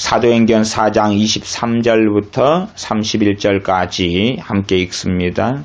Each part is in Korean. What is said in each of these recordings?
사도행전 4장 23절부터 31절까지 함께 읽습니다.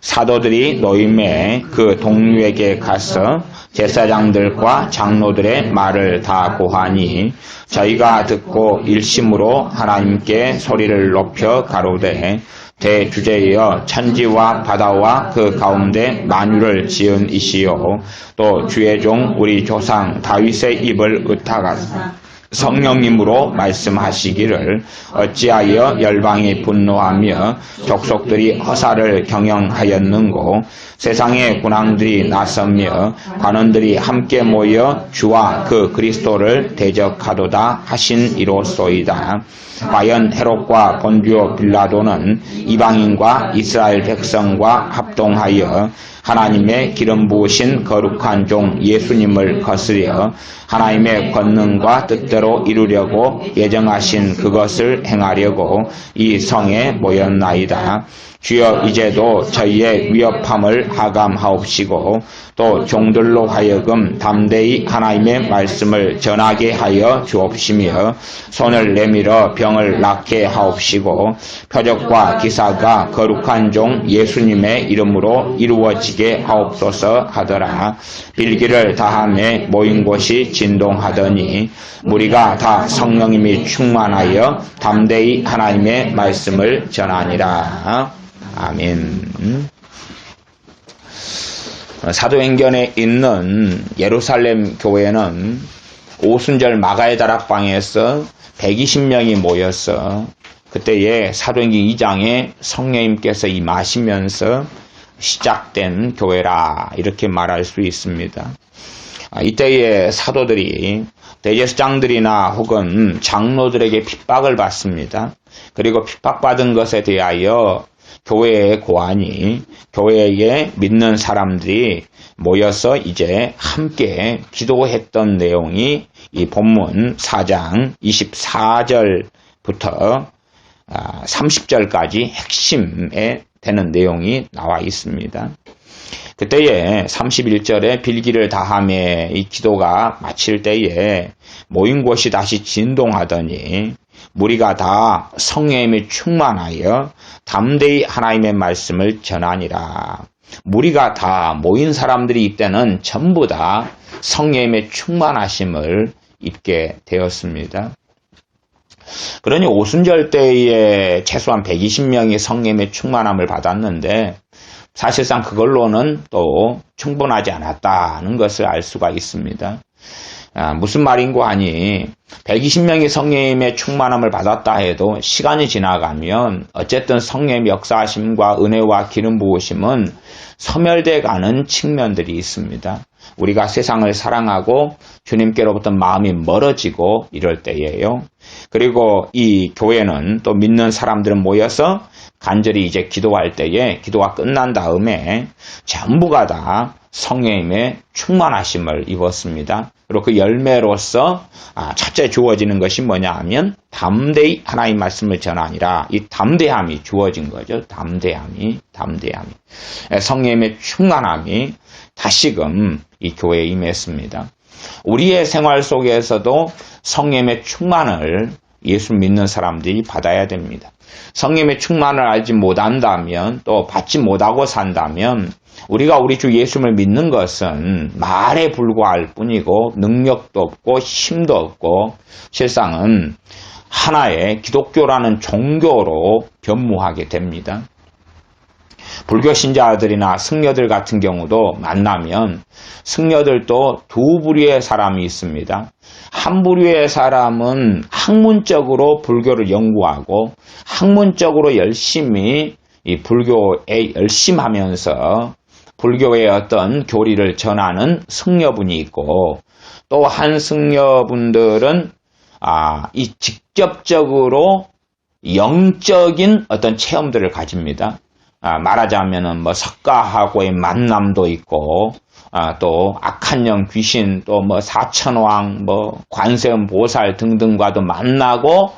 사도들이 노임에 그 동료에게 가서 제사장들과 장로들의 말을 다 고하니 저희가 듣고 일심으로 하나님께 소리를 높여 가로되 대주제여 천지와 바다와 그 가운데 만유를 지은 이시요 또 주의 종 우리 조상 다윗의 입을 의탁하사 성령님으로 말씀하시기를 어찌하여 열방이 분노하며 족속들이 허사를 경영하였는고 세상의 군왕들이 나서며 관원들이 함께 모여 주와 그 그리스도를 대적하도다 하신 이로소이다. 과연 헤롯과 본디오 빌라도는 이방인과 이스라엘 백성과 합동하여 하나님의 기름 부으신 거룩한 종 예수님을 거스려 하나님의 권능과 뜻대로 이루려고 예정하신 그것을 행하려고 이 성에 모였나이다. 주여 이제도 저희의 위협함을 하감하옵시고 또 종들로 하여금 담대히 하나님의 말씀을 전하게 하여 주옵시며 손을 내밀어 병을 낫게 하옵시고 표적과 기사가 거룩한 종 예수님의 이름으로 이루어지게 하옵소서 하더라. 빌기를 다함에 모인 곳이 진동하더니 무리가 다 성령님이 충만하여 담대히 하나님의 말씀을 전하니라. 아멘. 사도행전에 있는 예루살렘 교회는 오순절 마가의 다락방에서 120명이 모여서 그때에 사도행전 2장에 성령님께서 임하시면서 시작된 교회라 이렇게 말할 수 있습니다. 이때에 사도들이 대제사장들이나 혹은 장로들에게 핍박을 받습니다. 그리고 핍박받은 것에 대하여 교회의 고안이 교회에 믿는 사람들이 모여서 이제 함께 기도했던 내용이 이 본문 4장 24절부터 30절까지 핵심에 되는 내용이 나와 있습니다. 그때에 31절에 빌기를 다함에 이 기도가 마칠 때에 모인 곳이 다시 진동하더니 무리가 다 성령님이 충만하여 담대히 하나님의 말씀을 전하니라. 무리가 다 모인 사람들이 이때는 전부 다 성령님의 충만하심을 입게 되었습니다. 그러니 오순절 때에 최소한 120명이 성령님의 충만함을 받았는데 사실상 그걸로는 또 충분하지 않았다는 것을 알 수가 있습니다. 무슨 말인고 하니 120명이 성령님의 충만함을 받았다 해도 시간이 지나가면 어쨌든 성령의 역사하심과 은혜와 기름 부으심은 소멸돼 가는 측면들이 있습니다. 우리가 세상을 사랑하고 주님께로부터 마음이 멀어지고 이럴 때예요. 그리고 이 교회는 또 믿는 사람들은 모여서 간절히 이제 기도할 때에 기도가 끝난 다음에 전부가 다 성령님의 충만하심을 입었습니다. 그리고 그 열매로서 첫째 주어지는 것이 뭐냐 하면 담대히 하나님 말씀을 전하니라. 이 담대함이 주어진 거죠. 담대함이. 성령님의 충만함이 다시금 이 교회에 임했습니다. 우리의 생활 속에서도 성령님의 충만을 예수 믿는 사람들이 받아야 됩니다. 성령님의 충만을 알지 못한다면 또 받지 못하고 산다면 우리가 우리 주 예수를 믿는 것은 말에 불과할 뿐이고 능력도 없고 힘도 없고 실상은 하나의 기독교라는 종교로 변모하게 됩니다. 불교 신자들이나 승려들 같은 경우도 만나면 승려들도 두 부류의 사람이 있습니다. 한 부류의 사람은 학문적으로 불교를 연구하고 학문적으로 열심히 이 불교에 열심하면서 불교의 어떤 교리를 전하는 승려분이 있고 또 한 승려분들은 이 직접적으로 영적인 어떤 체험들을 가집니다. 말하자면은 뭐 석가하고의 만남도 있고 또 악한 영 귀신 또 뭐 사천왕 뭐 관세음 보살 등등과도 만나고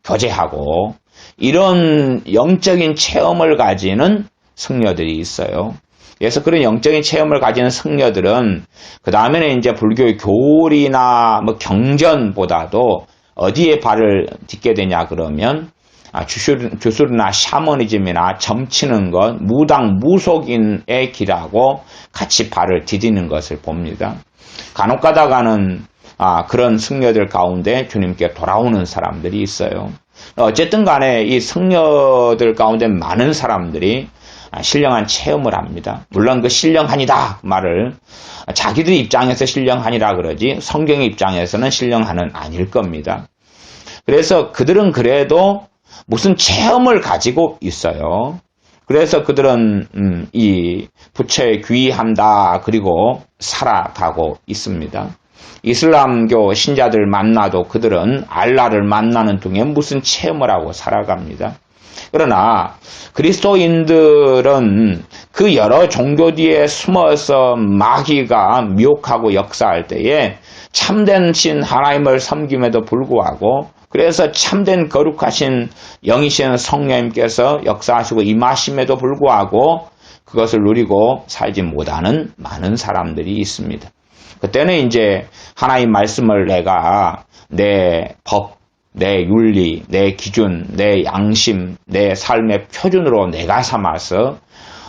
교제하고 이런 영적인 체험을 가지는 승려들이 있어요. 그래서 그런 영적인 체험을 가지는 승려들은 그 다음에는 이제 불교의 교리나 뭐 경전보다도 어디에 발을 딛게 되냐 그러면 주술이나 샤머니즘이나 점치는 것, 무당 무속인의 길하고 같이 발을 디디는 것을 봅니다. 간혹 가다가는 그런 승려들 가운데 주님께 돌아오는 사람들이 있어요. 어쨌든 간에 이 승려들 가운데 많은 사람들이 신령한 체험을 합니다. 물론 그 신령하니다 말을 자기들 입장에서 신령하니라 그러지 성경의 입장에서는 신령한은 아닐 겁니다. 그래서 그들은 그래도 무슨 체험을 가지고 있어요. 그래서 그들은 이 부처에 귀의한다 그리고 살아가고 있습니다. 이슬람교 신자들 만나도 그들은 알라를 만나는 중에 무슨 체험을 하고 살아갑니다. 그러나 그리스도인들은 그 여러 종교 뒤에 숨어서 마귀가 미혹하고 역사할 때에 참된 신 하나님을 섬김에도 불구하고 그래서 참된 거룩하신 영이신 성령님께서 역사하시고 임하심에도 불구하고 그것을 누리고 살지 못하는 많은 사람들이 있습니다. 그때는 이제 하나님 말씀을 내가 내 법, 내 윤리, 내 기준, 내 양심, 내 삶의 표준으로 내가 삼아서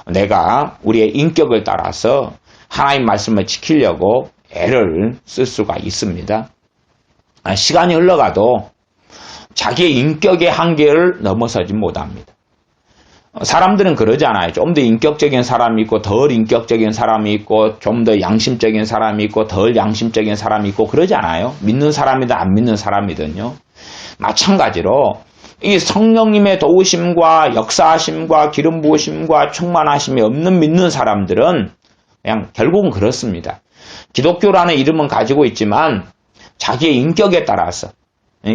내가 우리의 인격을 따라서 하나님 말씀을 지키려고 애를 쓸 수가 있습니다. 시간이 흘러가도 자기의 인격의 한계를 넘어서지 못합니다. 사람들은 그러잖아요. 좀 더 인격적인 사람이 있고 덜 인격적인 사람이 있고 좀 더 양심적인 사람이 있고 덜 양심적인 사람이 있고 그러잖아요. 믿는 사람이든 안 믿는 사람이든요. 마찬가지로 이 성령님의 도우심과 역사하심과 기름 부으심과 충만하심이 없는 믿는 사람들은 그냥 결국은 그렇습니다. 기독교라는 이름은 가지고 있지만 자기의 인격에 따라서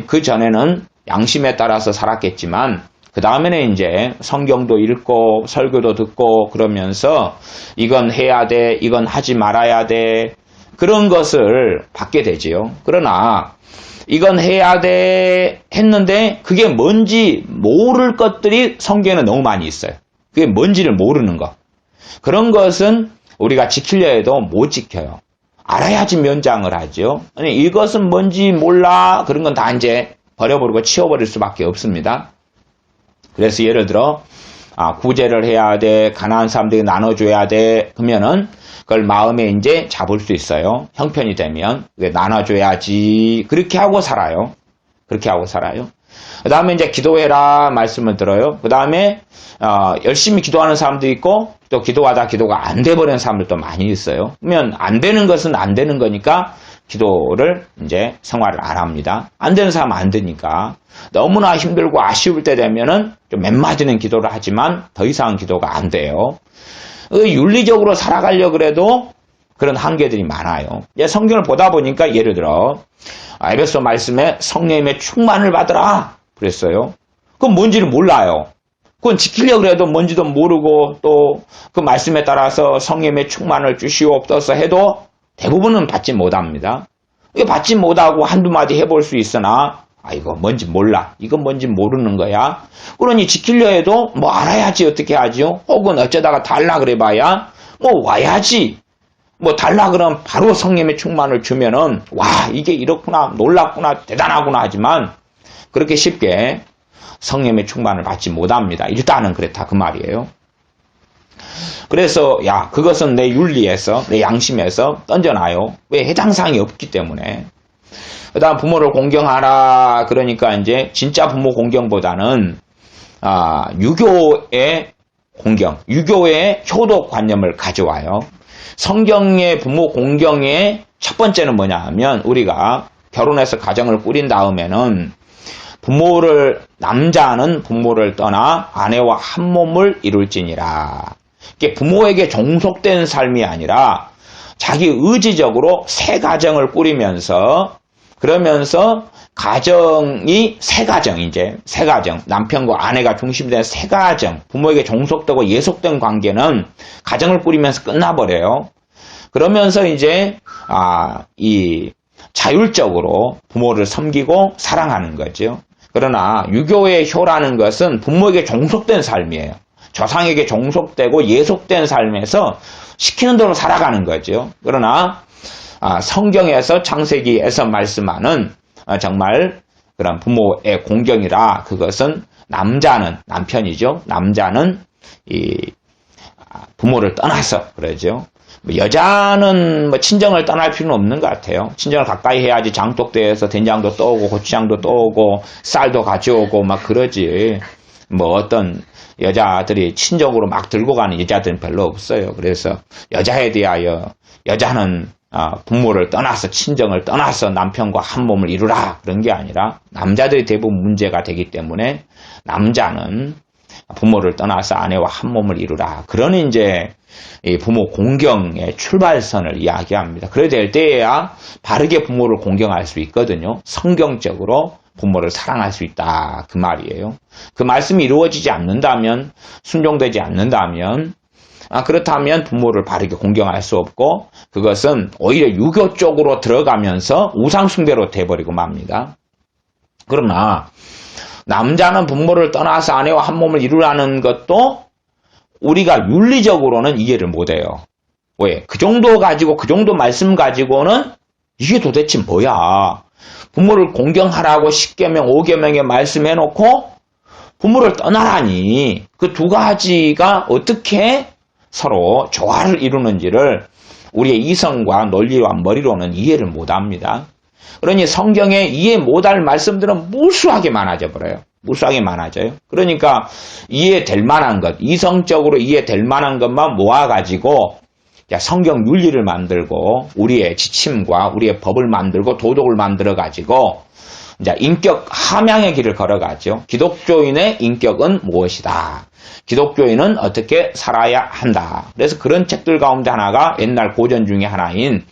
그 전에는 양심에 따라서 살았겠지만 그 다음에는 이제 성경도 읽고 설교도 듣고 그러면서 이건 해야 돼, 이건 하지 말아야 돼 그런 것을 받게 되지요. 그러나 이건 해야 돼 했는데 그게 뭔지 모를 것들이 성경에는 너무 많이 있어요. 그게 뭔지를 모르는 것. 그런 것은 우리가 지키려 해도 못 지켜요. 알아야지 면장을 하죠. 아니, 이것은 뭔지 몰라. 그런 건 다 이제 버려버리고 치워버릴 수밖에 없습니다. 그래서 예를 들어 구제를 해야 돼. 가난한 사람들이 나눠줘야 돼. 그러면은 그걸 마음에 이제 잡을 수 있어요. 형편이 되면 나눠줘야지. 그렇게 하고 살아요. 그렇게 하고 살아요. 그 다음에 이제 기도해라 말씀을 들어요. 그 다음에 열심히 기도하는 사람도 있고 또 기도하다 기도가 안 돼버리는 사람들도 많이 있어요. 그러면 안 되는 것은 안 되는 거니까 기도를 이제 생활을 안 합니다. 안 되는 사람은 안 되니까 너무나 힘들고 아쉬울 때 되면은 좀 맴맞이는 기도를 하지만 더 이상 기도가 안 돼요. 윤리적으로 살아가려고 그래도 그런 한계들이 많아요. 성경을 보다 보니까 예를 들어 에베소 말씀에 성령님의 충만을 받으라 그랬어요. 그건 뭔지를 몰라요. 그건 지키려고 해도 뭔지도 모르고 또 그 말씀에 따라서 성령님의 충만을 주시옵소서 해도 대부분은 받지 못합니다. 받지 못하고 한두 마디 해볼 수 있으나 이거 뭔지 몰라. 이건 뭔지 모르는 거야. 그러니 지키려 해도 뭐 알아야지 어떻게 하죠? 혹은 어쩌다가 달라 그래봐야 뭐 와야지. 뭐 달라 그러면 바로 성령의 충만을 주면은 와 이게 이렇구나 놀랍구나 대단하구나 하지만 그렇게 쉽게 성령의 충만을 받지 못합니다. 일단은 그렇다 그 말이에요. 그래서 그것은 내 윤리에서 내 양심에서 던져놔요. 왜 해당사항이 없기 때문에. 그 다음 부모를 공경하라 그러니까 이제 진짜 부모 공경보다는 유교의 공경, 유교의 효도관념을 가져와요. 성경의 부모 공경의 첫 번째는 뭐냐 하면 우리가 결혼해서 가정을 꾸린 다음에는 남자는 부모를 떠나 아내와 한 몸을 이룰지니라. 이게 부모에게 종속된 삶이 아니라 자기 의지적으로 새 가정을 꾸리면서 그러면서 가정이 새 가정 남편과 아내가 중심된 새 가정 부모에게 종속되고 예속된 관계는 가정을 꾸리면서 끝나버려요. 그러면서 이제 이 자율적으로 부모를 섬기고 사랑하는 거죠. 그러나 유교의 효라는 것은 부모에게 종속된 삶이에요. 조상에게 종속되고 예속된 삶에서 시키는 대로 살아가는 거죠. 그러나 성경에서 창세기에서 말씀하는 정말 그런 부모의 공경이라 그것은 남편이죠. 남자는 이 부모를 떠나서 그러죠. 여자는 친정을 떠날 필요는 없는 것 같아요. 친정을 가까이 해야지 장독대에서 된장도 떠오고 고추장도 떠오고 쌀도 가져오고 막 그러지. 어떤 여자들이 친정으로 막 들고 가는 여자들은 별로 없어요. 그래서 여자에 대하여 여자는 부모를 떠나서 친정을 떠나서 남편과 한 몸을 이루라 그런 게 아니라 남자들이 대부분 문제가 되기 때문에 남자는 부모를 떠나서 아내와 한 몸을 이루라. 그런 이제 부모 공경의 출발선을 이야기합니다. 그래야 될 때에야 바르게 부모를 공경할 수 있거든요. 성경적으로 부모를 사랑할 수 있다. 그 말이에요. 그 말씀이 이루어지지 않는다면, 순종되지 않는다면, 그렇다면 부모를 바르게 공경할 수 없고, 그것은 오히려 유교 쪽으로 들어가면서 우상숭배로 돼버리고 맙니다. 그러나, 남자는 부모를 떠나서 아내와 한 몸을 이루라는 것도 우리가 윤리적으로는 이해를 못해요. 왜? 그 정도 가지고, 그 정도 말씀 가지고는 이게 도대체 뭐야? 부모를 공경하라고 10계명, 5계명에 말씀해놓고 부모를 떠나라니 그 두 가지가 어떻게 서로 조화를 이루는지를 우리의 이성과 논리와 머리로는 이해를 못합니다. 그러니 성경에 이해 못할 말씀들은 무수하게 많아져 버려요. 무수하게 많아져요. 그러니까 이해될 만한 것, 이성적으로 이해될 만한 것만 모아가지고 성경 윤리를 만들고 우리의 지침과 우리의 법을 만들고 도덕을 만들어가지고 이제 인격 함양의 길을 걸어가죠. 기독교인의 인격은 무엇이다. 기독교인은 어떻게 살아야 한다. 그래서 그런 책들 가운데 하나가 옛날 고전 중에 하나인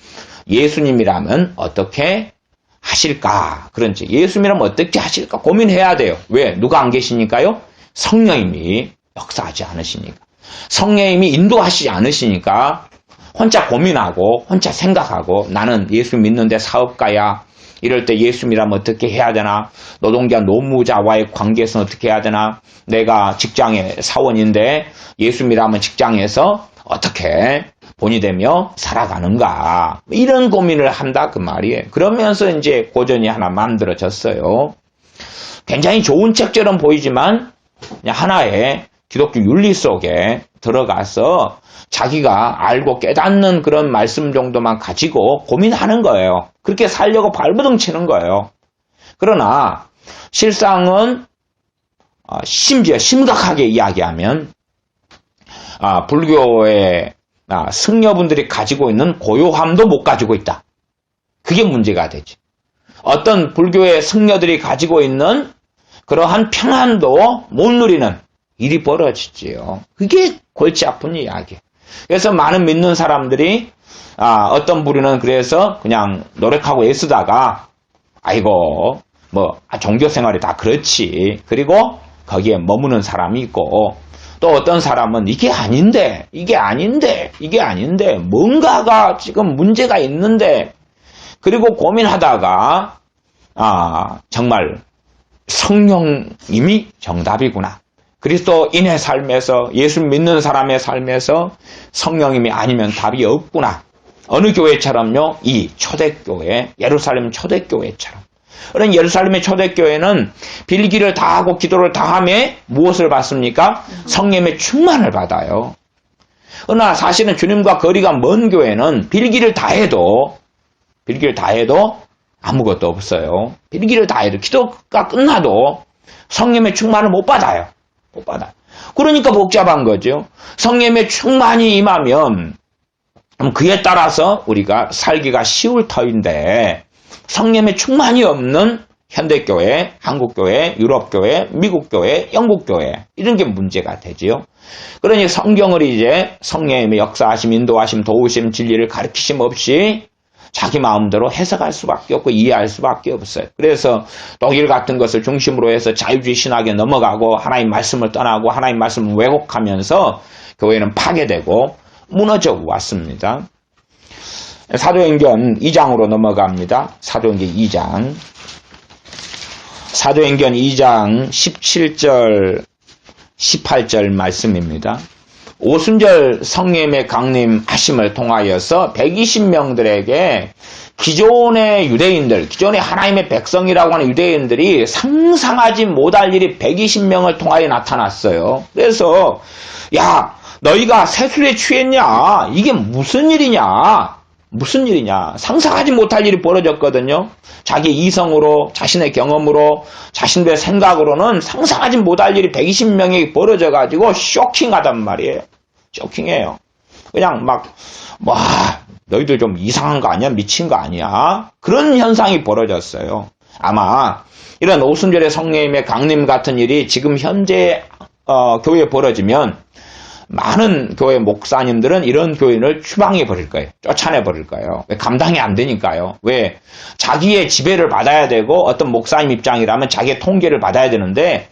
예수님이라면 어떻게 하실까? 그런 책. 예수님이라면 어떻게 하실까? 고민해야 돼요. 왜? 누가 안 계시니까요? 성령님이 역사하지 않으시니까. 성령님이 인도하시지 않으시니까 혼자 고민하고 혼자 생각하고 나는 예수 믿는데 사업가야. 이럴 때 예수님이라면 어떻게 해야 되나? 노동자 노무자와의 관계에서는 어떻게 해야 되나? 내가 직장의 사원인데 예수님이라면 직장에서 어떻게 본이 되며 살아가는가? 이런 고민을 한다 그 말이에요. 그러면서 이제 고전이 하나 만들어졌어요. 굉장히 좋은 책처럼 보이지만 그냥 하나의 기독교 윤리 속에 들어가서 자기가 알고 깨닫는 그런 말씀 정도만 가지고 고민하는 거예요. 그렇게 살려고 발버둥 치는 거예요. 그러나 실상은 심지어 심각하게 이야기하면 불교의 승려분들이 가지고 있는 고요함도 못 가지고 있다. 그게 문제가 되지. 어떤 불교의 승려들이 가지고 있는 그러한 평안도 못 누리는 일이 벌어지지요. 그게 골치 아픈 이야기. 그래서 많은 믿는 사람들이 어떤 부류는 그래서 그냥 노력하고 애쓰다가 아이고 종교 생활이 다 그렇지. 그리고 거기에 머무는 사람이 있고 또 어떤 사람은 이게 아닌데 뭔가가 지금 문제가 있는데 그리고 고민하다가 정말 성령님이 정답이구나. 그리스도인의 삶에서 예수 믿는 사람의 삶에서 성령님이 아니면 답이 없구나. 어느 교회처럼요? 이 초대교회, 예루살렘 초대교회처럼. 그런 예루살렘의 초대교회는 빌기를 다하고 기도를 다함에 무엇을 받습니까? 성령의 충만을 받아요. 그러나 사실은 주님과 거리가 먼 교회는 빌기를 다해도 아무것도 없어요. 빌기를 다해도 기도가 끝나도 성령의 충만을 못 받아요. 그러니까 복잡한 거죠. 성령의 충만이 임하면 그에 따라서 우리가 살기가 쉬울 터인데 성령의 충만이 없는 현대교회, 한국교회, 유럽교회, 미국교회, 영국교회 이런 게 문제가 되지요. 그러니 성경을 이제 성령님의 역사하심, 인도하심, 도우심, 진리를 가르치심 없이 자기 마음대로 해석할 수밖에 없고 이해할 수밖에 없어요. 그래서 독일 같은 것을 중심으로 해서 자유주의 신학에 넘어가고 하나님 말씀을 떠나고 하나님 말씀을 왜곡하면서 교회는 파괴되고 무너져 왔습니다. 사도행전 2장으로 넘어갑니다. 사도행전 2장 17절 18절 말씀입니다. 오순절 성령의 강림하심을 통하여서 120명들에게 기존의 유대인들, 기존의 하나님의 백성이라고 하는 유대인들이 상상하지 못할 일이 120명을 통하여 나타났어요. 그래서 야, 너희가 세술에 취했냐? 이게 무슨 일이냐? 무슨 일이냐? 상상하지 못할 일이 벌어졌거든요. 자기 이성으로, 자신의 경험으로, 자신의 생각으로는 상상하지 못할 일이 120명이 벌어져가지고 쇼킹하단 말이에요. 쇼킹해요. 그냥 와, 너희들 좀 이상한 거 아니야? 미친 거 아니야? 그런 현상이 벌어졌어요. 아마 이런 오순절의 성령님의 강림 같은 일이 지금 현재 교회에 벌어지면 많은 교회 목사님들은 이런 교인을 추방해 버릴 거예요. 쫓아내 버릴 거예요. 왜? 감당이 안 되니까요. 왜? 자기의 지배를 받아야 되고 어떤 목사님 입장이라면 자기의 통계를 받아야 되는데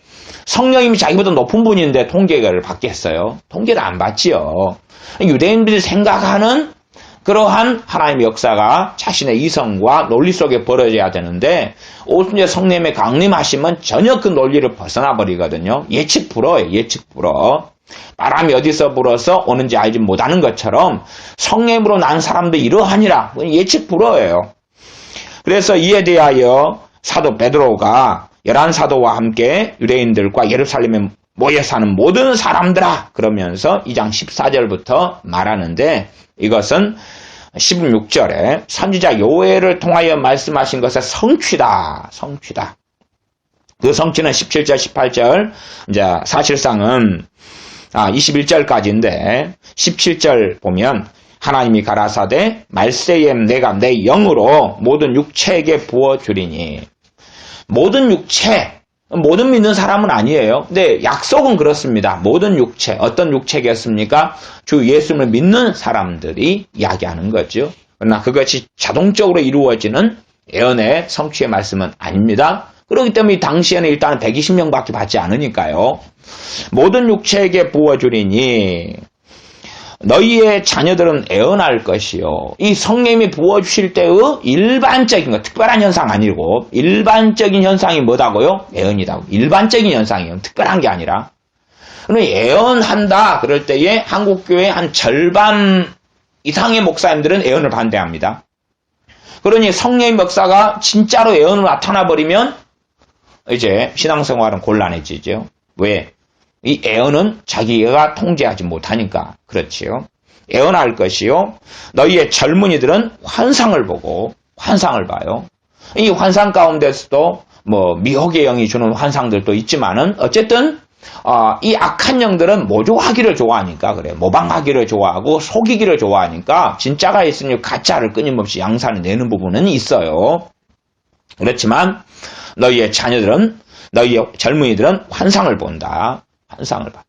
성령님이 자기보다 높은 분인데 통계를 받겠어요? 통계를 안 받지요. 유대인들이 생각하는 그러한 하나님의 역사가 자신의 이성과 논리 속에 벌어져야 되는데 오순절 성령님의 강림하시면 전혀 그 논리를 벗어나 버리거든요. 예측 불허예요. 예측 불허. 바람이 어디서 불어서 오는지 알지 못하는 것처럼 성령으로 난 사람도 이러하니라. 예측 불허예요. 그래서 이에 대하여 사도 베드로가 11사도와 함께 유대인들과 예루살렘에 모여 사는 모든 사람들아 그러면서 2장 14절부터 말하는데 이것은 16절에 선지자 요엘을 통하여 말씀하신 것의 성취다. 성취다. 그 성취는 17절, 18절 이제 사실상은 21절까지인데 17절 보면 하나님이 가라사대 말세에 내가 내 영으로 모든 육체에게 부어주리니 모든 육체 모든 믿는 사람은 아니에요. 근데 약속은 그렇습니다. 모든 육체 어떤 육체겠습니까? 주 예수를 믿는 사람들이 이야기하는 거죠. 그러나 그것이 자동적으로 이루어지는 예언의 성취의 말씀은 아닙니다. 그렇기 때문에 당시에는 일단 120명밖에 받지 않으니까요. 모든 육체에게 부어주리니 너희의 자녀들은 애언할 것이요. 이 성령님이 부어주실 때의 일반적인 것, 특별한 현상 아니고 일반적인 현상이 뭐다고요? 애언이다고. 일반적인 현상이에요. 특별한 게 아니라. 그러면 애언한다 그럴 때에 한국교회 한 절반 이상의 목사님들은 애언을 반대합니다. 그러니 성령의 역사가 진짜로 애언으로 나타나버리면 이제 신앙생활은 곤란해지죠. 왜? 이 애언은 자기가 통제하지 못하니까 그렇지요. 애언할 것이요. 너희의 젊은이들은 환상을 보고 환상을 봐요. 이 환상 가운데서도 뭐 미혹의 영이 주는 환상들도 있지만은 어쨌든 이 악한 영들은 모조하기를 좋아하니까 그래. 모방하기를 좋아하고 속이기를 좋아하니까 진짜가 있으니 가짜를 끊임없이 양산을 내는 부분은 있어요. 그렇지만 너희의 자녀들은 너희의 젊은이들은 환상을 본다. 환상을 봐.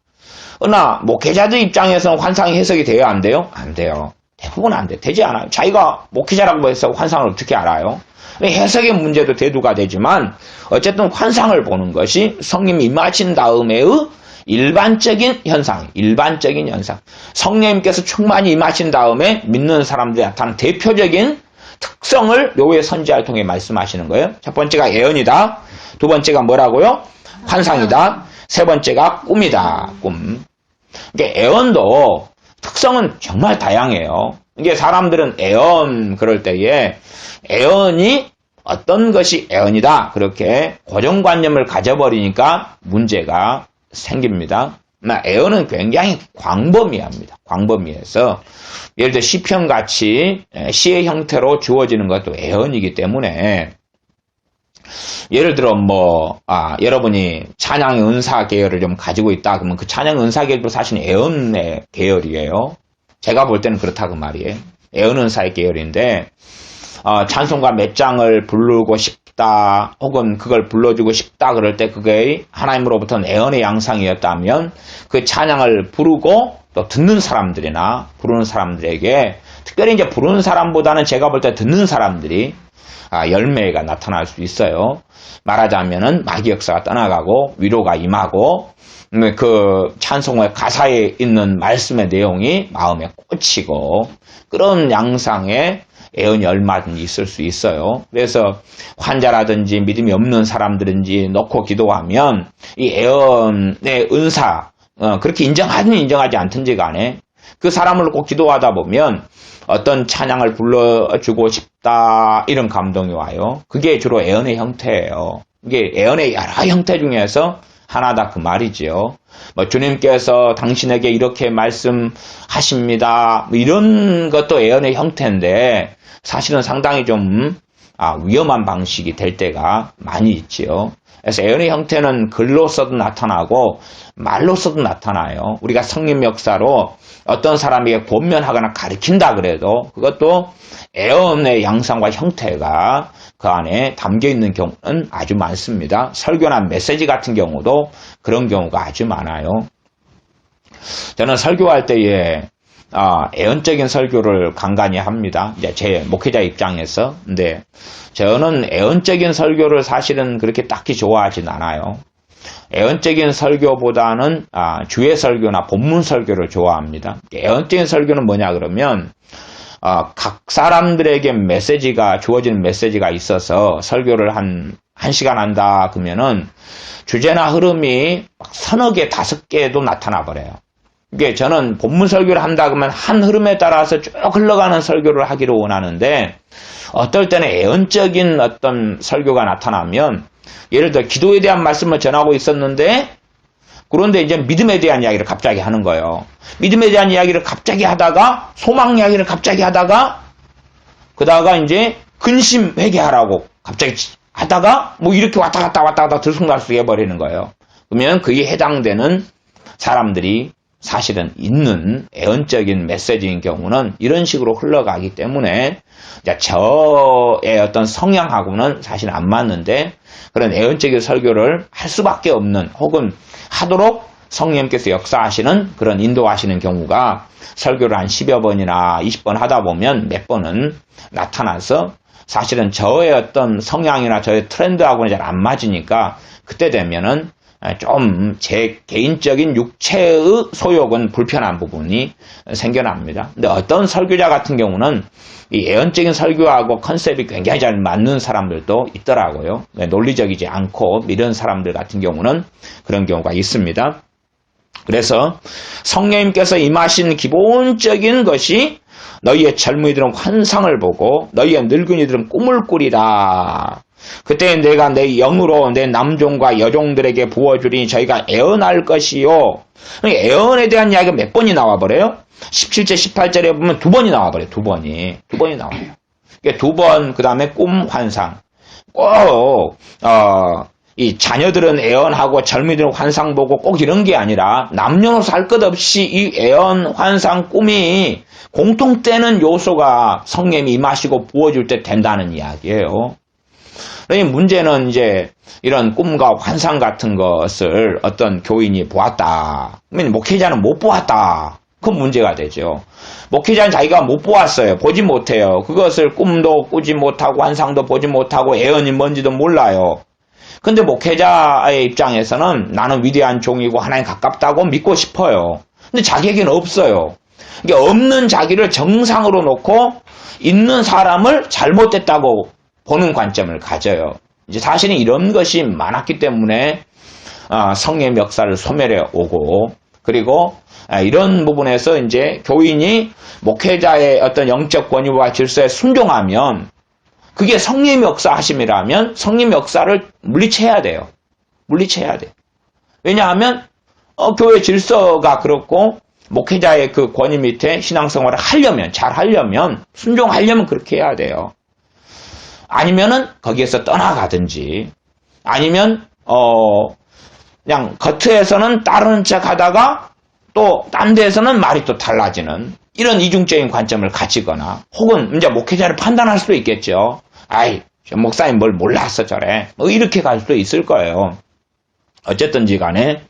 그러나 목회자들 입장에서는 환상이 해석이 돼요? 안 돼요? 안 돼요. 대부분 안 돼. 되지 않아요. 자기가 목회자라고 해서 환상을 어떻게 알아요? 해석의 문제도 대두가 되지만 어쨌든 환상을 보는 것이 성령이 임하신 다음에의 일반적인 현상. 성령님께서 충만히 임하신 다음에 믿는 사람들이 나타나는 대표적인 특성을 요의 선지자를 통해 말씀하시는 거예요. 첫 번째가 예언이다. 두 번째가 뭐라고요? 환상이다. 세 번째가 꿈이다. 꿈. 그러니까 애언도 특성은 정말 다양해요. 이게 사람들은 애언 그럴 때에 애언이 어떤 것이 애언이다. 그렇게 고정관념을 가져버리니까 문제가 생깁니다. 애언은 굉장히 광범위합니다. 광범위해서 예를 들어 시편같이 시의 형태로 주어지는 것도 애언이기 때문에 예를 들어 여러분이 찬양 은사 계열을 좀 가지고 있다 그러면 그 찬양 은사 계열도 사실 애언의 계열이에요. 제가 볼 때는 그렇다고 말이에요. 애언 은사의 계열인데 찬송가 몇 장을 부르고 싶다 혹은 그걸 불러주고 싶다 그럴 때 그게 하나님으로부터는 애언의 양상이었다면 그 찬양을 부르고 또 듣는 사람들이나 부르는 사람들에게 특별히 이제 부르는 사람보다는 제가 볼 때 듣는 사람들이 열매가 나타날 수 있어요. 말하자면은 마귀 역사가 떠나가고 위로가 임하고 그 찬송의 가사에 있는 말씀의 내용이 마음에 꽂히고 그런 양상의 애언이 얼마든지 있을 수 있어요. 그래서 환자라든지 믿음이 없는 사람들인지 놓고 기도하면 이 애언의 은사 그렇게 인정하든 인정하지 않든지 간에 그 사람을 놓고 기도하다 보면 어떤 찬양을 불러주고 싶다 이런 감동이 와요. 그게 주로 애언의 형태예요. 이게 애언의 여러 형태 중에서 하나다 그 말이지요. 뭐 주님께서 당신에게 이렇게 말씀하십니다. 뭐 이런 것도 애언의 형태인데 사실은 상당히 좀 위험한 방식이 될 때가 많이 있지요. 그래서 애언의 형태는 글로서도 나타나고 말로서도 나타나요. 우리가 성령 역사로 어떤 사람에게 권면하거나 가르친다 그래도 그것도 애언의 양상과 형태가 그 안에 담겨 있는 경우는 아주 많습니다. 설교나 메시지 같은 경우도 그런 경우가 아주 많아요. 저는 설교할 때에 애언적인 설교를 간간히 합니다. 이제 제 목회자 입장에서. 근데 저는 애언적인 설교를 사실은 그렇게 딱히 좋아하진 않아요. 애언적인 설교보다는 주의 설교나 본문 설교를 좋아합니다. 애언적인 설교는 뭐냐 그러면 각 사람들에게 메시지가 주어지는 메시지가 있어서 설교를 한 시간 한다 그러면은 주제나 흐름이 서너 개, 5개도 나타나 버려요. 이게 저는 본문 설교를 한다 그러면 한 흐름에 따라서 쭉 흘러가는 설교를 하기를 원하는데 어떨 때는 애언적인 어떤 설교가 나타나면 예를 들어 기도에 대한 말씀을 전하고 있었는데 그런데 이제 믿음에 대한 이야기를 갑자기 하는 거예요. 믿음에 대한 이야기를 갑자기 하다가 소망 이야기를 갑자기 하다가 그러다가 이제 근심 회개하라고 갑자기 하다가 뭐 이렇게 왔다 갔다 들쑥날쑥 해버리는 거예요. 그러면 그에 해당되는 사람들이 사실은 있는 애언적인 메시지인 경우는 이런 식으로 흘러가기 때문에 저의 어떤 성향하고는 사실 안 맞는데 그런 애언적인 설교를 할 수밖에 없는 혹은 하도록 성령님께서 역사하시는 그런 인도하시는 경우가 설교를 한 10여 번이나 20번 하다 보면 몇 번은 나타나서 사실은 저의 어떤 성향이나 저의 트렌드하고는 잘 안 맞으니까 그때 되면은 좀 제 개인적인 육체의 소욕은 불편한 부분이 생겨납니다. 근데 어떤 설교자 같은 경우는 이 애언적인 설교하고 컨셉이 굉장히 잘 맞는 사람들도 있더라고요. 논리적이지 않고 이런 사람들 같은 경우는 그런 경우가 있습니다. 그래서 성령님께서 임하신 기본적인 것이 너희의 젊은이들은 환상을 보고 너희의 늙은이들은 꿈을 꾸리라. 그때 내가 내 영으로 내 남종과 여종들에게 부어주리니 저희가 애언할 것이요. 애언에 대한 이야기가 몇 번이 나와버려요? 17절, 18절에 보면 2번이 나와버려요. 2번이 나와요. 그러니까 2번, 그 다음에 꿈, 환상. 꼭, 이 자녀들은 애언하고 젊은이들은 환상 보고 꼭 이런 게 아니라 남녀노소 할 것 없이 이 애언, 환상, 꿈이 공통되는 요소가 성령님이 임하시고 부어줄 때 된다는 이야기예요. 그러니 문제는 이제 이런 꿈과 환상 같은 것을 어떤 교인이 보았다. 그러면 목회자는 못 보았다. 그건 문제가 되죠. 목회자는 자기가 못 보았어요. 보지 못해요. 그것을 꿈도 꾸지 못하고 환상도 보지 못하고 애언이 뭔지도 몰라요. 근데 목회자의 입장에서는 나는 위대한 종이고 하나님 가깝다고 믿고 싶어요. 근데 자기에게는 없어요. 이게 없는 자기를 정상으로 놓고 있는 사람을 잘못됐다고 보는 관점을 가져요. 이제 사실은 이런 것이 많았기 때문에 성령의 역사를 소멸해 오고 그리고 이런 부분에서 이제 교인이 목회자의 어떤 영적 권위와 질서에 순종하면 그게 성령의 역사하심이라면 성령의 역사를 물리쳐야 돼요. 물리쳐야 돼요. 왜냐하면 교회 질서가 그렇고 목회자의 그 권위 밑에 신앙생활을 하려면 잘 하려면 순종하려면 그렇게 해야 돼요. 아니면은 거기에서 떠나가든지 아니면 그냥 겉에서는 따르는 척 하다가 또 딴 데에서는 말이 또 달라지는 이런 이중적인 관점을 가지거나 혹은 이제 목회자를 판단할 수도 있겠죠. 아이 목사님 뭘 몰랐어 저래 뭐 이렇게 갈 수도 있을 거예요. 어쨌든지 간에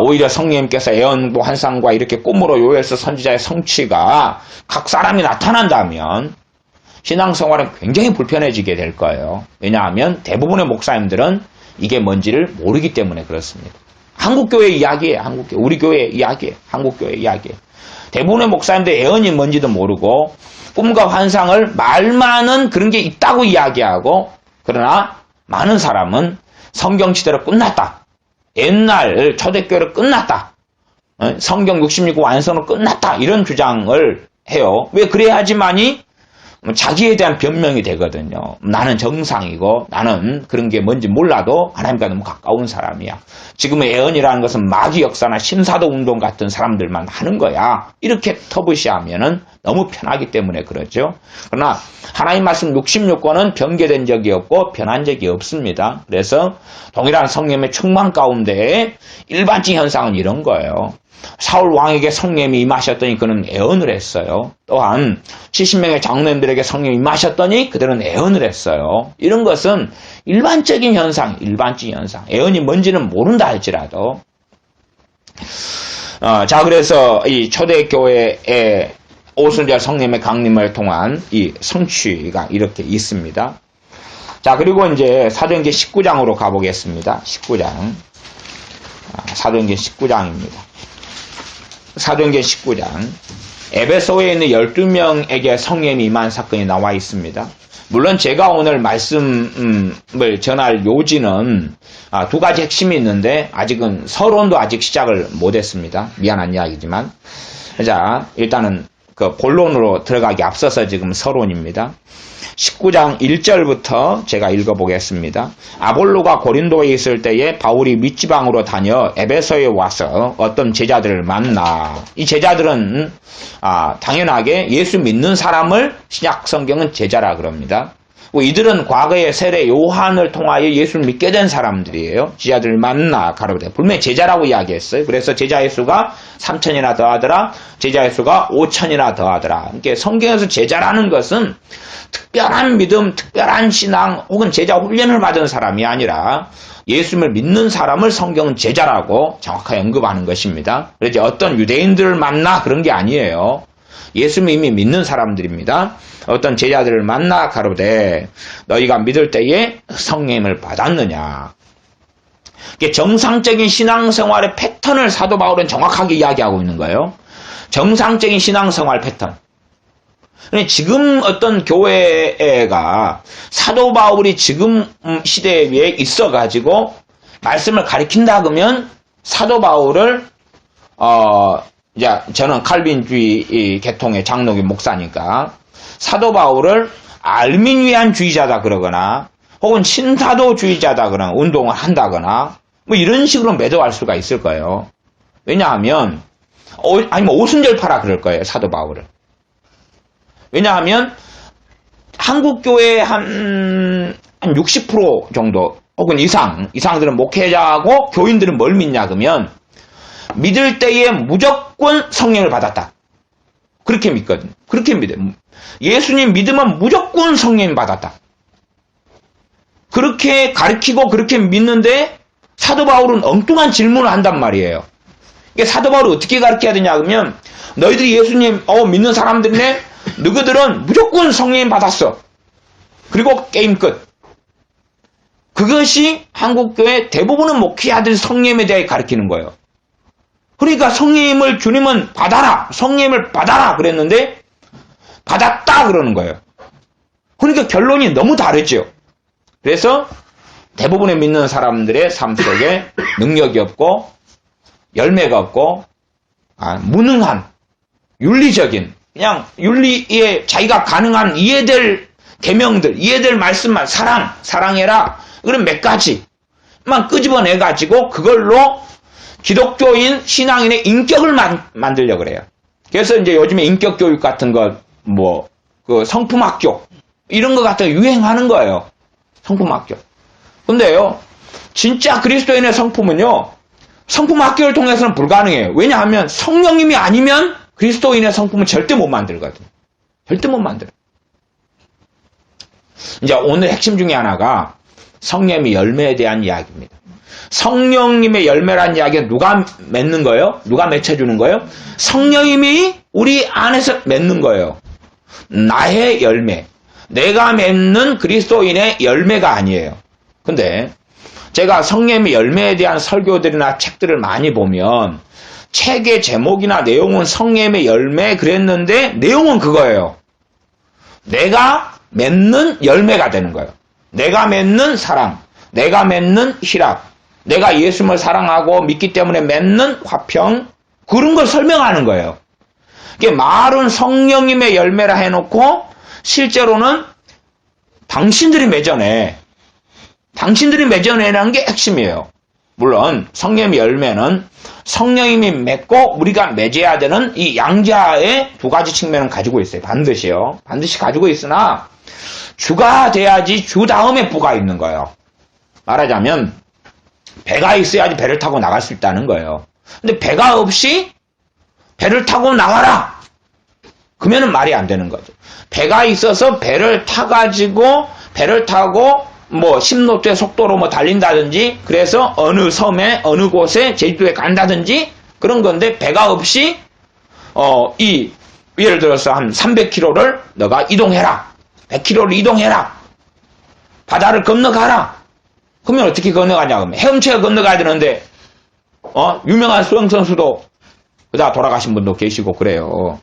오히려 성령님께서 애언과 환상과 이렇게 꿈으로 요엘서 선지자의 성취가 각 사람이 나타난다면 신앙생활은 굉장히 불편해지게 될 거예요. 왜냐하면 대부분의 목사님들은 이게 뭔지를 모르기 때문에 그렇습니다. 한국교회 이야기예요. 한국교회. 우리 교회 이야기예요. 한국교회 이야기예요. 대부분의 목사님들 애언이 뭔지도 모르고 꿈과 환상을 말만은 그런 게 있다고 이야기하고 그러나 많은 사람은 성경시대로 끝났다. 옛날 초대교회로 끝났다. 성경 66권 완성으로 끝났다. 이런 주장을 해요. 왜 그래야지만이 자기에 대한 변명이 되거든요. 나는 정상이고 나는 그런 게 뭔지 몰라도 하나님과 너무 가까운 사람이야. 지금의 애언이라는 것은 마귀 역사나 신사도 운동 같은 사람들만 하는 거야. 이렇게 터부시하면은 너무 편하기 때문에 그러죠. 그러나 하나님 말씀 66권은 변개된 적이 없고 변한 적이 없습니다. 그래서 동일한 성령의 충만 가운데 일반적 현상은 이런 거예요. 사울 왕에게 성령이 임하셨더니 그는 애언을 했어요. 또한 70명의 장로님들에게 성령이 임하셨더니 그들은 애언을 했어요. 이런 것은 일반적인 현상, 일반적인 현상. 애언이 뭔지는 모른다 할지라도. 자, 그래서 이 초대교회의 오순절 성령의 강림을 통한 이 성취가 이렇게 있습니다. 자, 그리고 이제 사도행전 19장으로 가보겠습니다. 19장. 사도행전 19장입니다. 사도행전 19장. 에베소에 있는 12명에게 성령이 임한 사건이 나와 있습니다. 물론 제가 오늘 말씀을 전할 요지는 두 가지 핵심이 있는데 아직은 서론도 아직 시작을 못했습니다. 미안한 이야기지만. 자, 일단은 그 본론으로 들어가기 앞서서 지금 서론입니다. 19장 1절부터 제가 읽어보겠습니다. 아볼로가 고린도에 있을 때에 바울이 밑지방으로 다녀 에베소에 와서 어떤 제자들을 만나. 이 제자들은 당연하게 예수 믿는 사람을 신약 성경은 제자라 그럽니다. 이들은 과거에 세례 요한을 통하여 예수를 믿게 된 사람들이에요. 제자들을 만나 가로되 분명히 제자라고 이야기했어요. 그래서 제자의 수가 3,000이나 더하더라. 제자의 수가 5,000이나 더하더라. 그러니까 성경에서 제자라는 것은 특별한 믿음, 특별한 신앙 혹은 제자 훈련을 받은 사람이 아니라 예수를 믿는 사람을 성경은 제자라고 정확하게 언급하는 것입니다. 그래서 어떤 유대인들을 만나 그런 게 아니에요. 예수를 이미 믿는 사람들입니다. 어떤 제자들을 만나 가로되 너희가 믿을 때에 성령을 받았느냐. 정상적인 신앙생활의 패턴을 사도 바울은 정확하게 이야기하고 있는 거예요. 정상적인 신앙생활 패턴. 지금 어떤 교회가 사도 바울이 지금 시대에 있어가지고 말씀을 가리킨다 그러면 사도 바울을 이제 저는 칼빈주의 계통의 장로교 목사니까 사도 바울을 알미니안주의자다 그러거나 혹은 신사도주의자다 그러나 운동을 한다거나 뭐 이런 식으로 매도할 수가 있을 거예요. 왜냐하면 아니면 오순절파라 그럴 거예요. 사도 바울을. 왜냐하면 한국교회 한 60% 정도 혹은 이상들은 목회자하고 교인들은 뭘 믿냐 그러면 믿을 때에 무조건 성령을 받았다. 그렇게 믿거든요. 그렇게 믿어요. 예수님 믿으면 무조건 성령 받았다. 그렇게 가르치고 그렇게 믿는데 사도 바울은 엉뚱한 질문을 한단 말이에요. 이게 사도 바울을 어떻게 가르쳐야 되냐 그러면 너희들이 예수님 믿는 사람들이네. 너희들은 무조건 성령 받았어. 그리고 게임 끝. 그것이 한국교회 대부분의 목회자들이 성령에 대해 가르치는 거예요. 그러니까 성령을 주님은 받아라. 성령을 받아라 그랬는데 받았다 그러는 거예요. 그러니까 결론이 너무 다르죠. 그래서 대부분의 믿는 사람들의 삶 속에 능력이 없고 열매가 없고 무능한 윤리적인 그냥 윤리에 자기가 가능한 이해될 계명들 이해될 말씀만 사랑해라 그런 몇 가지만 끄집어내가지고 그걸로 기독교인 신앙인의 인격을 만들려고 그래요. 그래서 이제 요즘에 인격 교육 같은 거 그 성품학교 이런 거 같은 거 유행하는 거예요. 성품학교. 근데요, 진짜 그리스도인의 성품은요, 성품학교를 통해서는 불가능해요. 왜냐하면 성령님이 아니면 그리스도인의 성품은 절대 못 만들거든요. 절대 못 만들어요. 이제 오늘 핵심 중에 하나가 성령의 열매에 대한 이야기입니다. 성령님의 열매란 이야기는 누가 맺는 거예요? 누가 맺혀주는 거예요? 성령님이 우리 안에서 맺는 거예요. 나의 열매. 내가 맺는 그리스도인의 열매가 아니에요. 근데 제가 성령의 열매에 대한 설교들이나 책들을 많이 보면 책의 제목이나 내용은 성령의 열매 그랬는데 내용은 그거예요. 내가 맺는 열매가 되는 거예요. 내가 맺는 사랑, 내가 맺는 희락, 내가 예수님을 사랑하고 믿기 때문에 맺는 화평 그런 걸 설명하는 거예요. 이게 말은 성령님의 열매라 해놓고 실제로는 당신들이 맺어내. 당신들이 맺어내라는 게 핵심이에요. 물론 성령의 열매는 성령님이 맺고 우리가 맺어야 되는 이 양자의 두 가지 측면은 가지고 있어요. 반드시요. 반드시 가지고 있으나 주가 돼야지 주 다음에 부가 있는 거예요. 말하자면 배가 있어야지 배를 타고 나갈 수 있다는 거예요. 근데 배가 없이 배를 타고 나가라! 그러면은 말이 안 되는 거죠. 배가 있어서 배를 타가지고 배를 타고 뭐 10노트의 속도로 뭐 달린다든지 그래서 어느 섬에 어느 곳에 제주도에 간다든지 그런 건데 배가 없이 예를 들어서 한 300km를 너가 이동해라. 100km를 이동해라. 바다를 건너가라. 그러면 어떻게 건너가냐 그러면 헤엄쳐 건너가야 되는데 유명한 수영 선수도 그다 돌아가신 분도 계시고 그래요.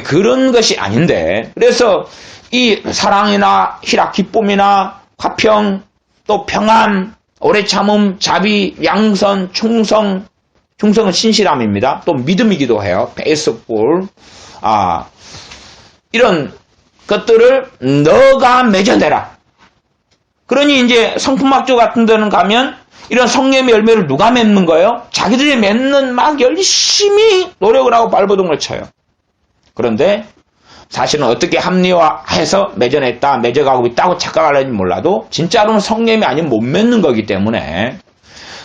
그런 것이 아닌데 그래서 이 사랑이나 희락, 기쁨이나 화평, 또 평안, 오래 참음, 자비, 양선, 충성, 충성은 신실함입니다. 또 믿음이기도 해요. 페이스풀. 이런 것들을 너가 맺어내라. 그러니 이제 성품학교 같은 데는 가면 이런 성령의 열매를 누가 맺는 거예요? 자기들이 맺는 막 열심히 노력을 하고 발버둥을 쳐요. 그런데 사실은 어떻게 합리화해서 맺어냈다, 맺어가고 있다고 착각하려니 몰라도 진짜로는 성령이 아니면 못 맺는 거기 때문에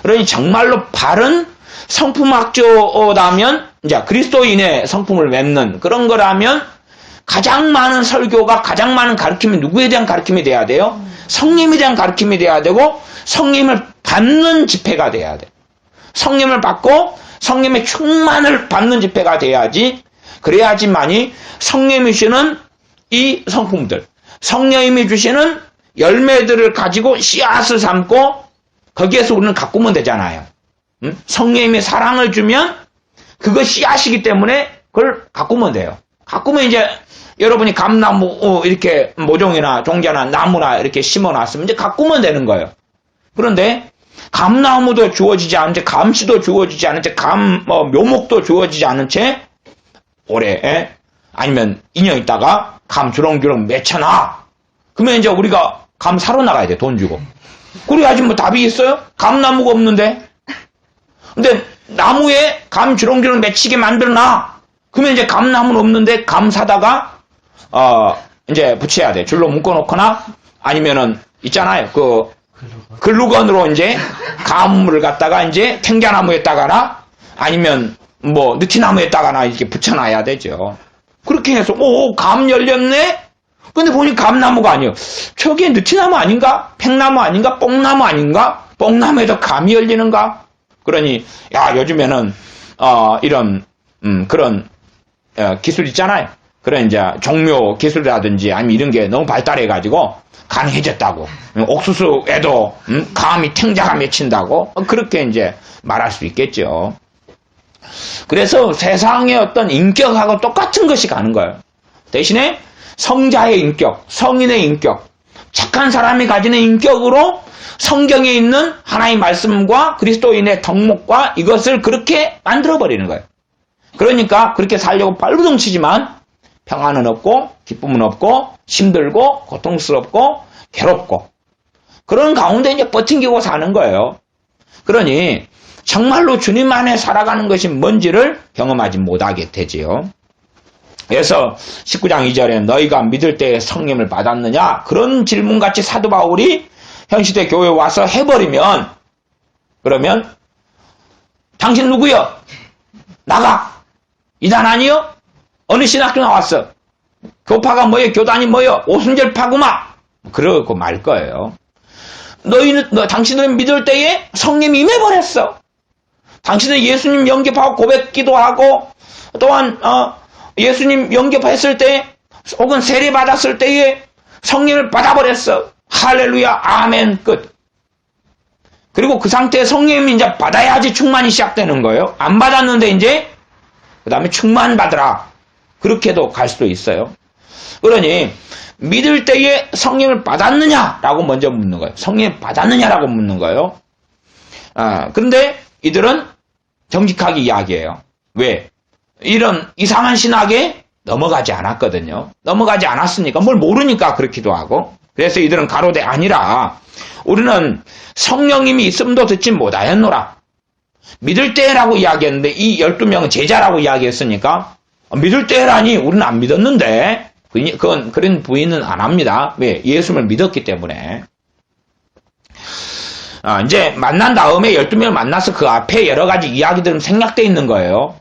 그러니 정말로 바른 성품학교라면 이제 그리스도인의 성품을 맺는 그런 거라면 가장 많은 설교가 가장 많은 가르침이 누구에 대한 가르침이 돼야 돼요? 성령에 대한 가르침이 돼야 되고 성령을 받는 집회가 돼야 돼. 성령을 받고 성령의 충만을 받는 집회가 돼야지 그래야지만이 성령님이 주시는 이 성품들, 성령님이 주시는 열매들을 가지고 씨앗을 삼고 거기에서 우리는 가꾸면 되잖아요. 성령님이 사랑을 주면 그거 씨앗이기 때문에 그걸 가꾸면 돼요. 가꾸면 이제 여러분이 감나무 이렇게 모종이나 종자나 나무나 이렇게 심어놨으면 이제 가꾸면 되는 거예요. 그런데 감나무도 주어지지 않은 채 감씨도 주어지지 않은 채 묘목도 주어지지 않은 채 올해 아니면 2년 있다가 감 주렁주렁 맺혀놔. 그러면 이제 우리가 감 사러 나가야 돼. 돈 주고. 그래야지 뭐 답이 있어요? 감나무가 없는데. 근데 나무에 감 주렁주렁 맺히게 만들어놔. 그러면 이제 감나무는 없는데 감 사다가 이제 붙여야 돼. 줄로 묶어놓거나 아니면은 있잖아요. 그 글루건으로 이제 감을 갖다가 이제 탱자나무에다가나 아니면 뭐 느티나무에다가나 이렇게 붙여놔야 되죠. 그렇게 해서 감 열렸네? 근데 보니 감나무가 아니에요. 저게 느티나무 아닌가? 팽나무 아닌가? 뽕나무 아닌가? 뽕나무에도 감이 열리는가? 그러니 요즘에는 이런 그런 기술 있잖아요. 그런 이제 종묘 기술이라든지 아니면 이런 게 너무 발달해가지고 가능해졌다고. 옥수수에도 감이 탱자가 맺힌다고 그렇게 이제 말할 수 있겠죠. 그래서 세상의 어떤 인격하고 똑같은 것이 가는 거예요. 대신에 성자의 인격, 성인의 인격, 착한 사람이 가지는 인격으로 성경에 있는 하나의 말씀과 그리스도인의 덕목과 이것을 그렇게 만들어버리는 거예요. 그러니까 그렇게 살려고 발버둥 치지만 평안은 없고 기쁨은 없고 힘들고 고통스럽고 괴롭고 그런 가운데 이제 버팅기고 사는 거예요. 그러니 정말로 주님 안에 살아가는 것이 뭔지를 경험하지 못하게 되지요. 그래서 19장 2절에 너희가 믿을 때에 성령을 받았느냐? 그런 질문같이 사도 바울이 현시대 교회에 와서 해버리면 그러면 당신 누구요? 나가. 이단 아니요? 어느 신학교 나왔어? 교파가 뭐예요? 교단이 뭐예요? 오순절파구마. 그러고 말 거예요. 당신들은 믿을 때에 성령이 임해버렸어. 당신은 예수님 영접하고 고백기도 하고 또한 예수님 영접했을 때 혹은 세례 받았을 때에 성령을 받아버렸어. 할렐루야 아멘 끝. 그리고 그 상태에 성령이 이제 받아야지 충만이 시작되는 거예요. 안 받았는데 이제 그 다음에 충만 받으라. 그렇게도 갈 수도 있어요. 그러니 믿을 때에 성령을 받았느냐라고 먼저 묻는 거예요. 성령을 받았느냐라고 묻는 거예요. 그런데 이들은 정직하게 이야기해요. 왜? 이런 이상한 신학에 넘어가지 않았거든요. 넘어가지 않았으니까 뭘 모르니까 그렇기도 하고. 그래서 이들은 가로되 아니라 우리는 성령님이 있음도 듣지 못하였노라. 믿을 때라고 이야기했는데 이 12명은 제자라고 이야기했으니까 믿을 때라니 우리는 안 믿었는데 그런 부인은 안 합니다. 왜? 예수님을 믿었기 때문에. 이제 만난 다음에 12명을 만나서 그 앞에 여러 가지 이야기들은 생략되어 있는 거예요.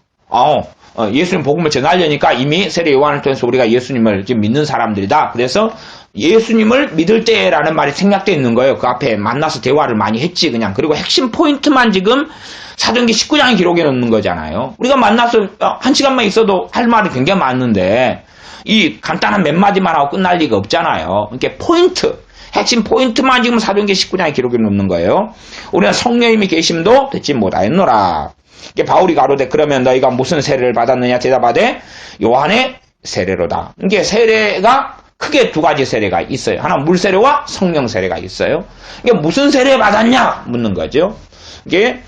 예수님 복음을 전하려니까 이미 세례 요한을 통해서 우리가 예수님을 지금 믿는 사람들이다. 그래서 예수님을 믿을 때라는 말이 생략되어 있는 거예요. 그 앞에 만나서 대화를 많이 했지 그냥. 그리고 핵심 포인트만 지금 사도행전 19장의 기록에 넣는 거잖아요. 우리가 만나서 한 시간만 있어도 할 말이 굉장히 많은데 이 간단한 몇 마디만 하고 끝날 리가 없잖아요. 이렇게 포인트, 핵심 포인트만 지금 사도행전 19장의 기록에 넣는 거예요. 우리는 성령님이 계심도 듣지 못하였노라. 이게 바울이 가로되 그러면 너희가 무슨 세례를 받았느냐 대답하되 요한의 세례로다. 이게 세례가 크게 두 가지 세례가 있어요. 하나 물 세례와 성령 세례가 있어요. 이게 무슨 세례 받았냐 묻는 거죠. 이게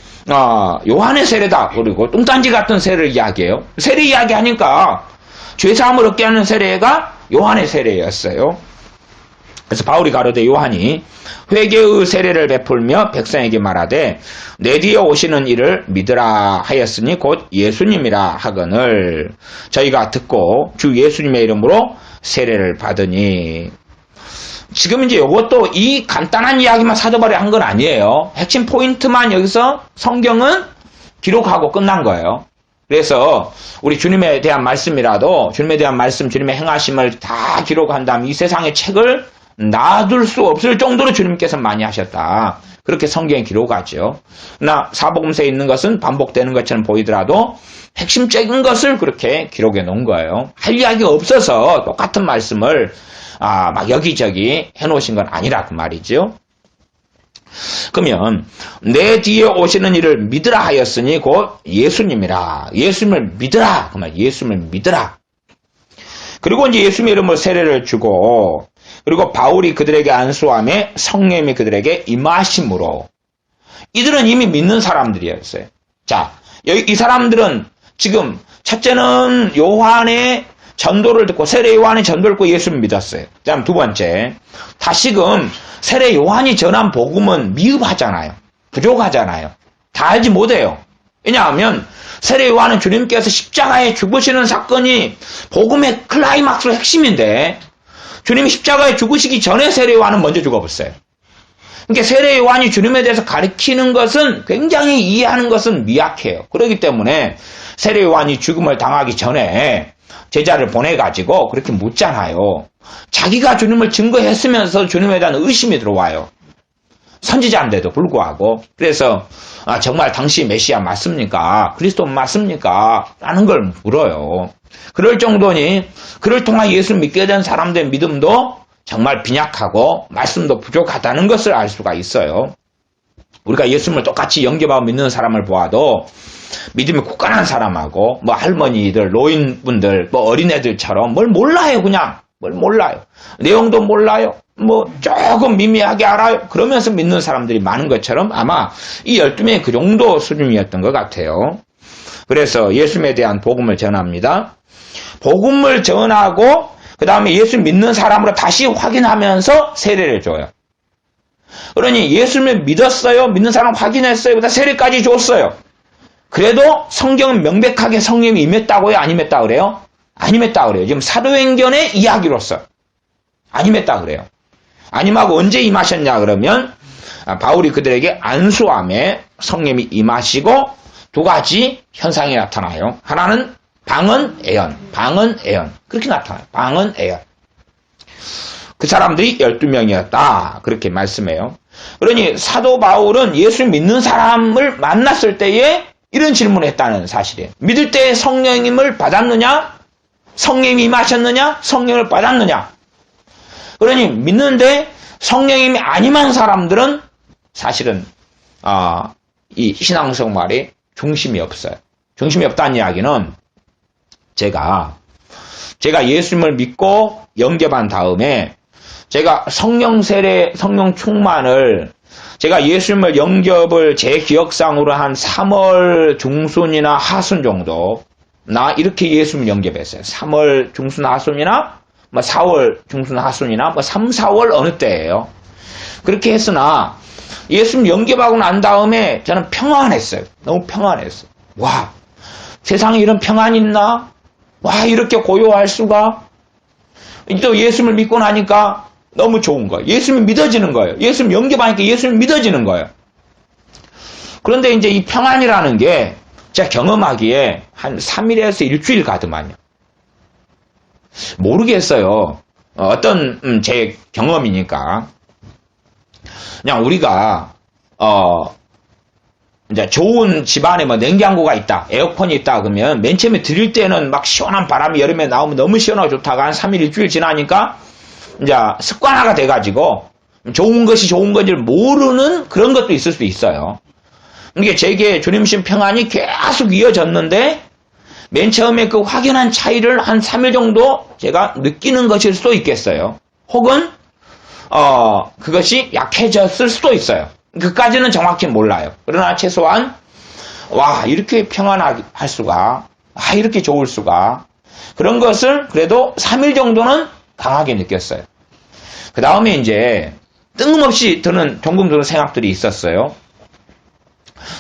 요한의 세례다. 그리고 뚱딴지 같은 세례를 이야기해요. 세례 이야기하니까 죄사함을 얻게 하는 세례가 요한의 세례였어요. 그래서 바울이 가로되 요한이 회개의 세례를 베풀며 백성에게 말하되 내 뒤에 오시는 이를 믿으라 하였으니 곧 예수님이라 하거늘 저희가 듣고 주 예수님의 이름으로 세례를 받으니. 지금 이제 이것도 이 간단한 이야기만 사도 바울이 한 건 아니에요. 핵심 포인트만 여기서 성경은 기록하고 끝난 거예요. 그래서 우리 주님에 대한 말씀이라도 주님에 대한 말씀, 주님의 행하심을 다 기록한 다음 이 세상의 책을 놔둘 수 없을 정도로 주님께서 많이 하셨다. 그렇게 성경에 기록하죠. 그러나 사복음서에 있는 것은 반복되는 것처럼 보이더라도 핵심적인 것을 그렇게 기록해 놓은 거예요. 할 이야기가 없어서 똑같은 말씀을 막 여기저기 해놓으신 건 아니라 그 말이죠. 그러면 내 뒤에 오시는 이를 믿으라 하였으니 곧 예수님이라. 예수님을 믿으라. 그 말 예수님을 믿으라. 그리고 이제 예수님의 이름으로 세례를 주고 그리고 바울이 그들에게 안수함에 성령님이 그들에게 임하심으로. 이들은 이미 믿는 사람들이었어요. 자, 이 사람들은 지금 첫째는 요한의 전도를 듣고 세례 요한의 전도를 듣고 예수를 믿었어요. 그다음 두 번째, 다시금 세례 요한이 전한 복음은 미흡하잖아요. 부족하잖아요. 다 알지 못해요. 왜냐하면 세례 요한은 주님께서 십자가에 죽으시는 사건이 복음의 클라이막스로 핵심인데 주님이 십자가에 죽으시기 전에 세례 요한은 먼저 죽어버렸어요. 그러니까 세례 요한이 주님에 대해서 가르치는 것은 굉장히 이해하는 것은 미약해요. 그렇기 때문에 세례 요한이 죽음을 당하기 전에 제자를 보내가지고 그렇게 묻잖아요. 자기가 주님을 증거했으면서 주님에 대한 의심이 들어와요. 선지자인데도 불구하고. 그래서 정말 당시 메시아 맞습니까? 그리스도 맞습니까? 라는 걸 물어요. 그럴 정도니 그를 통해 예수를 믿게 된 사람들의 믿음도 정말 빈약하고 말씀도 부족하다는 것을 알 수가 있어요. 우리가 예수님을 똑같이 영접하고 믿는 사람을 보아도 믿음이 굳건한 사람하고 뭐 할머니들, 노인분들, 뭐 어린애들처럼 뭘 몰라요. 그냥 뭘 몰라요. 내용도 몰라요. 뭐 조금 미미하게 알아요. 그러면서 믿는 사람들이 많은 것처럼 아마 이 12명이 그 정도 수준이었던 것 같아요. 그래서 예수님에 대한 복음을 전합니다. 복음을 전하고 그 다음에 예수 믿는 사람으로 다시 확인하면서 세례를 줘요. 그러니 예수님을 믿었어요. 믿는 사람 확인했어요. 그다음 세례까지 줬어요. 그래도 성경은 명백하게 성령이 임했다고요? 안 임했다 그래요? 안 임했다 그래요. 지금 사도행전의 이야기로서 안 임했다 그래요. 안 임하고 언제 임하셨냐 그러면 바울이 그들에게 안수함에 성령이 임하시고 두 가지 현상이 나타나요. 하나는 방언, 애연, 방언, 애연. 그렇게 나타나요. 방언, 애연. 그 사람들이 12명이었다. 그렇게 말씀해요. 그러니 사도 바울은 예수 믿는 사람을 만났을 때에 이런 질문을 했다는 사실이에요. 믿을 때 성령님을 받았느냐? 성령님이 임하셨느냐? 성령을 받았느냐? 그러니 믿는데 성령님이 안 임한 사람들은 사실은 이 신앙성 말에 중심이 없어요. 중심이 없다는 이야기는 제가 예수님을 믿고 영접한 다음에 제가 성령 세례, 성령 충만을 제가 예수님을 영접을 제 기억상으로 한 3월 중순이나 하순 정도 나 이렇게 예수님 영접했어요. 3월 중순 하순이나 뭐 4월 중순 하순이나 뭐 3, 4월 어느 때예요. 그렇게 했으나 예수님 영접하고 난 다음에 저는 평안했어요. 너무 평안했어요. 와, 세상에 이런 평안이 있나? 와, 이렇게 고요할 수가? 또 예수님을 믿고 나니까 너무 좋은 거예요. 예수님이 믿어지는 거예요. 예수님 영접하니까 예수님이 믿어지는 거예요. 그런데 이제 이 평안이라는 게 제가 경험하기에 한 3일에서 일주일 가더만요. 모르겠어요. 어떤 제 경험이니까. 그냥 우리가 이제 좋은 집안에 뭐 냉장고가 있다, 에어컨이 있다 그러면 맨 처음에 들일 때는 막 시원한 바람이 여름에 나오면 너무 시원하고 좋다가 한 3일 일주일 지나니까 이제 습관화가 돼가지고 좋은 것이 좋은 건지를 모르는 그런 것도 있을 수도 있어요. 이게 제게 주님신 평안이 계속 이어졌는데 맨 처음에 그 확연한 차이를 한 3일 정도 제가 느끼는 것일 수도 있겠어요. 혹은 그것이 약해졌을 수도 있어요. 그까지는 정확히 몰라요. 그러나 최소한 와, 이렇게 평안할 수가, 아, 이렇게 좋을 수가, 그런 것을 그래도 3일 정도는 강하게 느꼈어요. 그 다음에 이제 뜬금없이 종종 드는 생각들이 있었어요.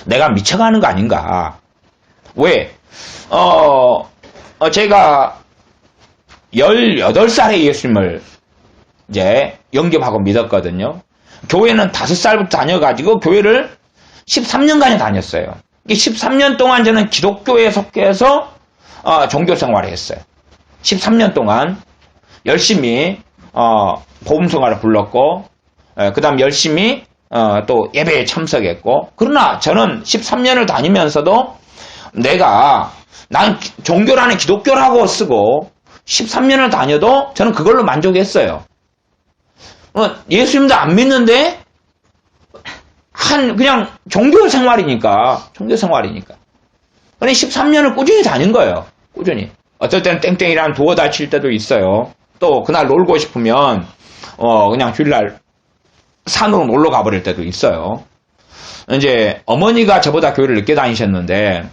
내가 미쳐가는 거 아닌가. 왜? 제가 18살에 예수님을 이제 영접하고 믿었거든요. 교회는 5살부터 다녀가지고 교회를 13년간이 다녔어요. 13년 동안 저는 기독교에 속해서 종교 생활을 했어요. 13년 동안 열심히 복음 생활을 불렀고, 그 다음 열심히 또 예배에 참석했고, 그러나 저는 13년을 다니면서도 난 종교라는 기독교라고 쓰고 13년을 다녀도 저는 그걸로 만족했어요. 예수님도 안 믿는데 그냥 종교 생활이니까. 그런데 13년을 꾸준히 다닌 거예요. 꾸준히. 어떨 때는 땡땡이랑 두어 달 칠 때도 있어요. 또 그날 놀고 싶으면 그냥 주일날 산으로 놀러 가버릴 때도 있어요. 이제 어머니가 저보다 교회를 늦게 다니셨는데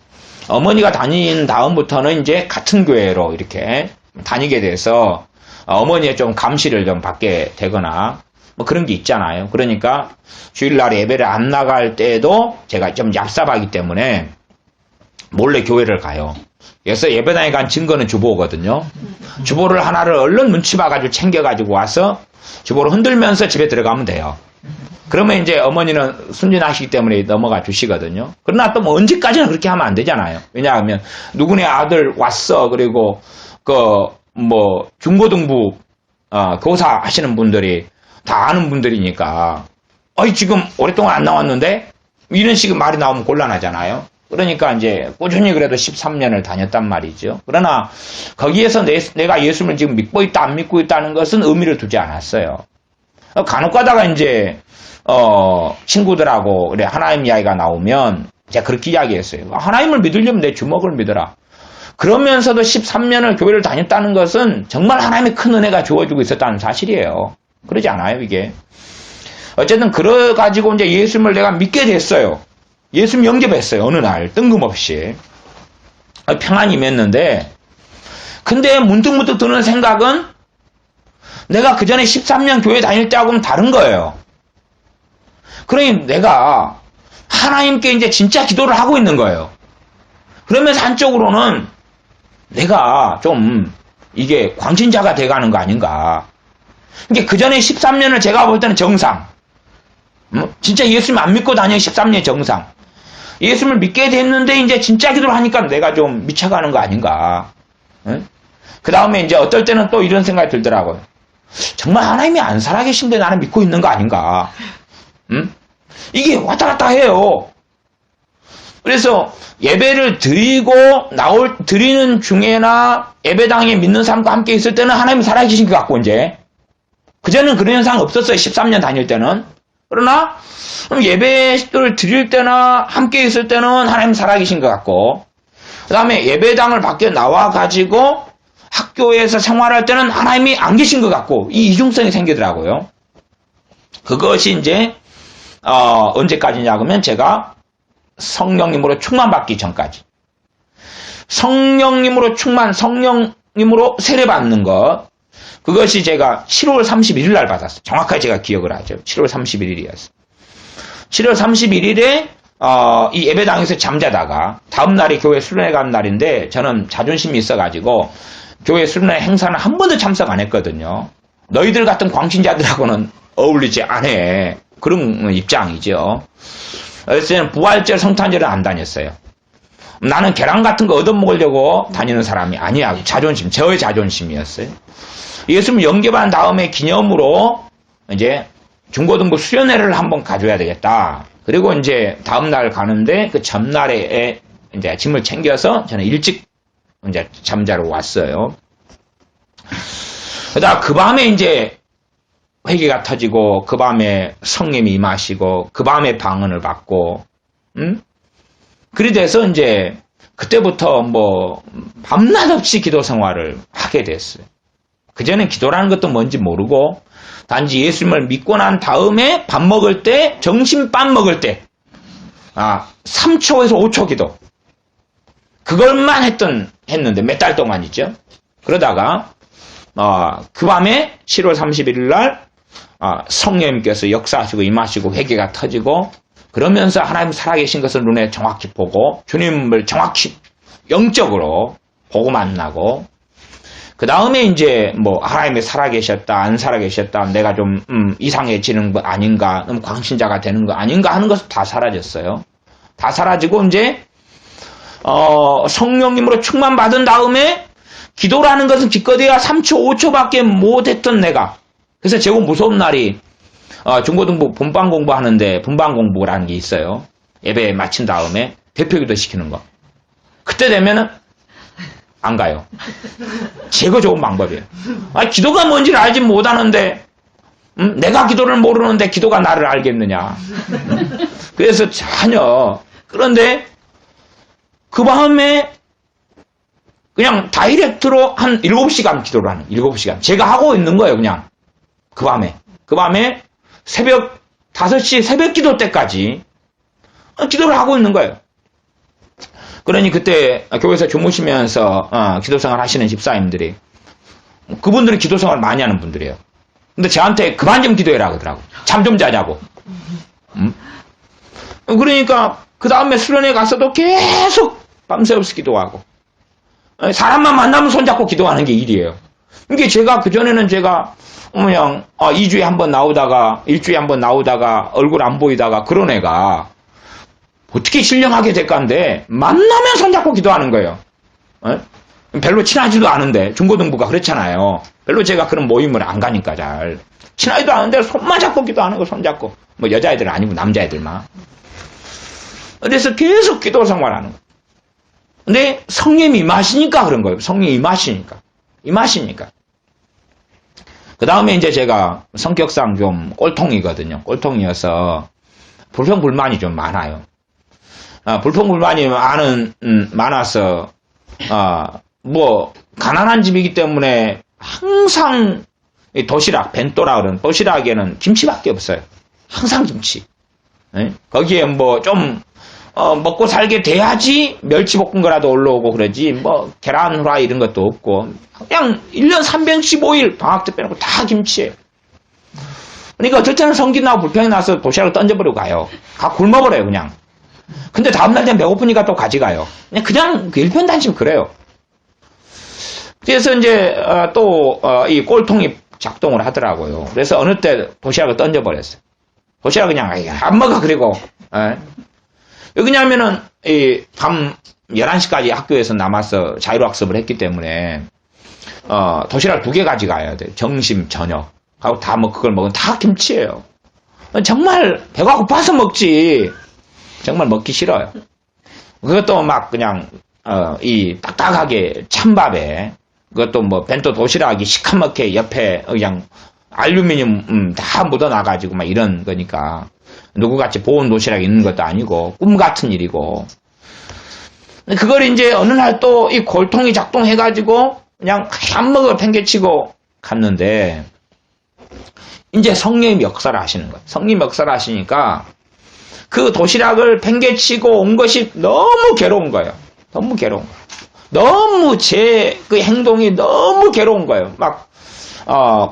어머니가 다닌 다음부터는 이제 같은 교회로 이렇게 다니게 돼서 어머니의 좀 감시를 좀 받게 되거나 뭐 그런 게 있잖아요. 그러니까 주일날 예배를 안 나갈 때도 제가 좀 얍삽하기 때문에 몰래 교회를 가요. 그래서 예배당에 간 증거는 주보거든요. 주보를 하나를 얼른 눈치 봐가지고 챙겨가지고 와서 주보를 흔들면서 집에 들어가면 돼요. 그러면 이제 어머니는 순진하시기 때문에 넘어가 주시거든요. 그러나 또 뭐 언제까지는 그렇게 하면 안 되잖아요. 왜냐하면 누구네 아들 왔어. 그리고 중고등부 교사 하시는 분들이 다 아는 분들이니까 지금 오랫동안 안 나왔는데 이런 식의 말이 나오면 곤란하잖아요. 그러니까 이제 꾸준히 그래도 13년을 다녔단 말이죠. 그러나 거기에서 내가 예수님을 지금 믿고 있다 안 믿고 있다는 것은 의미를 두지 않았어요. 간혹 가다가 이제 친구들하고 그래 하나님 이야기가 나오면 제가 그렇게 이야기했어요. 하나님을 믿으려면 내 주먹을 믿어라. 그러면서도 13년을 교회를 다녔다는 것은 정말 하나님의 큰 은혜가 주어지고 있었다는 사실이에요. 그러지 않아요, 이게? 어쨌든 그래가지고 이제 예수님을 내가 믿게 됐어요. 예수님 영접했어요. 어느 날 뜬금없이 평안히 맺는데, 근데 문득문득 드는 생각은 내가 그 전에 13년 교회 다닐 때하고는 다른 거예요. 그러니 내가 하나님께 이제 진짜 기도를 하고 있는 거예요. 그러면서 한쪽으로는 내가 좀 이게 광신자가 돼가는 거 아닌가. 이게 그 전에 13년을 제가 볼 때는 정상. 진짜 예수님 안 믿고 다니는 13년 정상. 예수님을 믿게 됐는데 이제 진짜 기도를 하니까 내가 좀 미쳐가는 거 아닌가. 그 다음에 이제 어떨 때는 또 이런 생각이 들더라고요. 정말 하나님이 안 살아계신데 나는 믿고 있는 거 아닌가. 이게 왔다 갔다 해요. 그래서 예배를 드리는 중에나 예배당에 믿는 사람과 함께 있을 때는 하나님이 살아계신 것 같고, 이제. 그전에는 그런 현상 없었어요. 13년 다닐 때는. 그러나, 예배를 드릴 때나 함께 있을 때는 하나님이 살아계신 것 같고, 그 다음에 예배당을 밖에 나와가지고 학교에서 생활할 때는 하나님이 안 계신 것 같고, 이 이중성이 생기더라고요. 그것이 이제, 언제까지냐 그러면 제가 성령님으로 충만받기 전까지. 성령님으로 충만, 성령님으로 세례받는 것. 그것이 제가 7월 31일 날 받았어요. 정확하게 제가 기억을 하죠. 7월 31일이었어요. 7월 31일에 이 예배당에서 잠자다가 다음 날이 교회 수련회 간 날인데 저는 자존심이 있어가지고 교회 수련회 행사는 한 번도 참석 안 했거든요. 너희들 같은 광신자들하고는 어울리지 않아. 그런 입장이죠. 그래서 저는 부활절 성탄절은 안 다녔어요. 나는 계란 같은 거 얻어먹으려고 다니는 사람이 아니야. 자존심, 저의 자존심이었어요. 예수님 영접한 다음에 기념으로 이제 중고등부 수련회를 한번 가져야 되겠다. 그리고 이제 다음날 가는데 그 전날에 이제 짐을 챙겨서 저는 일찍 이제 잠자러 왔어요. 그러다 그 밤에 이제 회개가 터지고 그 밤에 성령이 임하시고 그 밤에 방언을 받고 그리 돼서 이제 그때부터 뭐 밤낮 없이 기도 생활을 하게 됐어요. 그전엔 기도라는 것도 뭔지 모르고 단지 예수님을 믿고 난 다음에 밥 먹을 때 점심밥 먹을 때 3초에서 5초 기도 그걸만 했는데 몇 달 동안이죠. 그러다가 그 밤에 7월 31일 날 성령님께서 역사하시고 임하시고 회개가 터지고 그러면서 하나님 살아계신 것을 눈에 정확히 보고 주님을 정확히 영적으로 보고 만나고 그 다음에 이제 뭐 하나님이 살아계셨다 안 살아계셨다 내가 좀 이상해지는 거 아닌가 너무 광신자가 되는 거 아닌가 하는 것은 다 사라졌어요. 다 사라지고 이제 성령님으로 충만받은 다음에 기도라는 것은 기껏해야 3초 5초밖에 못했던 내가 그래서 제일 무서운 날이 중고등부 본방 공부하는데 본방 공부라는 게 있어요. 예배 마친 다음에 대표기도 시키는 거. 그때 되면은 안 가요. 제거 좋은 방법이에요. 기도가 뭔지를 알지 못하는데 내가 기도를 모르는데 기도가 나를 알겠느냐. 그래서 전혀 그런데 그 밤에 그냥 다이렉트로 한 7시간 기도를 하는 7시간. 제가 하고 있는 거예요. 그냥 그 밤에 새벽 5시 새벽 기도 때까지 기도를 하고 있는 거예요. 그러니 그때 교회에서 주무시면서 기도생활 하시는 집사님들이 그분들은 기도생활 많이 하는 분들이에요. 근데 저한테 그만 좀 기도해라 그러더라고. 잠 좀 자자고. 그러니까 그 다음에 수련회 가서도 계속 밤새워서 기도하고 사람만 만나면 손잡고 기도하는 게 일이에요. 이게 제가 그전에는 제가 그냥 2주에 한 번 나오다가 1주에 한 번 나오다가 얼굴 안 보이다가 그런 애가 어떻게 신령하게 될까인데 만나면 손잡고 기도하는 거예요. 별로 친하지도 않은데 중고등부가 그렇잖아요. 별로 제가 그런 모임을 안 가니까 잘 친하지도 않은데 손만 잡고 기도하는 거 손잡고 뭐 여자애들은 아니고 남자애들만. 그래서 계속 기도 생활하는 거. 근데 성령이 임하시니까 그런 거예요. 성령이 임하시니까. 그 다음에 이제 제가 성격상 좀 꼴통이거든요. 꼴통이어서 불평불만이 좀 많아요. 불평불만이 많아서 뭐 가난한 집이기 때문에 항상 도시락, 벤또라 그러는 도시락에는 김치밖에 없어요. 항상 김치. 거기에 뭐 좀 먹고 살게 돼야지 멸치볶은 거라도 올라오고 그러지 뭐 계란 후라이 이런 것도 없고 그냥 1년 365일 방학 때 빼놓고 다 김치예요. 그러니까 어쩔 때는 성기 나고 불평이 나서 도시락을 던져버리고 가요. 굶어버려요 그냥. 근데 다음날 되면 배고프니까 또 가져가요. 그냥 일편단심 그래요. 그래서 이제 또 이 꼴통이 작동을 하더라고요. 그래서 어느 때 도시락을 던져버렸어요. 도시락 그냥 안 먹어 그리고 왜냐하면은 밤 11시까지 학교에서 남아서 자율학습을 했기 때문에 도시락 2개 가져가야 돼요. 점심 저녁 하고 다 뭐 그걸 먹으면 다 김치예요. 정말 배가 고파서 먹지 정말 먹기 싫어요. 그것도 막 그냥 이 딱딱하게 찬밥에 그것도 뭐 벤또 도시락이 시커멓게 옆에 그냥 알루미늄 다 묻어나가지고 막 이런 거니까 누구같이 보온 도시락이 있는 것도 아니고 꿈 같은 일이고 그걸 이제 어느 날 또 이 골통이 작동해가지고 그냥 한 먹을 팽개치고 갔는데 이제 성령이 역사를 하시는 거예요. 성령이 역사를 하시니까 그 도시락을 팽개치고 온 것이 너무 괴로운 거예요. 너무 괴로운 거예요. 너무 제 그 행동이 너무 괴로운 거예요. 막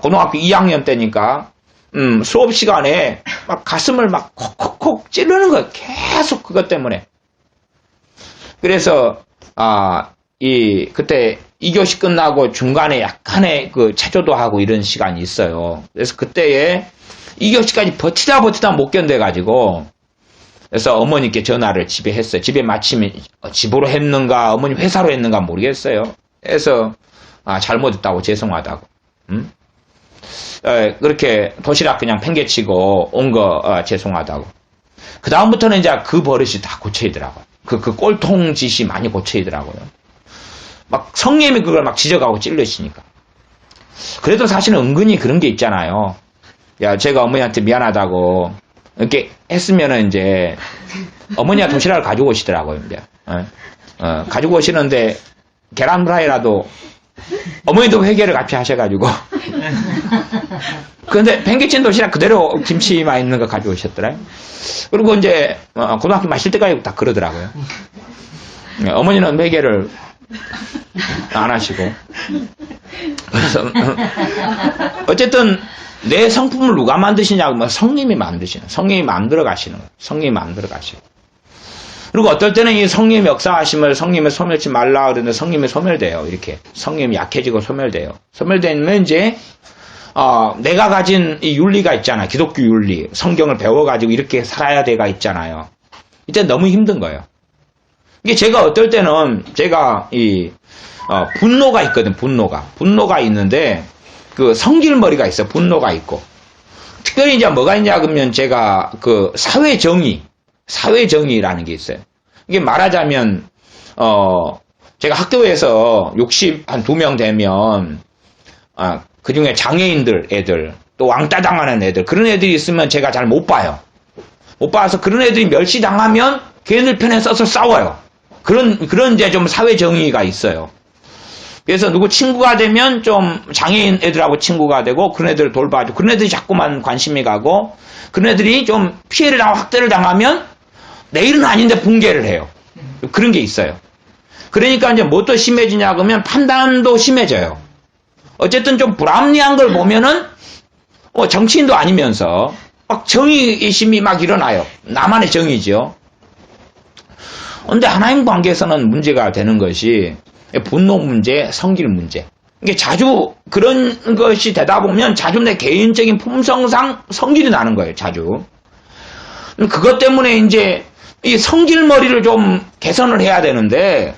고등학교 2학년 때니까 수업 시간에 막 가슴을 막 콕콕콕 찌르는 거예요. 계속 그것 때문에. 그래서 그때 2교시 끝나고 중간에 약간의 그 체조도 하고 이런 시간이 있어요. 그래서 그때에 2교시까지 버티다 못 견뎌가지고, 그래서 어머니께 전화를 집에 했어요. 집에 마침 집으로 했는가 어머니 회사로 했는가 모르겠어요. 그래서 잘못했다고 죄송하다고. 그렇게 도시락 그냥 팽개치고 온 거 죄송하다고. 그 다음부터는 이제 그 버릇이 다 고쳐지더라고요. 그 꼴통 짓이 많이 고쳐지더라고요. 막 성님이 그걸 막 지적하고 찔러시니까. 그래도 사실은 은근히 그런 게 있잖아요. 야, 제가 어머니한테 미안하다고 이렇게 했으면은 이제 어머니가 도시락을 가지고 오시더라고요. 이제 가지고 오시는데 계란 프라이라도 어머니도 회계를 같이 하셔가지고 근데 팽개친 도시락 그대로 김치만 있는 거 가지고 오셨더라고요. 그리고 이제 고등학교 마실 때까지 다 그러더라고요. 어머니는 회계를 안 하시고. 그래서 어쨌든 내 성품을 누가 만드시냐고 뭐 성님이 만드시는, 성님이 만들어 가시는 거예요. 성님이 만들어 가시고. 그리고 어떨 때는 이 성님 역사하심을 성님을 소멸치 말라 그러는데 성님이 소멸돼요. 이렇게 성님이 약해지고 소멸돼요. 소멸되면 이제 내가 가진 이 윤리가 있잖아. 기독교 윤리, 성경을 배워가지고 이렇게 살아야 돼가 있잖아요. 이때 너무 힘든 거예요. 이게 제가 어떨 때는 제가 분노가 있거든. 분노가 있는데 그 성질머리가 있어. 분노가 있고. 특별히 이제 뭐가 있냐 그러면 제가 그 사회정의라는 게 있어요. 이게 말하자면 제가 학교에서 62명 되면 그 중에 장애인들 애들 또 왕따 당하는 애들 그런 애들이 있으면 제가 잘 못 봐요. 못 봐서 그런 애들이 멸시당하면 걔네들 편에 서서 싸워요. 그런 이제 좀 사회정의가 있어요. 그래서 누구 친구가 되면 좀 장애인 애들하고 친구가 되고 그런 애들을 돌봐주고 그런 애들이 자꾸만 관심이 가고 그런 애들이 좀 피해를 당하고 학대를 당하면 내 일은 아닌데 붕괴를 해요. 그런 게 있어요. 그러니까 이제 뭐 또 심해지냐 그러면 판단도 심해져요. 어쨌든 좀 불합리한 걸 보면은 정치인도 아니면서 막 정의심이 막 일어나요. 나만의 정의죠. 그런데 하나님 관계에서는 문제가 되는 것이 분노 문제, 성질 문제. 이게 자주 그런 것이 되다 보면 자주 내 개인적인 품성상 성질이 나는 거예요. 자주. 그것 때문에 이제 이 성질머리를 좀 개선을 해야 되는데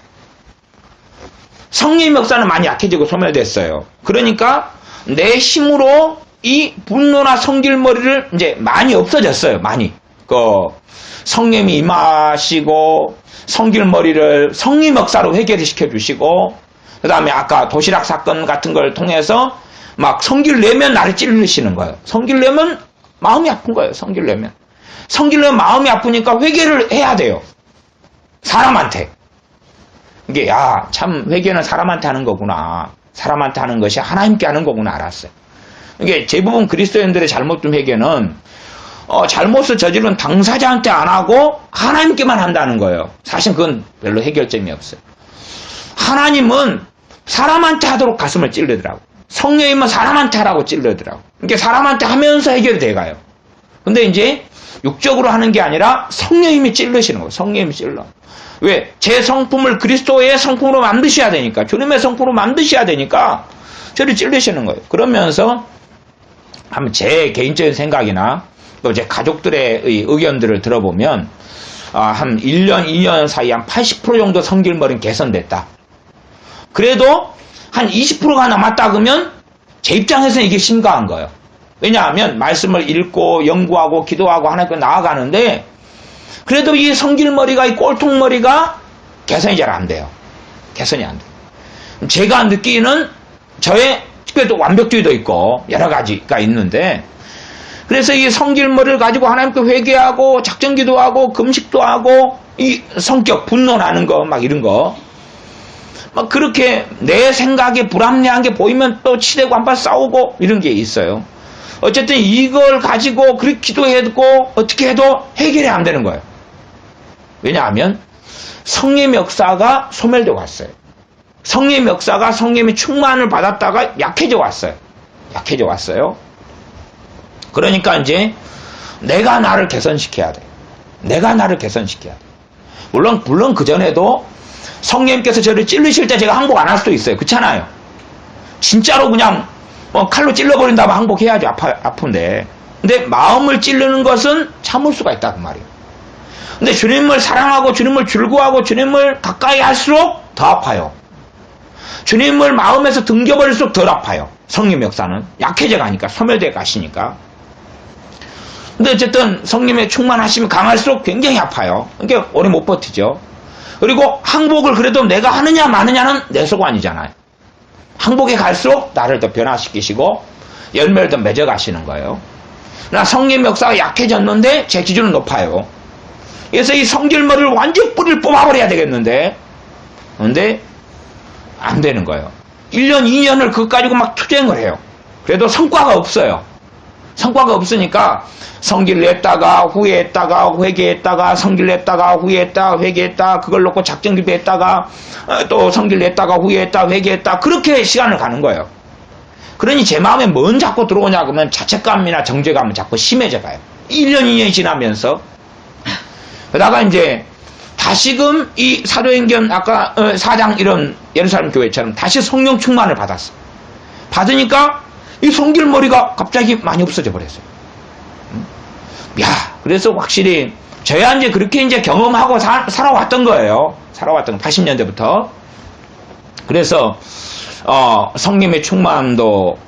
성님 역사는 많이 약해지고 소멸됐어요. 그러니까 내 힘으로 이 분노나 성질머리를 이제 많이 없어졌어요. 많이. 성님이 임하시고 성질머리를 성님 역사로 해결을 시켜주시고 그 다음에 아까 도시락 사건 같은 걸 통해서 막 성질 내면 나를 찔르시는 거예요. 성질 내면 마음이 아픈 거예요. 성질 내면 마음이 아프니까 회개를 해야 돼요. 사람한테. 이게 참 회개는 사람한테 하는 거구나. 사람한테 하는 것이 하나님께 하는 거구나 알았어요. 이게 대부분 그리스도인들의 잘못된 회개는 잘못을 저지른 당사자한테 안 하고 하나님께만 한다는 거예요. 사실 그건 별로 해결점이 없어요. 하나님은 사람한테 하도록 가슴을 찔르더라고. 성령님은 사람한테 하라고 찔르더라고. 그러니까 사람한테 하면서 해결이 돼가요. 근데 이제 육적으로 하는 게 아니라 성령님이 찔르시는 거예요. 성령님이 찔러. 왜? 제 성품을 그리스도의 성품으로 만드셔야 되니까, 주님의 성품으로 만드셔야 되니까 저를 찔르시는 거예요. 그러면서 한번 제 개인적인 생각이나 또 제 가족들의 의견들을 들어보면 한 1년, 2년 사이에 한 80% 정도 성질머리는 개선됐다. 그래도 한 20%가 남았다 그러면 제 입장에서는 이게 심각한 거예요. 왜냐하면 말씀을 읽고 연구하고 기도하고 하나님께 나아가는데 그래도 이 성질머리가 이 꼴통머리가 개선이 잘 안 돼요. 개선이 안 돼요. 제가 느끼는 저의 그래도 완벽주의도 있고 여러 가지가 있는데 그래서 이 성질머리를 가지고 하나님께 회개하고 작정기도하고 금식도 하고 이 성격 분노나는 거 막 이런 거 막 그렇게 내 생각에 불합리한 게 보이면 또 치대고 한판 싸우고 이런 게 있어요. 어쨌든 이걸 가지고 그렇게 기도해도 어떻게 해도 해결이 안 되는 거예요. 왜냐하면 성령의 역사가 소멸되어 갔어요. 성령의 역사가 성령의 충만을 받았다가 약해져 왔어요. 약해져 왔어요. 그러니까 이제 내가 나를 개선시켜야 돼. 내가 나를 개선시켜야 돼. 물론 그전에도 성령님께서 저를 찔르실 때 제가 항복 안 할 수도 있어요. 그렇잖아요. 진짜로 그냥 칼로 찔러버린다면 항복해야죠. 아픈데. 근데 마음을 찌르는 것은 참을 수가 있다 그 말이에요. 근데 주님을 사랑하고 주님을 즐거워하고 주님을 가까이 할수록 더 아파요. 주님을 마음에서 등겨버릴수록 덜 아파요. 성령의 역사는 약해져 가니까, 소멸돼 가시니까. 근데 어쨌든 성령의 충만하심이 강할수록 굉장히 아파요. 그러니까 오래 못 버티죠. 그리고 항복을 그래도 내가 하느냐 마느냐는 내 소관이잖아요. 항복에 갈수록 나를 더 변화시키시고 열매를 더 맺어가시는 거예요. 나 성령의 역사가 약해졌는데 제 기준은 높아요. 그래서 이 성질머리를 완전 뿌리를 뽑아버려야 되겠는데, 근데 안 되는 거예요. 1년, 2년을 그것 가지고 막 투쟁을 해요. 그래도 성과가 없어요. 성과가 없으니까 성질 냈다가 후회했다가 회개했다가 성질 냈다가 후회했다 회개했다 그걸 놓고 작정 기도했다가 또 성질 냈다가 후회했다 회개했다 그렇게 시간을 가는 거예요. 그러니 제 마음에 뭔 자꾸 들어오냐 그러면 자책감이나 정죄감은 자꾸 심해져 가요. 1년 2년이 지나면서 그러다가 이제 다시금 이 사도행전 아까 4장 이런 예루살렘 교회처럼 다시 성령 충만을 받았어. 받으니까 이 성질머리가 갑자기 많이 없어져 버렸어요. 야, 그래서 확실히 저야 이제 그렇게 이제 경험하고 살아왔던 거예요. 살아왔던 80년대부터. 그래서 성령의 충만도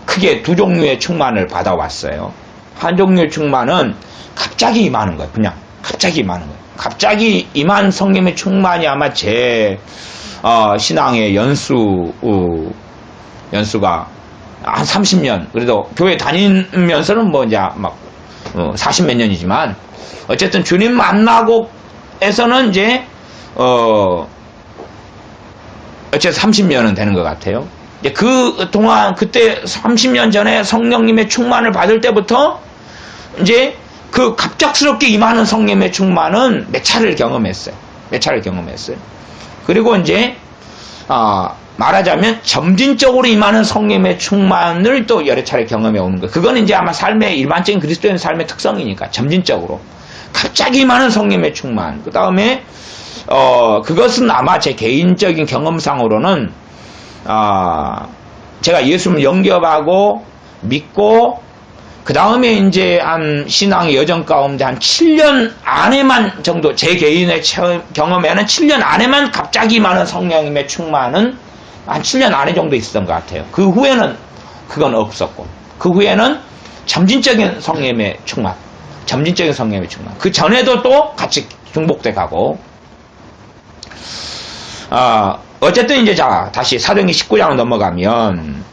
크게 두 종류의 충만을 받아왔어요. 한 종류의 충만은 갑자기 임하는 거예요. 그냥 갑자기 임하는 거예요. 갑자기 임한 성령의 충만이 아마 제 신앙의 연수가 한 30년, 그래도 교회 다니면서는 뭐 이제 막 40몇 년이지만 어쨌든 주님 만나고에서는 이제 어쨌든 30년은 되는 것 같아요. 이제 그 동안 그때 30년 전에 성령님의 충만을 받을 때부터 이제 그 갑작스럽게 임하는 성령의 충만은 몇 차례를 경험했어요. 몇 차례를 경험했어요. 그리고 이제 말하자면 점진적으로 임하는 성령의 충만을 또 여러 차례 경험해 오는 거예요. 그거는 이제 아마 삶의 일반적인 그리스도인 삶의 특성이니까 점진적으로 갑자기 임하는 성령의 충만. 그 다음에 그것은 아마 제 개인적인 경험상으로는 제가 예수님을 영접하고 믿고 그 다음에 이제 한 신앙의 여정 가운데 한 7년 안에만 정도 제 개인의 경험에는 7년 안에만 갑자기 임하는 성령님의 충만은 한 7년 안에 정도 있었던 것 같아요. 그 후에는 그건 없었고 그 후에는 점진적인 성령님의 충만, 점진적인 성령님의 충만. 그 전에도 또 같이 중복돼 가고 어쨌든 이제 자 다시 사도행전 19장으로 넘어가면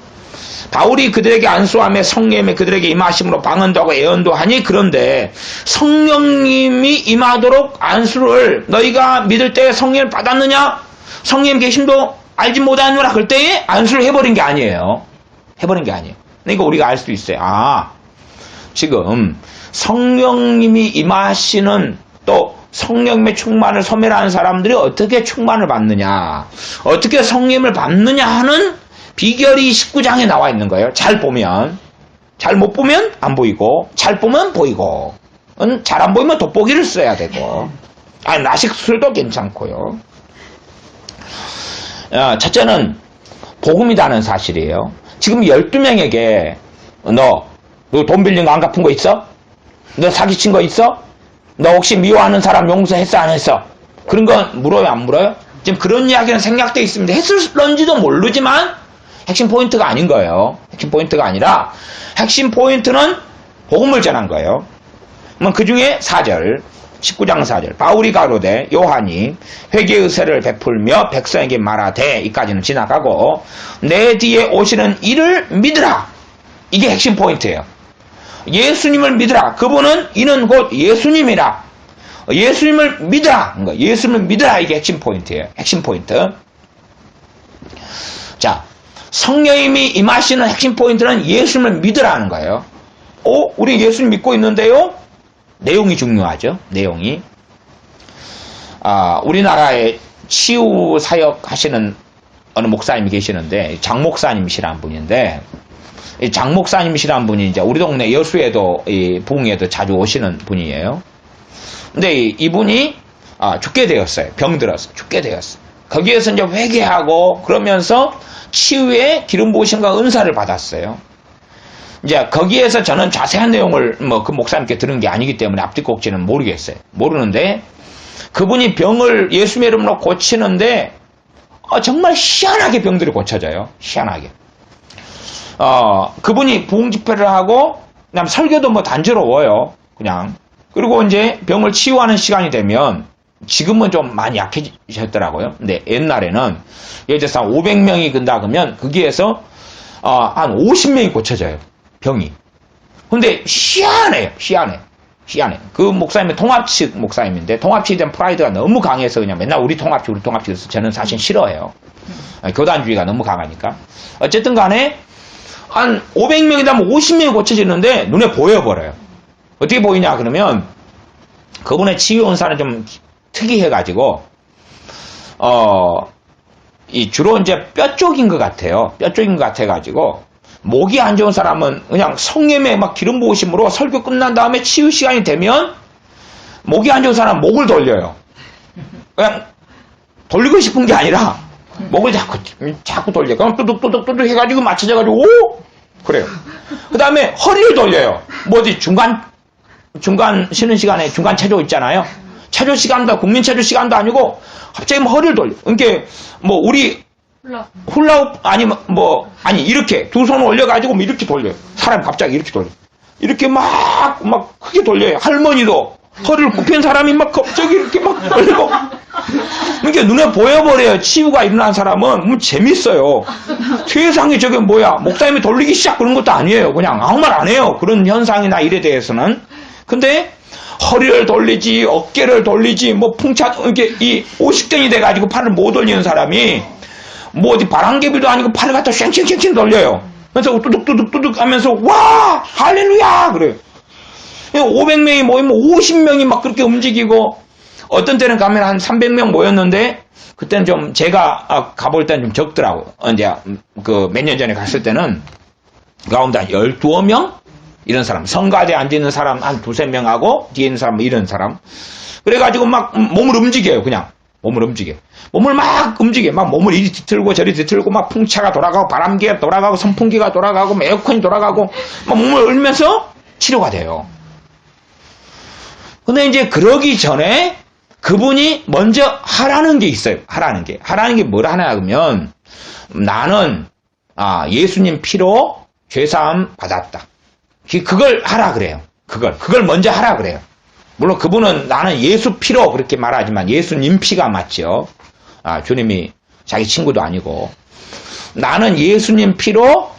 바울이 그들에게 안수하며 성령님이 그들에게 임하심으로 방언도 하고 예언도 하니 그런데 성령님이 임하도록 안수를 너희가 믿을 때 성령을 받았느냐? 성령 계심도 알지 못하느라 그럴 때에 안수를 해버린 게 아니에요. 해버린 게 아니에요. 그러니까 우리가 알 수 있어요. 지금 성령님이 임하시는 또 성령님의 충만을 소멸하는 사람들이 어떻게 충만을 받느냐, 어떻게 성령을 받느냐 하는 비결이 19장에 나와 있는 거예요. 잘 보면. 잘 못 보면 안 보이고, 잘 보면 보이고, 잘 안 보이면 돋보기를 써야 되고, 라식술도 괜찮고요. 첫째는 복음이라는 사실이에요. 지금 12명에게 너 돈 빌린 거 안 갚은 거 있어? 너 사기친 거 있어? 너 혹시 미워하는 사람 용서했어 안 했어? 그런 건 물어요 안 물어요? 지금 그런 이야기는 생략되어 있습니다. 했을런지도 모르지만 핵심 포인트가 아닌 거예요. 핵심 포인트가 아니라 핵심 포인트는 복음을 전한 거예요. 그러면 그 중에 4절 19장 4절 바울이 가로되 요한이 회개의사를 베풀며 백성에게 말하되 이까지는 지나가고 내 뒤에 오시는 이를 믿으라. 이게 핵심 포인트예요. 예수님을 믿으라. 그분은 이는 곧 예수님이라. 예수님을 믿으라. 예수님을 믿으라. 이게 핵심 포인트예요. 핵심 포인트. 자, 성령님이 임하시는 핵심 포인트는 예수님을 믿으라는 거예요. 우리 예수님 믿고 있는데요. 내용이 중요하죠. 내용이. 우리나라에 치유 사역 하시는 어느 목사님이 계시는데, 장 목사님이시라는 분인데, 이 장 목사님이시라는 분이 이제 우리 동네 여수에도, 이 부흥에도 자주 오시는 분이에요. 근데 이분이 죽게 되었어요. 병들어서 죽게 되었어요. 거기에서 이제 회개하고 그러면서 치유의 기름 부으심과 은사를 받았어요. 이제 거기에서 저는 자세한 내용을 뭐 그 목사님께 들은 게 아니기 때문에 앞뒤 꼭지는 모르겠어요. 모르는데 그분이 병을 예수의 이름으로 고치는데 정말 희한하게 병들이 고쳐져요. 희한하게. 그분이 부흥 집회를 하고 그냥 설교도 뭐 단조로워요. 그냥. 그리고 이제 병을 치유하는 시간이 되면 지금은 좀 많이 약해지셨더라고요. 근데 옛날에는 예를 들어서 500명이 근다 그러면 거기에서 한 50명이 고쳐져요. 병이. 근데 희한해요. 희한해. 그 목사님은 통합측 목사님인데 통합측에 대한 프라이드가 너무 강해서 그냥 맨날 우리 통합측 그래서 저는 사실 싫어해요. 교단주의가 너무 강하니까. 어쨌든 간에 한 500명이다 하면 50명이 고쳐지는데 눈에 보여버려요. 어떻게 보이냐 그러면 그분의 치유 은사는 좀 특이해가지고 주로 이제 뼈 쪽인 것 같아요. 뼈 쪽인 것 같아가지고 목이 안 좋은 사람은 그냥 성령의 막 기름 부으심으로 설교 끝난 다음에 치유 시간이 되면 목이 안 좋은 사람은 목을 돌려요. 그냥 돌리고 싶은 게 아니라 목을 자꾸 돌려. 그럼 뚜둑 해가지고 맞춰져가지고 오! 그래요. 그 다음에 허리를 돌려요. 뭐 어디 중간 쉬는 시간에 중간 체조 있잖아요. 체조 시간도 국민 체조 시간도 아니고 갑자기 뭐 허리를 돌려. 그러니까 뭐 우리 훌라후프 아니 이렇게 두 손을 올려가지고 뭐 이렇게 돌려요. 사람이 갑자기 이렇게 돌려. 이렇게 막 크게 돌려요. 할머니도 허리를 굽힌 사람이 막 갑자기 이렇게 막 돌리고. 그러니까 눈에 보여버려요. 치유가 일어난 사람은 재밌어요. 세상에 저게 뭐야. 목사님이 돌리기 시작 그런 것도 아니에요. 그냥 아무 말 안 해요. 그런 현상이나 일에 대해서는. 근데 허리를 돌리지 어깨를 돌리지 뭐 이렇게 이 오식den이 돼가지고 팔을 못 돌리는 사람이 뭐 어디 바람개비도 아니고 팔을 갖다 쉥쉥쉥 돌려요. 그래서 뚜둑 하면서 와 할렐루야 그래요. 500명이 모이면 50명이 막 그렇게 움직이고 어떤 때는 가면 한 300명 모였는데 그때는 좀 제가 가볼 때는 좀 적더라고요. 이제 그 몇 년 전에 갔을 때는 가운데 한 12명 이런 사람 성가대에 앉아있는 사람 한 2~3명하고 뒤에 있는 사람 이런 사람 그래가지고 막 몸을 움직여요. 그냥 몸을 움직여. 몸을 막 움직여. 막 몸을 이리 뒤틀고 저리 뒤틀고 막 풍차가 돌아가고 바람기가 돌아가고 선풍기가 돌아가고 에어컨이 돌아가고 막 몸을 울면서 치료가 돼요. 근데 이제 그러기 전에 그분이 먼저 하라는 게 있어요. 하라는 게 뭘 하냐 그러면 나는 예수님 피로 죄사함 받았다. 그걸 하라 그래요. 그걸 먼저 하라 그래요. 물론 그분은 나는 예수 피로 그렇게 말하지만 예수님 피가 맞죠. 주님이 자기 친구도 아니고 나는 예수님 피로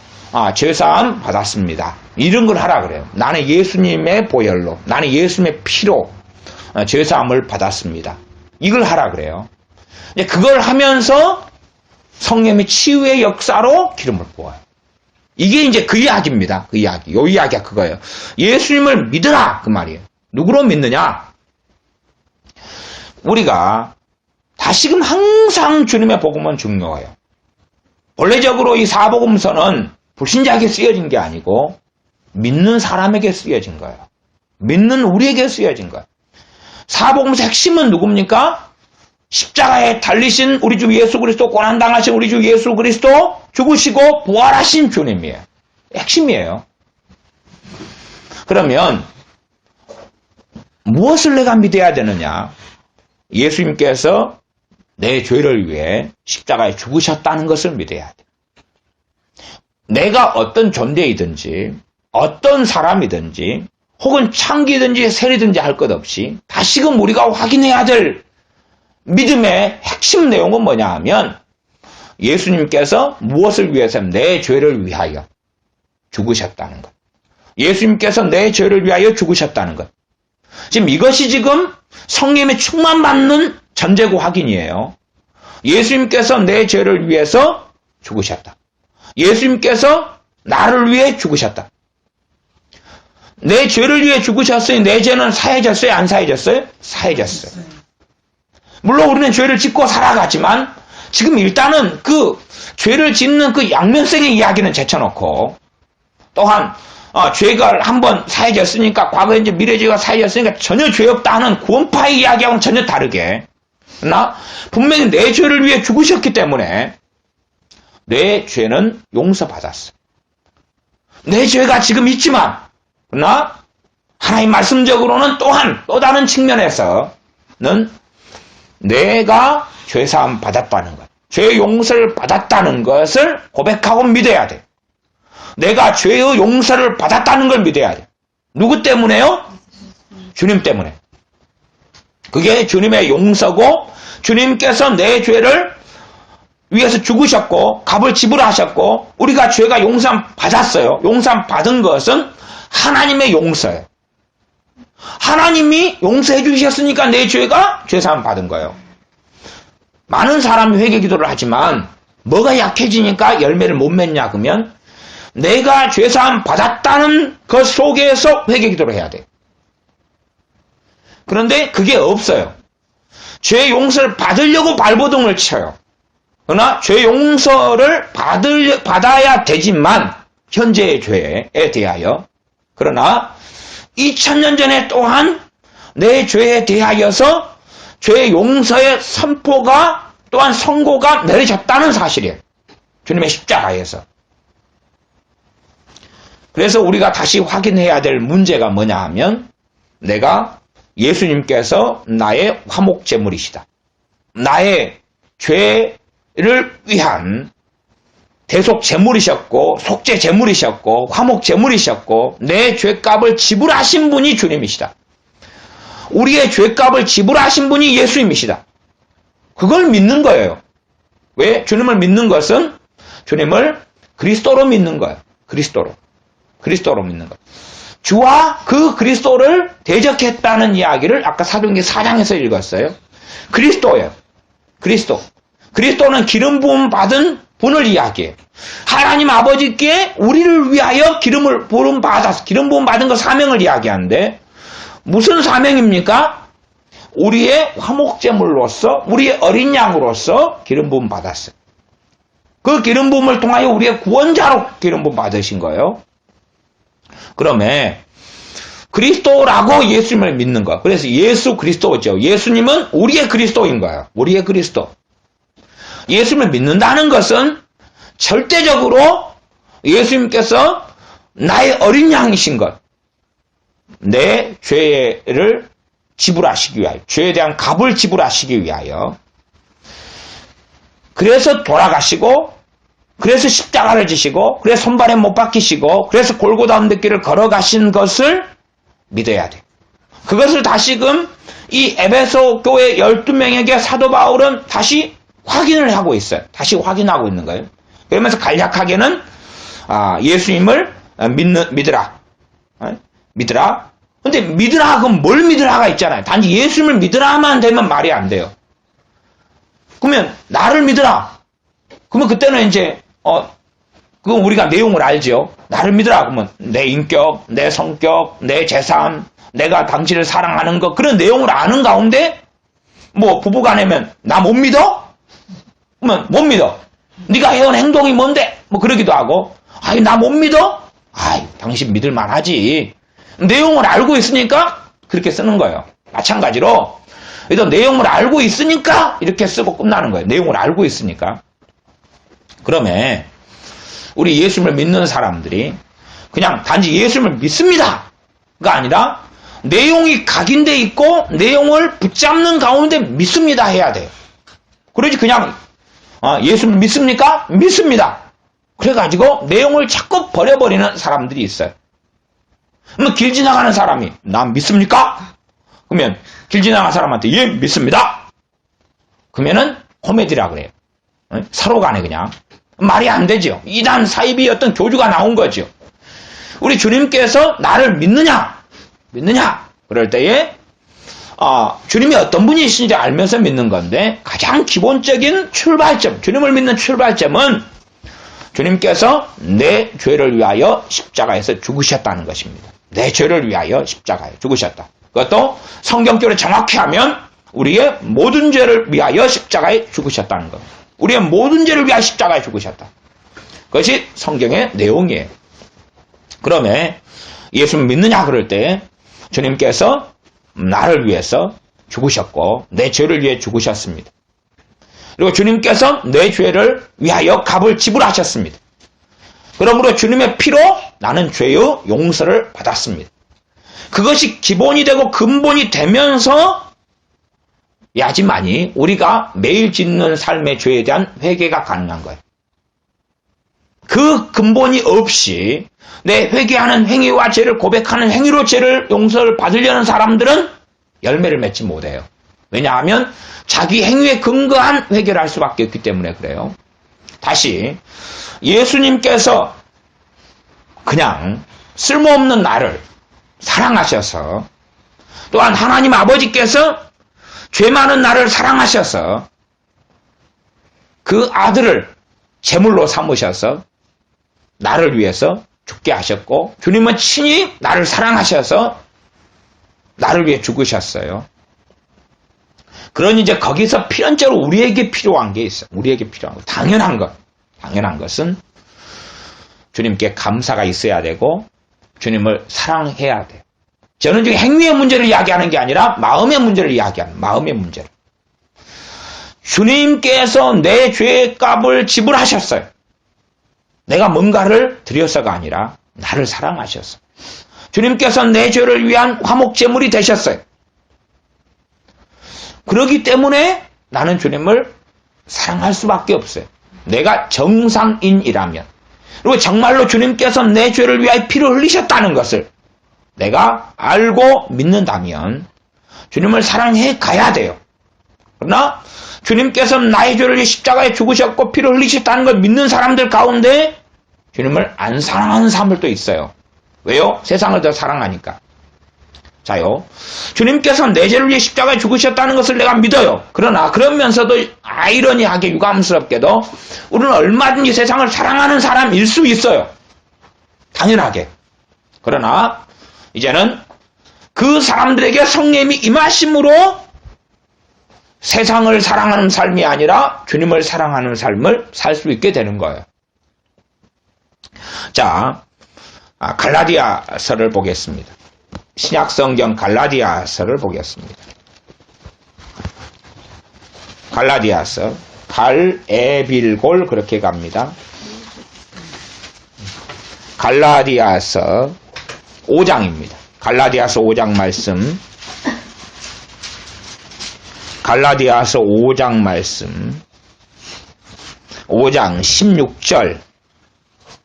죄사함 받았습니다. 이런 걸 하라 그래요. 나는 예수님의 보혈로 나는 예수님의 피로 죄사함을 받았습니다. 이걸 하라 그래요. 그걸 하면서 성령의 치유의 역사로 기름을 부어요. 이게 이제 그 이야기입니다. 그 이야기. 요 이야기가 그거예요. 예수님을 믿으라 그 말이에요. 누구로 믿느냐? 우리가 다시금 항상 주님의 복음은 중요해요. 본래적으로 이 사복음서는 불신자에게 쓰여진 게 아니고 믿는 사람에게 쓰여진 거예요. 믿는 우리에게 쓰여진 거예요. 사복음서 핵심은 누굽니까? 십자가에 달리신 우리 주 예수 그리스도 고난당하신 우리 주 예수 그리스도 죽으시고 부활하신 주님이에요. 핵심이에요. 그러면 무엇을 내가 믿어야 되느냐? 예수님께서 내 죄를 위해 십자가에 죽으셨다는 것을 믿어야 돼. 내가 어떤 존재이든지 어떤 사람이든지 혹은 창기든지 세리든지 할 것 없이 다시금 우리가 확인해야 될 믿음의 핵심 내용은 뭐냐 하면 예수님께서 무엇을 위해서 내 죄를 위하여 죽으셨다는 것. 예수님께서 내 죄를 위하여 죽으셨다는 것. 지금 이것이 지금 성령의 충만받는 전제고 확인이에요. 예수님께서 내 죄를 위해서 죽으셨다. 예수님께서 나를 위해 죽으셨다. 내 죄를 위해 죽으셨으니 내 죄는 사해졌어요? 안 사해졌어요? 사해졌어요. 물론 우리는 죄를 짓고 살아가지만 지금 일단은 그 죄를 짓는 그 양면성의 이야기는 제쳐놓고 또한 죄가 한번 사해졌으니까 과거 현재 미래 죄가 사해졌으니까 전혀 죄 없다 하는 구원파의 이야기하고는 전혀 다르게 그러나 분명히 내 죄를 위해 죽으셨기 때문에 내 죄는 용서받았어. 내 죄가 지금 있지만 그러나 하나님 말씀적으로는 또한 또 다른 측면에서는 내가 죄사함 받았다는 것, 죄 용서를 받았다는 것을 고백하고 믿어야 돼. 내가 죄의 용서를 받았다는 걸 믿어야 돼. 누구 때문에요? 주님 때문에. 그게 주님의 용서고 주님께서 내 죄를 위해서 죽으셨고 값을 지불하셨고 우리가 죄가 용서함 받았어요. 용서함 받은 것은 하나님의 용서예요. 하나님이 용서해 주셨으니까 내 죄가 죄사함 받은 거예요. 많은 사람이 회개 기도를 하지만 뭐가 약해지니까 열매를 못 맺냐 그러면 내가 죄사함 받았다는 것 속에서 회개 기도를 해야 돼. 그런데 그게 없어요. 죄 용서를 받으려고 발버둥을 쳐요. 그러나 죄 용서를 받아야 되지만 현재의 죄에 대하여 그러나 2000년 전에 또한 내 죄에 대하여서 죄 용서의 선포가 또한 선고가 내려졌다는 사실이에요. 주님의 십자가에서. 그래서 우리가 다시 확인해야 될 문제가 뭐냐 하면 내가 예수님께서 나의 화목제물이시다. 나의 죄를 위한 대속제물이셨고 속죄제물이셨고 화목제물이셨고 내 죄값을 지불하신 분이 주님이시다. 우리의 죄값을 지불하신 분이 예수님이시다. 그걸 믿는 거예요. 왜? 주님을 믿는 것은 주님을 그리스도로 믿는 거예요. 그리스도로 믿는 것. 주와 그 그리스도를 대적했다는 이야기를 아까 사도행전 4장에서 읽었어요. 그리스도예요. 그리스도는 기름 부음 받은 분을 이야기해요. 하나님 아버지께 우리를 위하여 기름 부음 받은 그 사명을 이야기하는데 무슨 사명입니까? 우리의 화목제물로서 우리의 어린 양으로서 기름 부음 받았어요. 그 기름 부음을 통하여 우리의 구원자로 기름 부음 받으신 거예요. 그러면 그리스도라고 예수님을 믿는 거. 그래서 예수 그리스도죠. 예수님은 우리의 그리스도인 거예요. 우리의 그리스도. 예수님을 믿는다는 것은 절대적으로 예수님께서 나의 어린 양이신 것. 내 죄를 지불하시기 위하여. 죄에 대한 값을 지불하시기 위하여. 그래서 돌아가시고 그래서 십자가를 지시고 그래서 손발에 못 박히시고 그래서 골고다 언덕길을 걸어가신 것을 믿어야 돼. 그것을 다시금 이 에베소 교회 12명에게 사도 바울은 다시 확인을 하고 있어요. 다시 확인하고 있는 거예요. 그러면서 간략하게는 예수님을 믿으라. 믿으라. 근데 믿으라 그럼 뭘 믿으라가 있잖아요. 단지 예수님을 믿으라만 되면 말이 안 돼요. 그러면 나를 믿으라. 그러면 그때는 이제 그건 우리가 내용을 알죠. 나를 믿으라 그러면 내 인격, 내 성격, 내 재산, 내가 당신을 사랑하는 것 그런 내용을 아는 가운데 뭐 부부간에면 나 못 믿어? 그러면 못 믿어. 네가 해온 행동이 뭔데? 뭐 그러기도 하고 아이 나 못 믿어? 아이 당신 믿을 만하지. 내용을 알고 있으니까 그렇게 쓰는 거예요. 마찬가지로 그래서 내용을 알고 있으니까 이렇게 쓰고 끝나는 거예요. 내용을 알고 있으니까. 그러면 우리 예수님을 믿는 사람들이 그냥 단지 예수님을 믿습니다가 아니라 내용이 각인돼 있고 내용을 붙잡는 가운데 믿습니다 해야 돼요. 그러지 그냥 예수님을 믿습니까? 믿습니다. 그래가지고 내용을 자꾸 버려버리는 사람들이 있어요. 그러면 길 지나가는 사람이 나 믿습니까? 그러면 길 지나가는 사람한테 예 믿습니다. 그러면은 코미디라 그래요. 서로 간에 그냥 말이 안 되죠. 이단 사이비 어떤 교주가 나온 거죠. 우리 주님께서 나를 믿느냐? 그럴 때에 주님이 어떤 분이신지 알면서 믿는 건데 가장 기본적인 출발점, 주님을 믿는 출발점은 주님께서 내 죄를 위하여 십자가에서 죽으셨다는 것입니다. 내 죄를 위하여 십자가에 죽으셨다. 그것도 성경적으로 정확히 하면 우리의 모든 죄를 위하여 십자가에 죽으셨다는 것. 우리의 모든 죄를 위하여 십자가에 죽으셨다. 그것이 성경의 내용이에요. 그러면 예수를 믿느냐 그럴 때 주님께서 나를 위해서 죽으셨고 내 죄를 위해 죽으셨습니다. 그리고 주님께서 내 죄를 위하여 값을 지불하셨습니다. 그러므로 주님의 피로 나는 죄의 용서를 받았습니다. 그것이 기본이 되고 근본이 되면서 야지만이 우리가 매일 짓는 삶의 죄에 대한 회개가 가능한 거예요. 그 근본이 없이 내 회개하는 행위와 죄를 고백하는 행위로 죄를 용서를 받으려는 사람들은 열매를 맺지 못해요. 왜냐하면 자기 행위에 근거한 회개를 할 수밖에 없기 때문에 그래요. 다시 예수님께서 그냥 쓸모없는 나를 사랑하셔서 또한 하나님 아버지께서 죄 많은 나를 사랑하셔서 그 아들을 제물로 삼으셔서 나를 위해서 죽게 하셨고 주님은 친히 나를 사랑하셔서 나를 위해 죽으셨어요. 그러니 이제 거기서 필연적으로 우리에게 필요한 게 있어요. 우리에게 필요한 거. 당연한 것은 주님께 감사가 있어야 되고 주님을 사랑해야 돼요. 저는 지금 행위의 문제를 이야기하는 게 아니라 마음의 문제를 이야기하는 마음의 문제를. 주님께서 내 죄의 값을 지불하셨어요. 내가 뭔가를 드려서가 아니라 나를 사랑하셨어요. 주님께서 내 죄를 위한 화목제물이 되셨어요. 그렇기 때문에 나는 주님을 사랑할 수밖에 없어요. 내가 정상인이라면 그리고 정말로 주님께서 내 죄를 위하여 피를 흘리셨다는 것을 내가 알고 믿는다면 주님을 사랑해 가야 돼요. 그러나 주님께서 나의 죄를 위해 십자가에 죽으셨고 피를 흘리셨다는 걸 믿는 사람들 가운데 주님을 안 사랑하는 사람들도 있어요. 왜요? 세상을 더 사랑하니까. 자요, 주님께서 내 죄를 위해 십자가에 죽으셨다는 것을 내가 믿어요. 그러나 그러면서도 아이러니하게 유감스럽게도 우리는 얼마든지 세상을 사랑하는 사람일 수 있어요. 당연하게. 그러나 이제는 그 사람들에게 성령님이 임하심으로 세상을 사랑하는 삶이 아니라 주님을 사랑하는 삶을 살 수 있게 되는 거예요. 자, 갈라디아서를 보겠습니다. 신약성경 갈라디아서를 보겠습니다. 갈라디아서 갈에빌골 그렇게 갑니다. 갈라디아서 5장입니다. 갈라디아서 5장 말씀. 갈라디아서 5장 말씀. 5장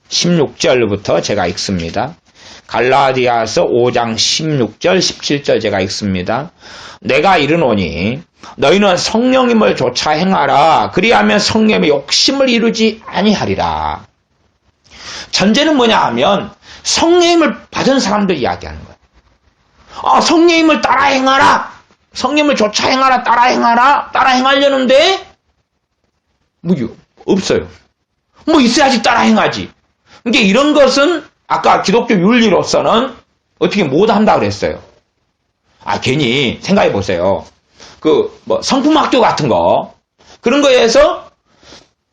16절부터 제가 읽습니다. 갈라디아서 5장 16절 17절 제가 읽습니다. 내가 이르노니 너희는 성령님을 조차 행하라. 그리하면 성령의 욕심을 이루지 아니하리라. 전제는 뭐냐 하면 성령님을 받은 사람들 이야기하는 거예요. 성령님을 따라 행하라. 성령님을 조차 행하라. 따라 행하라. 따라 행하려는데 없어요. 있어야지 따라 행하지. 그러니까 이런 것은 아까 기독교 윤리로서는 어떻게 못한다 그랬어요. 괜히 생각해 보세요. 성품학교 같은 거, 그런 거에서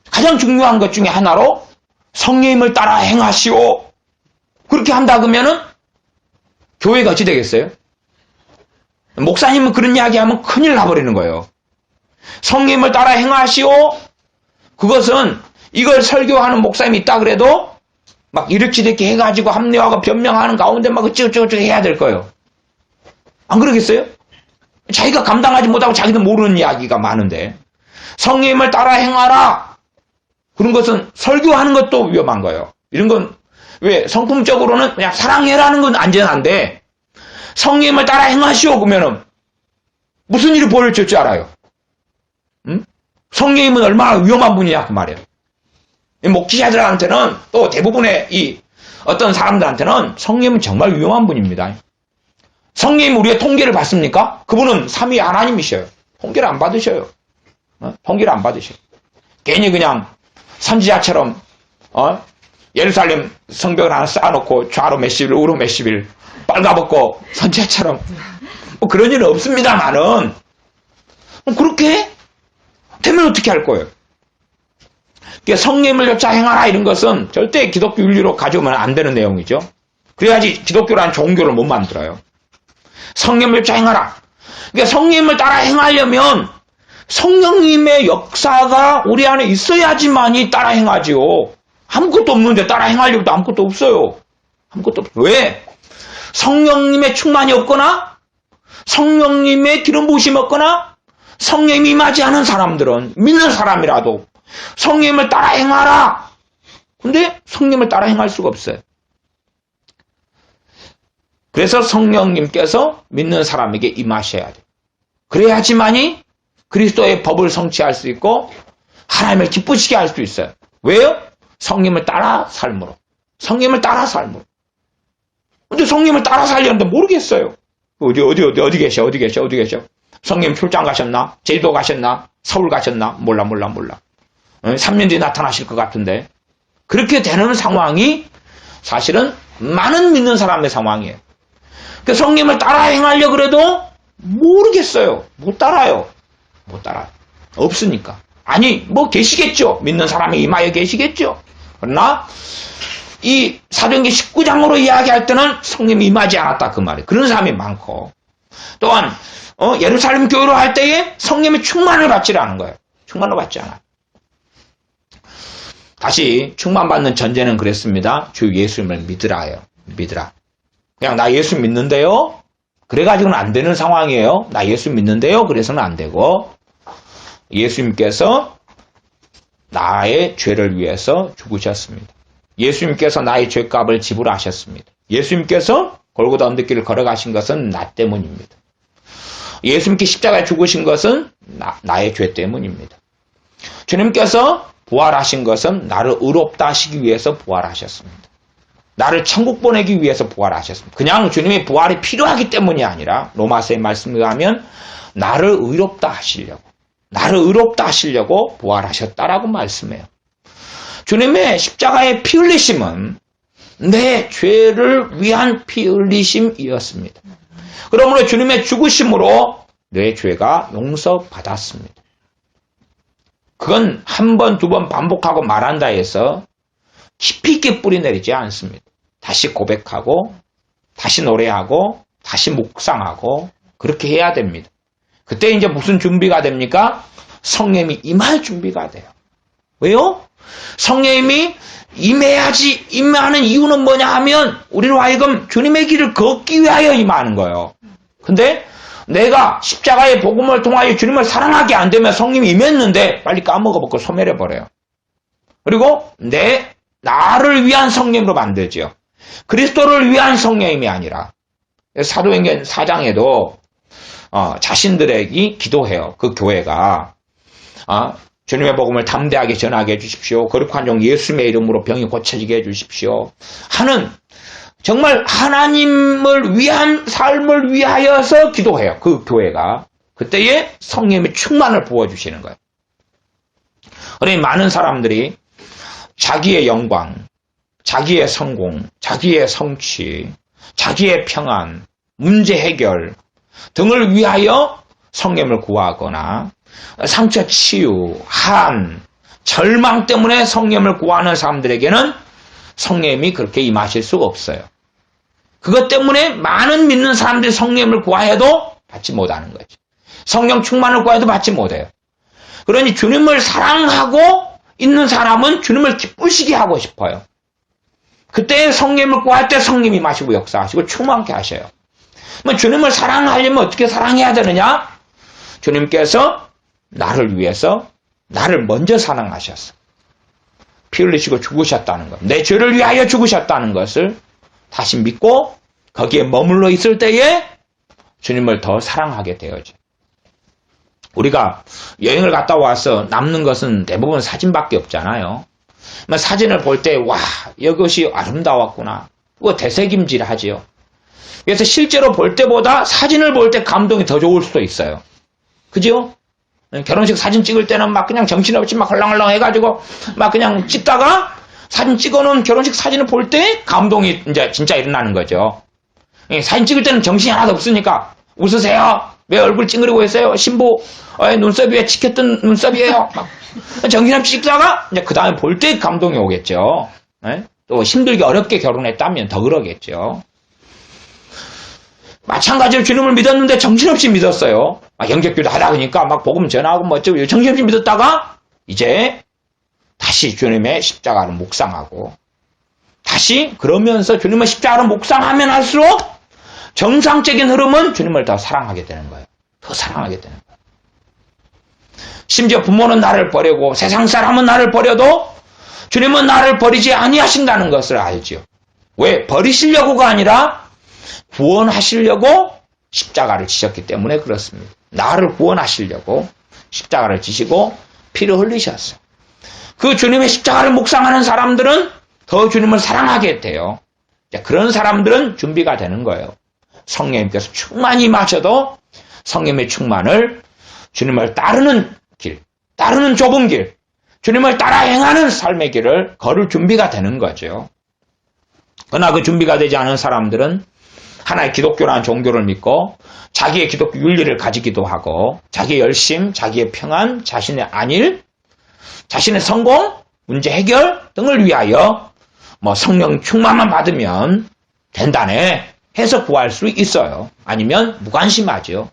가장 중요한 것 중에 하나로 성령님을 따라 행하시오. 그렇게 한다 그러면은 교회가 어찌 되겠어요? 목사님은 그런 이야기 하면 큰일 나버리는 거예요. 성령님을 따라 행하시오. 그것은 이걸 설교하는 목사님이 있다 그래도 막 이렇게 해가지고 합리화하고 변명하는 가운데 막 어쩌고저쩌고 해야 될 거예요. 안 그러겠어요? 자기가 감당하지 못하고 자기도 모르는 이야기가 많은데 성령님을 따라 행하라. 그런 것은 설교하는 것도 위험한 거예요. 이런 건 왜 성품적으로는 그냥 사랑해라는 건 안전한데 성령님을 따라 행하시오 그러면은 무슨 일이 벌어질 줄 알아요? 성령님은 얼마나 위험한 분이냐 그 말이에요. 목회자들한테는 또 대부분의 이 어떤 사람들한테는 성령님은 정말 위험한 분입니다. 성령님 우리의 통계를 받습니까? 그분은 삼위 하나님이셔요. 통계를 안 받으셔요. 통계를 안 받으셔요. 괜히 그냥 선지자처럼 예루살렘 성벽을 하나 쌓아놓고 좌로 몇십일 우로 몇십일 빨가벗고 선지자처럼 그런 일은 없습니다만은 그렇게 되면 어떻게 할 거예요? 성령님을 쫓아 행하라 이런 것은 절대 기독교 윤리로 가져오면 안 되는 내용이죠. 그래야지 기독교라는 종교를 못 만들어요. 성령님을 쫓아 행하라. 그러니까 성령님을 따라 행하려면 성령님의 역사가 우리 안에 있어야지만이 따라 행하지요. 아무것도 없는데 따라 행하려고도 아무것도 없어요. 아무것도 없어요. 왜? 성령님의 충만이 없거나 성령님의 기름 부으심이 없거나 성령님이 임하지 않은 사람들은 믿는 사람이라도 성령님을 따라 행하라. 근데 성령님을 따라 행할 수가 없어요. 그래서 성령님께서 믿는 사람에게 임하셔야 돼요. 그래야지만이 그리스도의 법을 성취할 수 있고 하나님을 기쁘시게 할 수 있어요. 왜요? 성령님을 따라 삶으로. 성령님을 따라 삶으로. 근데 성령님을 따라 살려는데 모르겠어요. 어디 계셔? 성령님 출장 가셨나? 제주도 가셨나? 서울 가셨나? 몰라. 3년 뒤에 나타나실 것 같은데. 그렇게 되는 상황이 사실은 많은 믿는 사람의 상황이에요. 그 성령님을 따라 행하려고 그래도 모르겠어요. 못 따라요. 없으니까. 아니, 계시겠죠. 믿는 사람이 임하여 계시겠죠. 그러나 이 사도행전 19장으로 이야기할 때는 성령님이 임하지 않았다 그 말이에요. 그런 사람이 많고 또한 예루살렘 교회로 할 때에 성령님의 충만을 받지 않은 거예요. 충만을 받지 않아요. 다시 충만받는 전제는 그랬습니다. 주 예수님을 믿으라요. 믿으라. 그냥 나 예수 믿는데요. 그래가지고는 안 되는 상황이에요. 나 예수 믿는데요. 그래서는 안 되고 예수님께서 나의 죄를 위해서 죽으셨습니다. 예수님께서 나의 죄값을 지불하셨습니다. 예수님께서 골고다 언덕길을 걸어가신 것은 나 때문입니다. 예수님께 십자가에 죽으신 것은 나의 죄 때문입니다. 주님께서 부활하신 것은 나를 의롭다 하시기 위해서 부활하셨습니다. 나를 천국 보내기 위해서 부활하셨습니다. 그냥 주님의 부활이 필요하기 때문이 아니라 로마서의 말씀에 의하면 나를 의롭다 하시려고 부활하셨다라고 말씀해요. 주님의 십자가의 피 흘리심은 내 죄를 위한 피 흘리심이었습니다. 그러므로 주님의 죽으심으로 내 죄가 용서받았습니다. 그건 한 번, 두 번 반복하고 말한다 해서 깊이 있게 뿌리내리지 않습니다. 다시 고백하고 다시 노래하고 다시 묵상하고 그렇게 해야 됩니다. 그때 이제 무슨 준비가 됩니까? 성령님이 임할 준비가 돼요. 왜요? 성령님이 임하는 이유는 뭐냐 하면 우리로 하여금 주님의 길을 걷기 위하여 임하는 거예요. 근데 내가 십자가의 복음을 통하여 주님을 사랑하게 안 되면 성령님이 임했는데 빨리 까먹어버리고 소멸해버려요. 그리고 나를 위한 성령으로 만들죠. 그리스도를 위한 성령님이 아니라 사도행전 4장에도 자신들에게 기도해요. 그 교회가 주님의 복음을 담대하게 전하게 해주십시오. 거룩한 종 예수님의 이름으로 병이 고쳐지게 해주십시오. 하는 정말 하나님을 위한 삶을 위하여서 기도해요. 그 교회가. 그때에 성령님의 충만을 부어주시는 거예요. 그러니 많은 사람들이 자기의 영광, 자기의 성공, 자기의 성취, 자기의 평안, 문제 해결 등을 위하여 성령님을 구하거나 상처 치유, 한, 절망 때문에 성령님을 구하는 사람들에게는 성령님이 그렇게 임하실 수가 없어요. 그것 때문에 많은 믿는 사람들이 성령님을 구하여도 받지 못하는 거죠. 성령 충만을 구하여도 받지 못해요. 그러니 주님을 사랑하고 있는 사람은 주님을 기쁘시게 하고 싶어요. 그때 성령님을 구할 때 성령님이 임하시고 역사하시고 충만케 하셔요. 주님을 사랑하려면 어떻게 사랑해야 되느냐? 주님께서 나를 위해서 나를 먼저 사랑하셨어. 피 흘리시고 죽으셨다는 것. 내 죄를 위하여 죽으셨다는 것을 다시 믿고 거기에 머물러 있을 때에 주님을 더 사랑하게 되어져. 우리가 여행을 갔다 와서 남는 것은 대부분 사진밖에 없잖아요. 사진을 볼 때 와, 이것이 아름다웠구나. 그거 되새김질하지요. 그래서 실제로 볼 때보다 사진을 볼 때 감동이 더 좋을 수도 있어요. 그죠? 결혼식 사진 찍을 때는 막 그냥 정신없이 막 헐렁헐렁 해가지고 막 그냥 찍다가 사진 찍어놓은 결혼식 사진을 볼 때 감동이 이제 진짜 일어나는 거죠. 사진 찍을 때는 정신이 하나도 없으니까 웃으세요. 왜 얼굴 찡그리고 있어요? 신부, 눈썹이 왜 치켰던 눈썹이에요? 막, 정신없이 식사가? 이제 그 다음에 볼 때 감동이 오겠죠. 네? 또 힘들게 어렵게 결혼했다면 더 그러겠죠. 마찬가지로 주님을 믿었는데 정신없이 믿었어요. 영접기도 하다 보니까 막 복음 전하고 뭐 어쩌고 정신없이 믿었다가 이제 다시 주님의 십자가를 묵상하고 다시 그러면서 주님의 십자가를 묵상하면 할수록 정상적인 흐름은 주님을 더 사랑하게 되는 거예요. 더 사랑하게 되는 거예요. 심지어 부모는 나를 버리고 세상 사람은 나를 버려도 주님은 나를 버리지 아니하신다는 것을 알죠. 왜? 버리시려고가 아니라 구원하시려고 십자가를 지셨기 때문에 그렇습니다. 나를 구원하시려고 십자가를 지시고 피를 흘리셨어요. 그 주님의 십자가를 묵상하는 사람들은 더 주님을 사랑하게 돼요. 그런 사람들은 준비가 되는 거예요. 성령님께서 충만히 마셔도 성령의 충만을 주님을 따르는 길, 따르는 좁은 길, 주님을 따라 행하는 삶의 길을 걸을 준비가 되는 거죠. 그러나 그 준비가 되지 않은 사람들은 하나의 기독교라는 종교를 믿고 자기의 기독교 윤리를 가지기도 하고 자기의 열심, 자기의 평안, 자신의 안일, 자신의 성공, 문제 해결 등을 위하여 뭐 성령 충만만 받으면 된다네 해서 구할 수 있어요. 아니면 무관심하죠.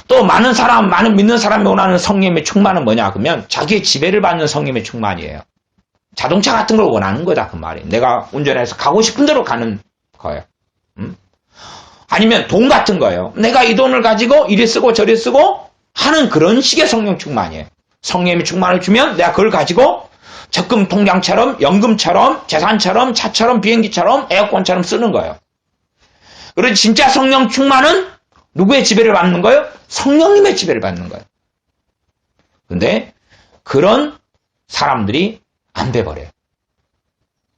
또 많은 믿는 사람이 원하는 성령의 충만은 뭐냐 그러면 자기의 지배를 받는 성령의 충만이에요. 자동차 같은 걸 원하는 거다 그 말이에요. 내가 운전해서 가고 싶은 대로 가는 거예요. 아니면 돈 같은 거예요. 내가 이 돈을 가지고 이리 쓰고 저리 쓰고 하는 그런 식의 성령 충만이에요. 성령의 충만을 주면 내가 그걸 가지고 적금 통장처럼 연금처럼 재산처럼 차처럼 비행기처럼 에어컨처럼 쓰는 거예요. 그래서 진짜 성령 충만은 누구의 지배를 받는 거예요? 성령님의 지배를 받는 거예요. 근데 그런 사람들이 안 돼버려요.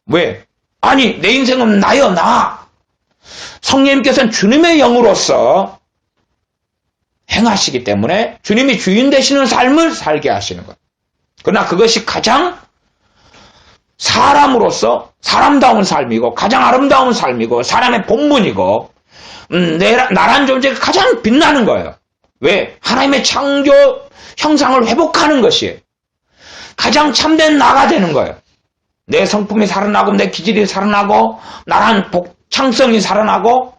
왜? 아니 내 인생은 나요 나. 성령님께서는 주님의 영으로서 행하시기 때문에 주님이 주인 되시는 삶을 살게 하시는 거예요. 그러나 그것이 가장 사람으로서 사람다운 삶이고 가장 아름다운 삶이고 사람의 본분이고 나란 존재가 가장 빛나는 거예요. 왜? 하나님의 창조 형상을 회복하는 것이 가장 참된 나가 되는 거예요. 내 성품이 살아나고 내 기질이 살아나고 나란 창성이 살아나고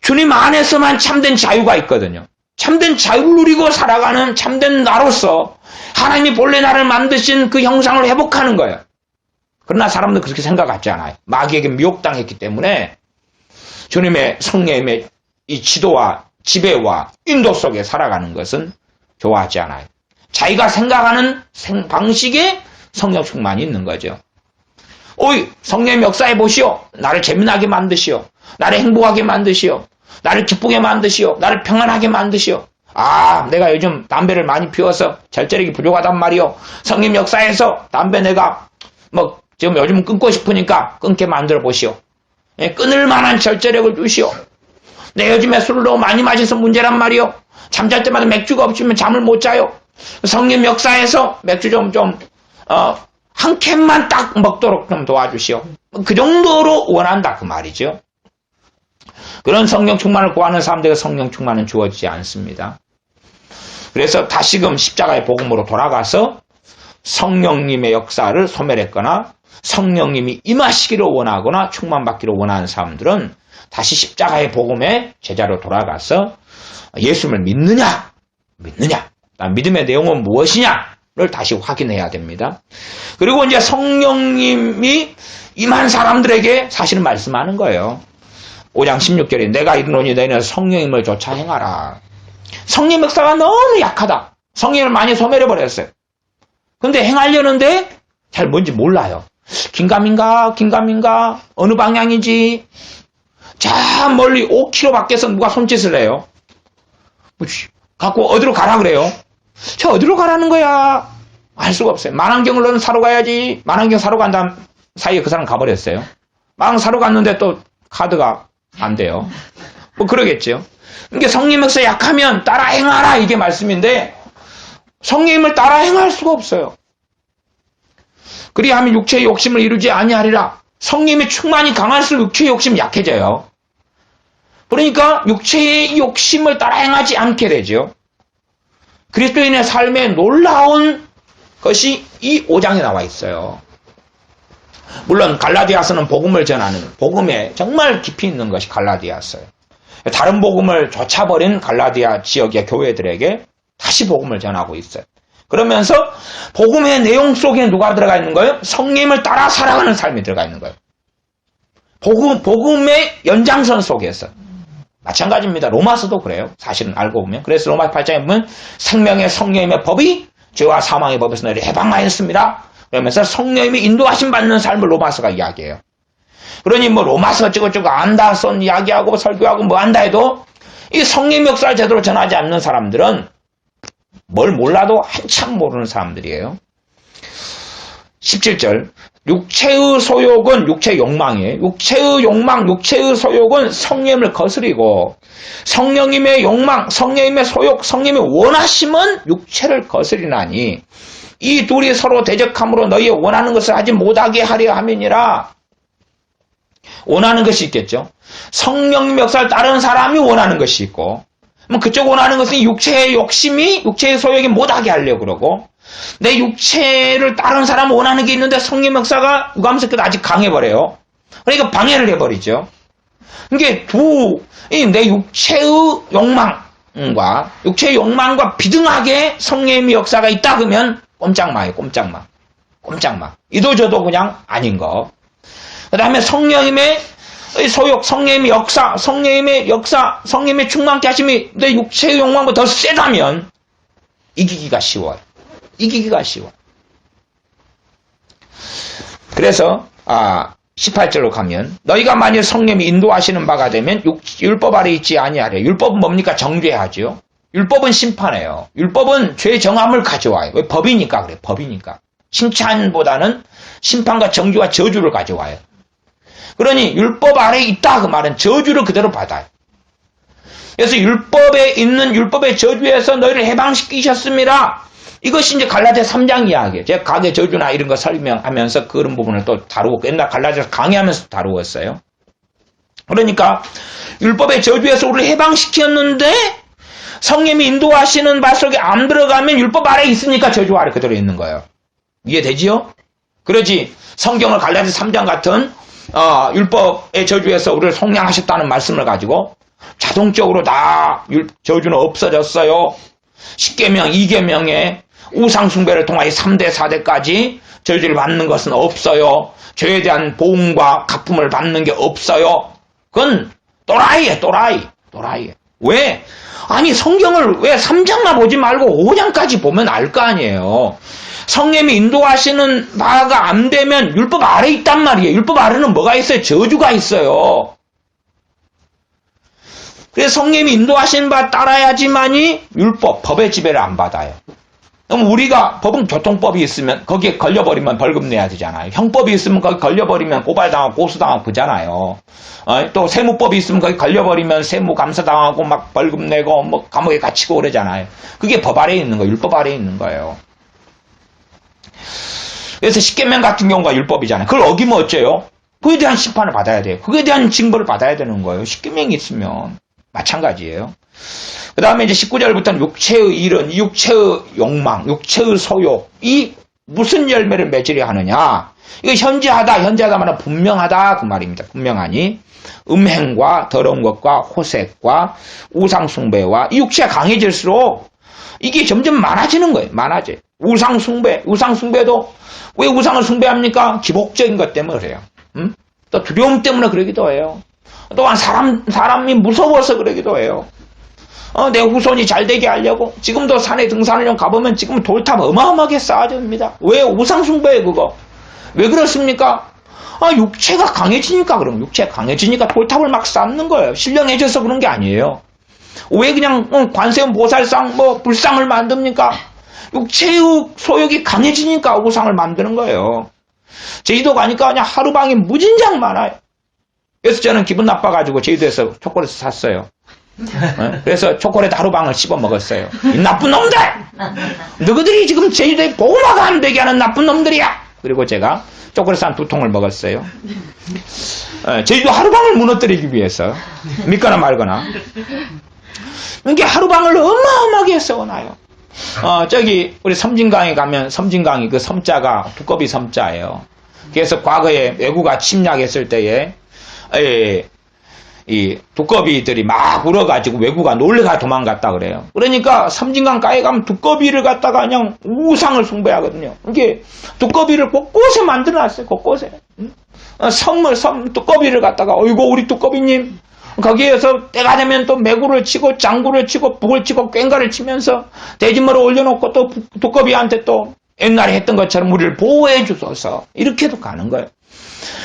주님 안에서만 참된 자유가 있거든요. 참된 자유를 누리고 살아가는 참된 나로서 하나님이 본래 나를 만드신 그 형상을 회복하는 거예요. 그러나 사람들은 그렇게 생각하지 않아요. 마귀에게 미혹당했기 때문에 주님의 성령님의 이 지도와 지배와 인도 속에 살아가는 것은 좋아하지 않아요. 자기가 생각하는 방식에 성령 충만이 있는 거죠. 오이 성령의 역사해 보시오. 나를 재미나게 만드시오. 나를 행복하게 만드시오. 나를 기쁘게 만드시오. 나를 평안하게 만드시오. 아 내가 요즘 담배를 많이 피워서 절제력이 부족하단 말이오. 성령 역사에서 담배 내가 뭐 지금 요즘 끊고 싶으니까 끊게 만들어 보시오. 끊을 만한 절제력을 주시오. 내 요즘에 술을 너무 많이 마셔서 문제란 말이오. 잠잘 때마다 맥주가 없으면 잠을 못 자요. 성령 역사에서 맥주 한 캔만 딱 먹도록 좀 도와주시오. 그 정도로 원한다 그 말이죠. 그런 성령 충만을 구하는 사람들에게 성령 충만은 주어지지 않습니다. 그래서 다시금 십자가의 복음으로 돌아가서 성령님의 역사를 소멸했거나 성령님이 임하시기를 원하거나 충만받기를 원하는 사람들은 다시 십자가의 복음의 제자로 돌아가서 예수님을 믿느냐 믿음의 내용은 무엇이냐를 다시 확인해야 됩니다. 그리고 이제 성령님이 임한 사람들에게 사실은 말씀하는 거예요. 5장 16절에 내가 이르노니 너희는 성령님을 쫓아 행하라. 성령 역사가 너무 약하다. 성령을 많이 소멸해버렸어요. 근데 행하려는데 잘 뭔지 몰라요. 긴가민가 어느 방향이지. 저 멀리 5km 밖에서 누가 손짓을 해요. 갖고 어디로 가라 그래요. 저 어디로 가라는 거야. 알 수가 없어요. 만안경을 너는 사러 가야지. 만안경 사러 간 다음 사이에 그 사람 가버렸어요. 만안경 사러 갔는데 또 카드가 안 돼요. 뭐 그러겠죠. 그러니까 성령 역사 약하면 따라 행하라 이게 말씀인데 성령님을 따라 행할 수가 없어요. 그리하면 육체의 욕심을 이루지 아니하리라. 성령님의 충만이 강할수록 육체의 욕심이 약해져요. 그러니까 육체의 욕심을 따라 행하지 않게 되죠. 그리스도인의 삶에 놀라운 것이 이 5장에 나와 있어요. 물론 갈라디아서는 복음을 전하는 복음에 정말 깊이 있는 것이 갈라디아서예요. 다른 복음을 쫓아버린 갈라디아 지역의 교회들에게 다시 복음을 전하고 있어요. 그러면서 복음의 내용 속에 누가 들어가 있는 거예요? 성령을 따라 살아가는 삶이 들어가 있는 거예요. 복음의 연장선 속에서. 마찬가지입니다. 로마서도 그래요. 사실은 알고 보면. 그래서 로마 8장에 보면 생명의 성령의 법이 죄와 사망의 법에서 너희를 해방하였습니다. 그러면서 성령님이 인도하심 받는 삶을 로마서가 이야기해요. 그러니 뭐 로마서 어쩌고저쩌고 안다 선 이야기하고 설교하고 뭐 한다 해도 이 성령 역사를 제대로 전하지 않는 사람들은 뭘 몰라도 한참 모르는 사람들이에요. 17절 육체의 소욕은 육체의 욕망이에요. 육체의 욕망, 육체의 소욕은 성령을 거스리고 성령님의 욕망, 성령님의 소욕, 성령님의 원하심은 육체를 거스리나니 이 둘이 서로 대적함으로 너희의 원하는 것을 하지 못하게 하려 함이니라. 원하는 것이 있겠죠. 성령님 역사를 따르는 사람이 원하는 것이 있고 그쪽 원하는 것은 육체의 욕심이 육체의 소욕이 못하게 하려고 그러고 내 육체를 따르는 사람은 원하는 게 있는데 성령 역사가 유감스럽게도 아직 강해버려요. 그러니까 방해를 해버리죠. 이게 내 육체의 욕망과 육체의 욕망과 비등하게 성령의 역사가 있다 그러면 꼼짝 마요. 꼼짝마. 이도저도 그냥 아닌 거. 그 다음에 성령님의 소욕, 성령님의 역사, 성령님의 충만케 하심이 내 육체의 욕망보다 더 세다면 이기기가 쉬워요. 그래서 18절로 가면 너희가 만일 성령이 인도하시는 바가 되면 율법 아래 있지 아니하려. 율법은 뭡니까? 정죄하죠. 율법은 심판해요. 율법은 죄 정함을 가져와요. 왜? 법이니까 그래. 법이니까. 칭찬보다는 심판과 정죄와 저주를 가져와요. 그러니 율법 아래에 있다 그 말은 저주를 그대로 받아요. 그래서 율법에 있는 율법의 저주에서 너희를 해방시키셨습니다. 이것이 이제 갈라디아 3장 이야기예요. 제가 가계 저주나 이런 거 설명하면서 그런 부분을 또 다루고 옛날 갈라디아서 강의하면서 다루었어요. 그러니까 율법의 저주에서 우리를 해방시켰는데 성령이 인도하시는 바 속에 안 들어가면 율법 아래에 있으니까 저주 아래 그대로 있는 거예요. 이해되지요? 그러지 성경을 갈라디아 3장 같은 율법의 저주에서 우리를 속량하셨다는 말씀을 가지고 자동적으로 다 저주는 없어졌어요. 10계명, 2계명에 우상숭배를 통하여 3대, 4대까지 저주를 받는 것은 없어요. 죄에 대한 보응과 갚음을 받는 게 없어요. 그건 또라이예요. 왜? 아니 성경을 왜 3장만 보지 말고 5장까지 보면 알 거 아니에요. 성령이 인도하시는 바가 안 되면 율법 아래 있단 말이에요. 율법 아래는 뭐가 있어요? 저주가 있어요. 그래서 성령이 인도하시는 바 따라야지만이 법의 지배를 안 받아요. 그럼 우리가 법은 교통법이 있으면 거기에 걸려버리면 벌금 내야 되잖아요. 형법이 있으면 거기 걸려버리면 고발당하고 고소당하고 그잖아요. 또 세무법이 있으면 거기 걸려버리면 세무 감사당하고 막 벌금 내고 뭐 감옥에 갇히고 그러잖아요. 그게 법 아래에 있는 거예요. 율법 아래에 있는 거예요. 그래서 10계명 같은 경우가 율법이잖아요. 그걸 어기면 어째요? 그에 대한 심판을 받아야 돼요. 그에 대한 징벌을 받아야 되는 거예요. 10계명이 있으면 마찬가지예요. 그 다음에 이제 19절부터는 육체의 일은 육체의 욕망, 육체의 소욕, 이 무슨 열매를 맺으려 하느냐? 이거 현재하다 말은 분명하다 그 말입니다. 분명하니 음행과 더러운 것과 호색과 우상숭배와 이 육체가 강해질수록 이게 점점 많아지는 거예요. 많아져요. 우상숭배도 왜 우상을 숭배합니까? 기복적인 것 때문에 그래요. 또 두려움 때문에 그러기도 해요. 또한 사람이 무서워서 그러기도 해요. 내 후손이 잘 되게 하려고 지금도 산에 등산을 좀 가보면 지금 돌탑 어마어마하게 쌓아집니다. 왜? 우상숭배예요 그거. 왜 그렇습니까? 육체가 강해지니까 그럼 육체가 강해지니까 돌탑을 막 쌓는 거예요. 신령해져서 그런 게 아니에요. 왜 그냥 관세음 보살상 불상을 만듭니까? 육체의 소욕이 강해지니까 우상을 만드는 거예요. 제주도 가니까 그냥 하루방에 무진장 많아요. 그래서 저는 기분 나빠가지고 제주도에서 초콜릿을 샀어요. 그래서 초콜릿 하루방을 씹어 먹었어요. 이 나쁜 놈들! 너희들이 지금 제주도에 복음화가 안 되게 하는 나쁜 놈들이야! 그리고 제가 초콜릿 한 2통을 먹었어요. 제주도 하루방을 무너뜨리기 위해서. 믿거나 말거나. 이게 하루방을 어마어마하게 써놔요. 저기 우리 섬진강에 가면 섬진강이 그 섬자가 두꺼비 섬자예요. 그래서 과거에 외구가 침략했을 때에 이 두꺼비들이 막 울어가지고 외구가 놀래가 도망갔다 그래요. 그러니까 섬진강가에 가면 두꺼비를 갖다가 그냥 우상을 숭배하거든요. 이게 두꺼비를 곳곳에 만들어놨어요. 곳곳에. 섬 두꺼비를 갖다가 어이구 우리 두꺼비님 거기에서 때가 되면 또 매구를 치고 장구를 치고 북을 치고 꽹가를 치면서 대진머를 올려놓고 또 두꺼비한테 또 옛날에 했던 것처럼 우리를 보호해 주소서 이렇게도 가는 거예요.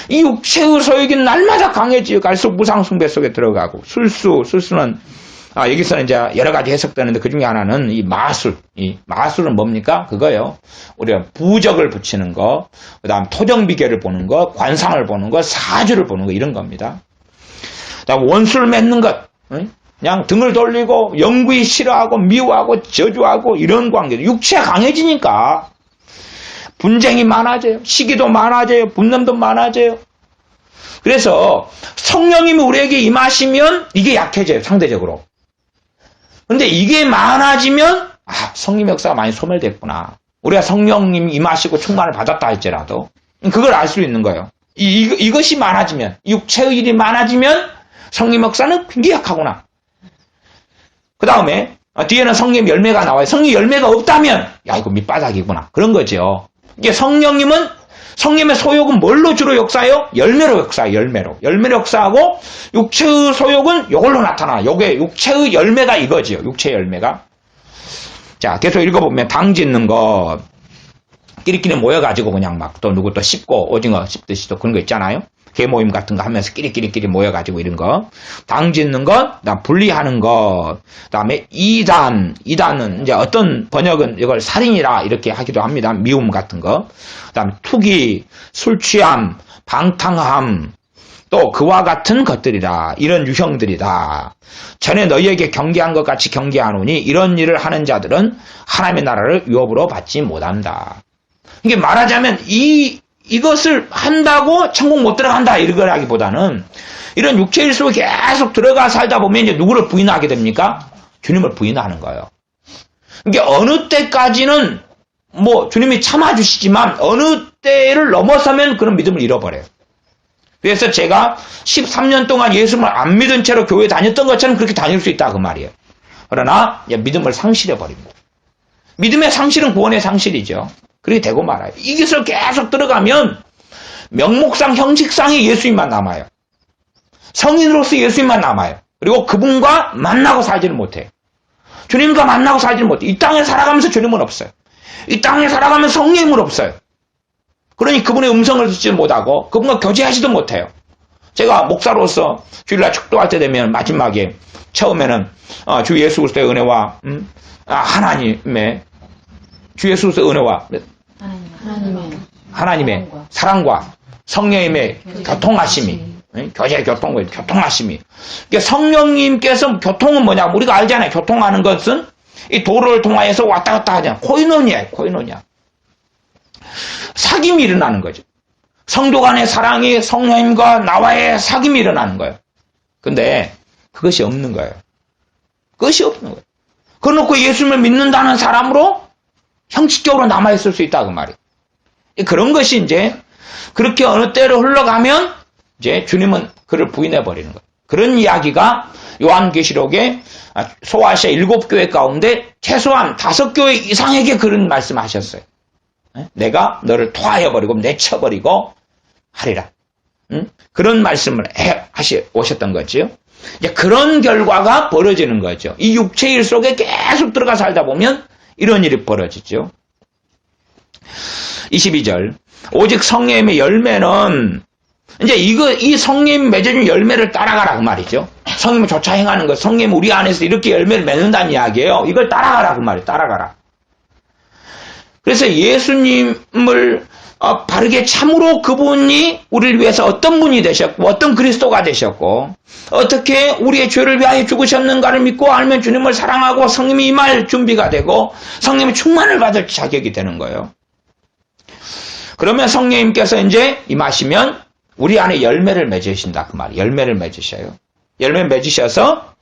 이 육체의 소욕이 날마다 강해지고 갈수록 무상숭배 속에 들어가고 술수는 여기서는 이제 여러 가지 해석되는데 그 중에 하나는 이 마술은 뭡니까? 그거요. 우리가 부적을 붙이는 거, 그 다음 토정비계를 보는 거, 관상을 보는 거, 사주를 보는 거 이런 겁니다. 그다음 원수를 맺는 것, 그냥 등을 돌리고 영구히 싫어하고 미워하고 저주하고 이런 관계. 육체가 강해지니까 분쟁이 많아져요. 시기도 많아져요. 분념도 많아져요. 그래서 성령님이 우리에게 임하시면 이게 약해져요. 상대적으로. 근데 이게 많아지면 성령 역사가 많이 소멸됐구나. 우리가 성령님 임하시고 충만을 받았다 할지라도 그걸 알 수 있는 거예요. 이것이 많아지면 육체의 일이 많아지면 성령 역사는 굉장히 약하구나. 그 다음에 뒤에는 성령 열매가 나와요. 성령 열매가 없다면 이거 밑바닥이구나. 그런 거죠. 이게 성령님의 소욕은 뭘로 주로 역사해요? 열매로 역사해요. 열매로 역사하고 육체의 소욕은 이걸로 나타나. 요게 육체의 열매가 이거지요. 육체의 열매가. 자, 계속 읽어보면 당 짓는 거 끼리끼리 모여가지고 그냥 막 또 누구 또 씹고 오징어 씹듯이 또 그런 거 있잖아요. 개모임 같은 거 하면서 끼리끼리 모여가지고 이런 거. 당 짓는 것, 그다음 분리하는 것, 그다음에 이단은 이제 어떤 번역은 이걸 살인이라 이렇게 하기도 합니다. 미움 같은 거. 그다음에 투기, 술 취함, 방탕함, 또 그와 같은 것들이라 이런 유형들이다. 전에 너희에게 경계한 것 같이 경계하노니 이런 일을 하는 자들은 하나님의 나라를 유업으로 받지 못한다. 이게 말하자면 이것을 한다고 천국 못 들어간다 이런 거라기보다는 이런 육체일 속에 계속 들어가 살다 보면 이제 누구를 부인하게 됩니까? 주님을 부인하는 거예요. 이게 어느 때까지는 뭐 주님이 참아주시지만 어느 때를 넘어서면 그런 믿음을 잃어버려요. 그래서 제가 13년 동안 예수님을 안 믿은 채로 교회 다녔던 것처럼 그렇게 다닐 수 있다 그 말이에요. 그러나 이제 믿음을 상실해버립니다. 믿음의 상실은 구원의 상실이죠. 그렇게 되고 말아요. 이 것을 계속 들어가면 명목상 형식상의 예수님만 남아요. 성인으로서 예수님만 남아요. 그리고 그분과 만나고 살지를 못해요. 주님과 만나고 살지를 못해요. 이 땅에 살아가면서 주님은 없어요. 이 땅에 살아가면서 성령님은 없어요. 그러니 그분의 음성을 듣지 못하고 그분과 교제하지도 못해요. 제가 목사로서 주일날 축도할 때 되면 마지막에 처음에는 주 예수 그리스도의 은혜와 하나님의 주 예수 그리스도의 은혜와 하나님의 사랑과 성령님의 교통하심이 교제 교통하심이 그러니까 성령님께서 교통은 뭐냐 우리가 알잖아요. 교통하는 것은 이 도로를 통하여서 왔다 갔다 하잖아요. 코이노니아예요. 사귐이 일어나는 거죠. 성도 간의 사랑이 성령님과 나와의 사귐이 일어나는 거예요. 근데 그것이 없는 거예요. 그래놓고 예수님을 믿는다는 사람으로 형식적으로 남아있을 수 있다 그 말이에요. 그런 것이 이제 그렇게 어느 때로 흘러가면 이제 주님은 그를 부인해 버리는 거예요. 그런 이야기가 요한계시록에 소아시아 7교회 가운데 최소한 5교회 이상에게 그런 말씀하셨어요. 내가 너를 토하여 버리고 내쳐버리고 하리라. 그런 말씀을 오셨던 거죠. 이제 그런 결과가 벌어지는 거죠. 이 육체일 속에 계속 들어가 살다 보면 이런 일이 벌어지죠. 22절. 오직 성령님의 열매는 이제 이 성령 맺어준 열매를 따라가라 그 말이죠. 성령을 조차 행하는 것, 성령 우리 안에서 이렇게 열매를 맺는다는 이야기예요. 이걸 따라가라 그 말이에요. 따라가라. 그래서 예수님을 바르게 참으로 그분이 우리를 위해서 어떤 분이 되셨고 어떤 그리스도가 되셨고 어떻게 우리의 죄를 위하여 죽으셨는가를 믿고 알면 주님을 사랑하고 성령이 임할 준비가 되고 성령의 충만을 받을 자격이 되는 거예요. 그러면 성령님께서 이제 임하시면 우리 안에 열매를 맺으신다. 그 말이에요. 열매를 맺으셔요. 열매를 맺으셔서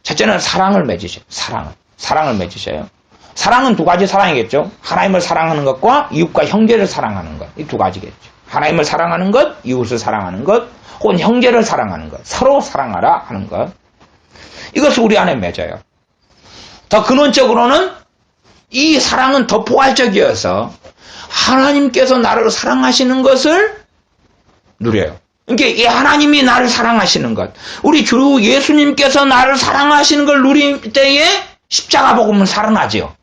첫째는 사랑을 맺으셔요. 사랑을 맺으셔요. 사랑은 두 가지 사랑이겠죠. 하나님을 사랑하는 것과 이웃과 형제를 사랑하는 것. 이 두 가지겠죠. 하나님을 사랑하는 것, 이웃을 사랑하는 것, 혹은 형제를 사랑하는 것. 서로 사랑하라 하는 것. 이것을 우리 안에 맺어요. 더 근원적으로는 이 사랑은 더 포괄적이어서 하나님께서 나를 사랑하시는 것을 누려요. 그러니까 이 하나님이 나를 사랑하시는 것, 우리 주 예수님께서 나를 사랑하시는 걸 누릴 때에 십자가 복음은 살아나지요.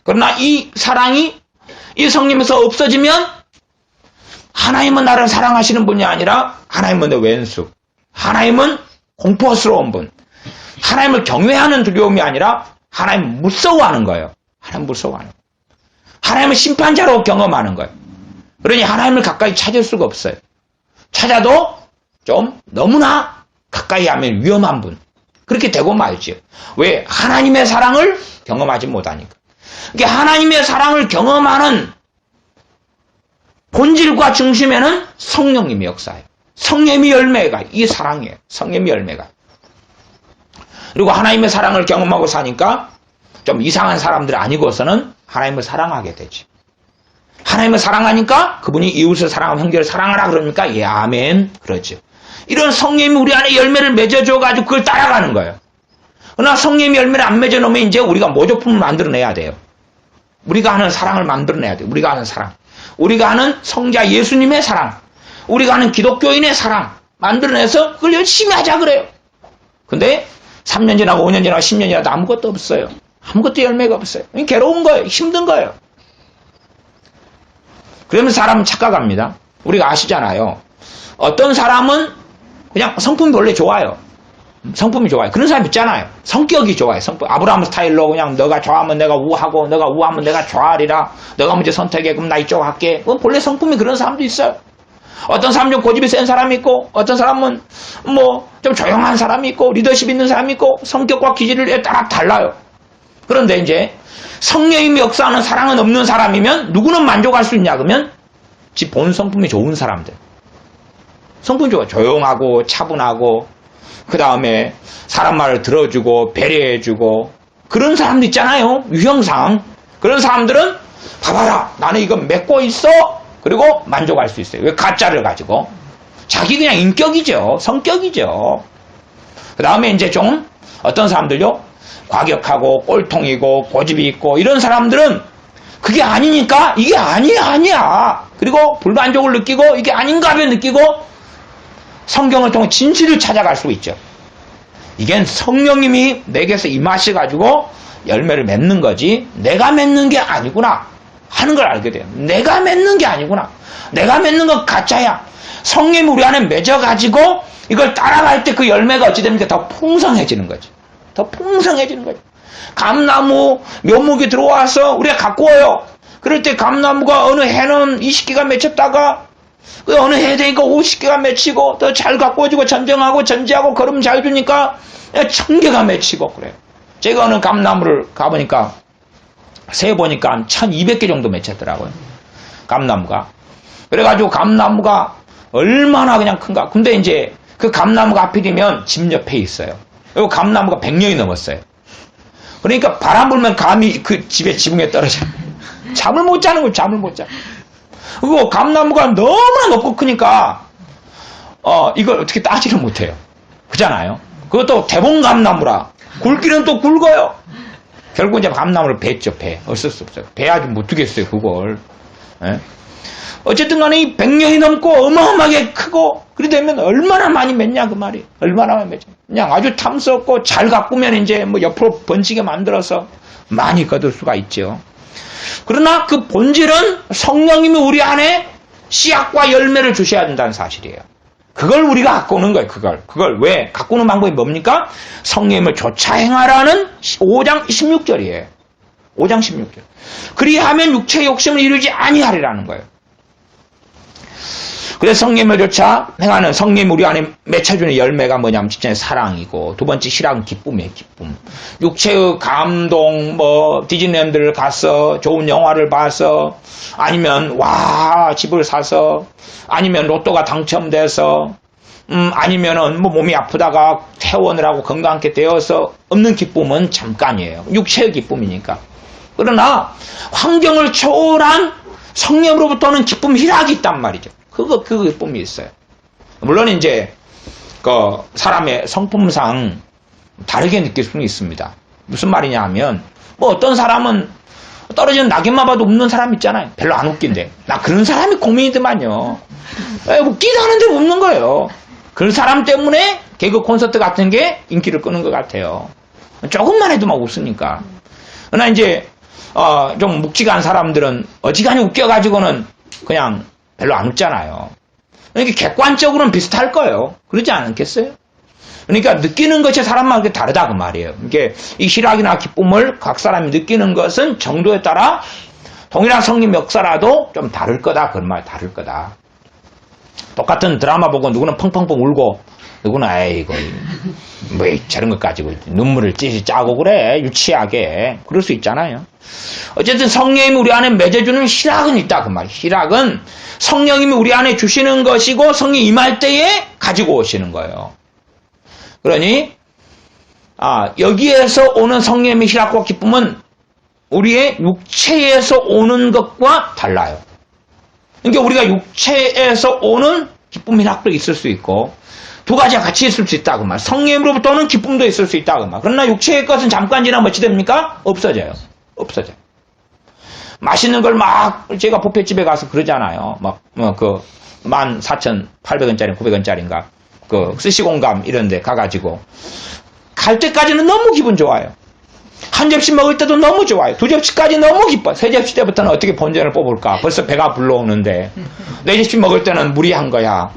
그러나 이 사랑이 이 성령에서 없어지면 하나님은 나를 사랑하시는 분이 아니라 하나님은 내 왼수, 하나님은 공포스러운 분, 하나님을 경외하는 두려움이 아니라 하나님 무서워하는 거예요. 하나님 무서워하는 거예요. 하나님을 심판자로 경험하는 거예요. 그러니 하나님을 가까이 찾을 수가 없어요. 찾아도 좀 너무나 가까이 하면 위험한 분. 그렇게 되고 말지요. 왜? 하나님의 사랑을 경험하지 못하니까. 그러니까 하나님의 사랑을 경험하는 본질과 중심에는 성령님이 역사해요. 성령님이 열매가 이 사랑이에요. 성령님이 열매가. 그리고 하나님의 사랑을 경험하고 사니까 좀 이상한 사람들이 아니고서는 하나님을 사랑하게 되지. 하나님을 사랑하니까 그분이 이웃을 사랑하고 형제를 사랑하라 그러니까 예 아멘 그러죠. 이런 성령님이 우리 안에 열매를 맺어줘가지고 그걸 따라가는 거예요. 그러나 성령님이 열매를 안 맺어놓으면 이제 우리가 모조품을 만들어내야 돼요. 우리가 하는 사랑을 만들어내야 돼요. 우리가 하는 사랑. 우리가 하는 성자 예수님의 사랑. 우리가 하는 기독교인의 사랑. 만들어내서 그걸 열심히 하자 그래요. 근데 3년 지나고 5년 지나고 10년 지나도 아무것도 없어요. 아무것도 열매가 없어요. 괴로운 거예요. 힘든 거예요. 그러면 사람은 착각합니다. 우리가 아시잖아요. 어떤 사람은 그냥 성품이 원래 좋아요. 성품이 좋아요. 그런 사람 있잖아요. 성격이 좋아요. 아브라함 스타일로 그냥 너가 좋아하면 내가 우하고 너가 우하면 내가 좋아하리라. 너가 먼저 선택해. 그럼 나 이쪽 할게. 그건 본래 성품이 그런 사람도 있어요. 어떤 사람은 좀 고집이 센 사람이 있고 어떤 사람은 뭐 좀 조용한 사람이 있고 리더십 있는 사람이 있고 성격과 기질에 따라 달라요. 그런데 이제 성령님이 역사하는 사랑은 없는 사람이면 누구는 만족할 수 있냐 그러면 지 본 성품이 좋은 사람들. 성품이 좋아. 조용하고 차분하고 그 다음에 사람 말을 들어주고 배려해주고 그런 사람도 있잖아요. 유형상. 그런 사람들은 봐봐라 나는 이거 맺고 있어. 그리고 만족할 수 있어요. 왜? 가짜를 가지고. 자기 그냥 인격이죠. 성격이죠. 그 다음에 이제 좀 어떤 사람들요. 과격하고 꼴통이고 고집이 있고 이런 사람들은 그게 아니니까 이게 아니야. 그리고 불만족을 느끼고 이게 아닌가를 느끼고 성경을 통해 진실을 찾아갈 수 있죠. 이게 성령님이 내게서 임하셔가지고 열매를 맺는 거지 내가 맺는 게 아니구나 하는 걸 알게 돼요. 내가 맺는 게 아니구나. 내가 맺는 건 가짜야. 성령이 우리 안에 맺어가지고 이걸 따라갈 때 그 열매가 어찌 됩니까? 더 풍성해지는 거지. 더 풍성해지는 거죠. 감나무 묘목이 들어와서 우리가 갖고 와요. 그럴 때 감나무가 어느 해는 20개가 맺혔다가 그 어느 해 되니까 50개가 맺히고 더 잘 가꾸어지고 전쟁하고 전지하고 걸음 잘 주니까 1000개가 맺히고 그래요. 제가 어느 감나무를 가보니까 세보니까 한 1200개 정도 맺혔더라고요. 감나무가. 그래가지고 감나무가 얼마나 그냥 큰가. 근데 이제 그 감나무가 하필이면 집 옆에 있어요. 그리고 감나무가 100년이 넘었어요. 그러니까 바람 불면 감이 그 집에 지붕에 떨어져요. 잠을 못 자는 거예요. 잠을 못 자. 그리고 감나무가 너무나 높고 크니까 이걸 어떻게 따지를 못해요. 그잖아요. 그것도 대봉감나무라. 굵기는 또 굵어요. 결국 이제 감나무를 뱄죠. 배. 어쩔 수 없어요. 배야지 못 두겠어요. 그걸. 예? 어쨌든 간에 이 100년이 넘고 어마어마하게 크고 그래 되면 얼마나 많이 맺냐 그 말이. 얼마나 많이 맺냐. 그냥 아주 탐스럽고 잘 가꾸면 이제 뭐 옆으로 번지게 만들어서 많이 거둘 수가 있죠. 그러나 그 본질은 성령님이 우리 안에 씨앗과 열매를 주셔야 된다는 사실이에요. 그걸 우리가 가꾸는 거예요. 그걸 왜? 가꾸는 방법이 뭡니까? 성령님을 좇아 행하라는 5장 16절이에요. 5장 16절. 그리하면 육체의 욕심을 이루지 아니하리라는 거예요. 그래서 성령님을 조차 행하는 성령님 우리 안에 맺혀주는 열매가 뭐냐면 진짜 사랑이고, 두 번째 희락은 기쁨이에요. 기쁨. 육체의 감동, 뭐 디즈니랜드를 가서 좋은 영화를 봐서, 아니면 와 집을 사서, 아니면 로또가 당첨돼서, 아니면은 뭐 몸이 아프다가 퇴원을 하고 건강하게 되어서 없는 기쁨은 잠깐이에요. 육체의 기쁨이니까. 그러나 환경을 초월한 성령으로부터는 기쁨 희락이 있단 말이죠. 그 기쁨이 있어요. 물론 이제 그 사람의 성품상 다르게 느낄 수는 있습니다. 무슨 말이냐 하면, 뭐 어떤 사람은 떨어지는 낙엽만 봐도 웃는 사람 있잖아요. 별로 안 웃긴데. 나 그런 사람이 고민이더만요. 웃기다 하는데 웃는 거예요. 그런 사람 때문에 개그 콘서트 같은 게 인기를 끄는 것 같아요. 조금만 해도 막 웃으니까. 그러나 이제 좀 묵직한 사람들은 어지간히 웃겨가지고는 그냥 별로 안 웃잖아요. 그러니까 객관적으로는 비슷할 거예요. 그러지 않겠어요? 그러니까 느끼는 것이 사람마다 다르다 그 말이에요. 이게 이 희락이나 기쁨을 각 사람이 느끼는 것은 정도에 따라 동일한 성령 역사라도 좀 다를 거다. 그런 말 다를 거다. 똑같은 드라마 보고 누구는 펑펑펑 울고 누구는 아이고 뭐 저런 것 가지고 눈물을 찌시 짜고 그래. 유치하게. 그럴 수 있잖아요. 어쨌든 성령님이 우리 안에 맺어주는 희락은 있다 그 말. 희락은 성령님이 우리 안에 주시는 것이고 성령이 임할 때에 가지고 오시는 거예요. 그러니 여기에서 오는 성령님의 희락과 기쁨은 우리의 육체에서 오는 것과 달라요. 그러니까 우리가 육체에서 오는 기쁨 희락도 있을 수 있고 두 가지가 같이 있을 수 있다 그 말. 성령으로부터 오는 기쁨도 있을 수 있다 그 말. 그러나 육체의 것은 잠깐 지나면 어찌 됩니까? 없어져요. 없어져요. 맛있는 걸 막 제가 뷔페집에 가서 그러잖아요. 막 그 14,800원짜리 900원짜리인가 그 스시공감 이런 데 가가지고 갈 때까지는 너무 기분 좋아요. 한 접시 먹을 때도 너무 좋아요. 두 접시까지 너무 기뻐. 세 접시 때부터는 어떻게 본전을 뽑을까. 벌써 배가 불러오는데 네 접시 먹을 때는 무리한 거야.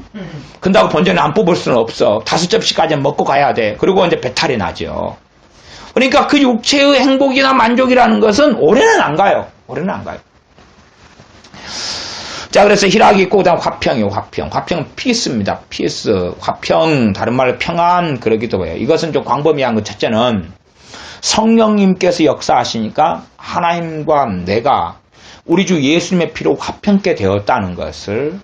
근다고 본전을 안 뽑을 수는 없어. 다섯 접시까지는 먹고 가야 돼. 그리고 이제 배탈이 나죠. 그러니까 그 육체의 행복이나 만족이라는 것은 오래는 안 가요. 오래는 안 가요. 자, 그래서 희락이 있고 그다음 화평이요. 화평은 피스입니다. 피스, 화평, 다른 말로 평안 그러기도 해요. 이것은 좀 광범위한 것. 첫째는 성령님께서 역사하시니까 하나님과 내가 우리 주 예수님의 피로 화평케 되었다는 것을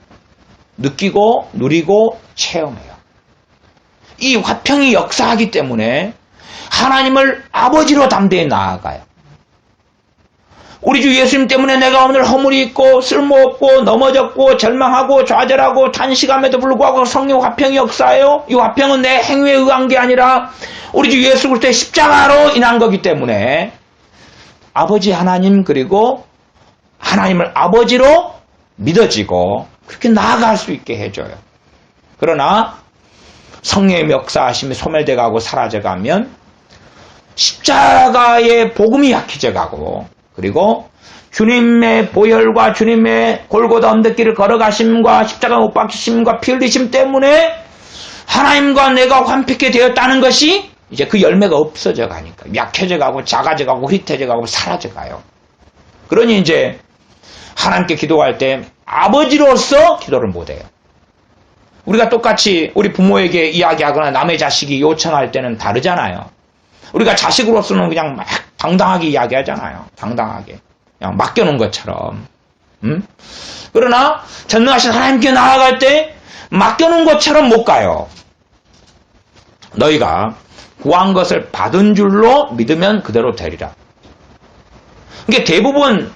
느끼고 누리고 체험해요. 이 화평이 역사하기 때문에 하나님을 아버지로 담대히 나아가요. 우리 주 예수님 때문에 내가 오늘 허물이 있고 쓸모없고 넘어졌고 절망하고 좌절하고 탄식함에도 불구하고 성령 화평이 역사해요. 이 화평은 내 행위에 의한 게 아니라 우리 주 예수 그리스도의 십자가로 인한 거기 때문에 아버지 하나님 그리고 하나님을 아버지로 믿어지고 그렇게 나아갈 수 있게 해줘요. 그러나 성령의 역사하심이 소멸돼가고 사라져가면 십자가의 복음이 약해져가고 그리고 주님의 보혈과 주님의 골고다 언덕길을 걸어가심과 십자가 못 박히심과 피 흘리심 때문에 하나님과 내가 환평케 되었다는 것이 이제 그 열매가 없어져 가니까 약해져 가고 작아져 가고 흐릿해져 가고 사라져 가요. 그러니 이제 하나님께 기도할 때 아버지로서 기도를 못 해요. 우리가 똑같이 우리 부모에게 이야기하거나 남의 자식이 요청할 때는 다르잖아요. 우리가 자식으로서는 그냥 막 당당하게 이야기하잖아요. 당당하게. 그냥 맡겨놓은 것처럼. 그러나 전능하신 하나님께 나아갈 때 맡겨놓은 것처럼 못 가요. 너희가 구한 것을 받은 줄로 믿으면 그대로 되리라. 그러니까 대부분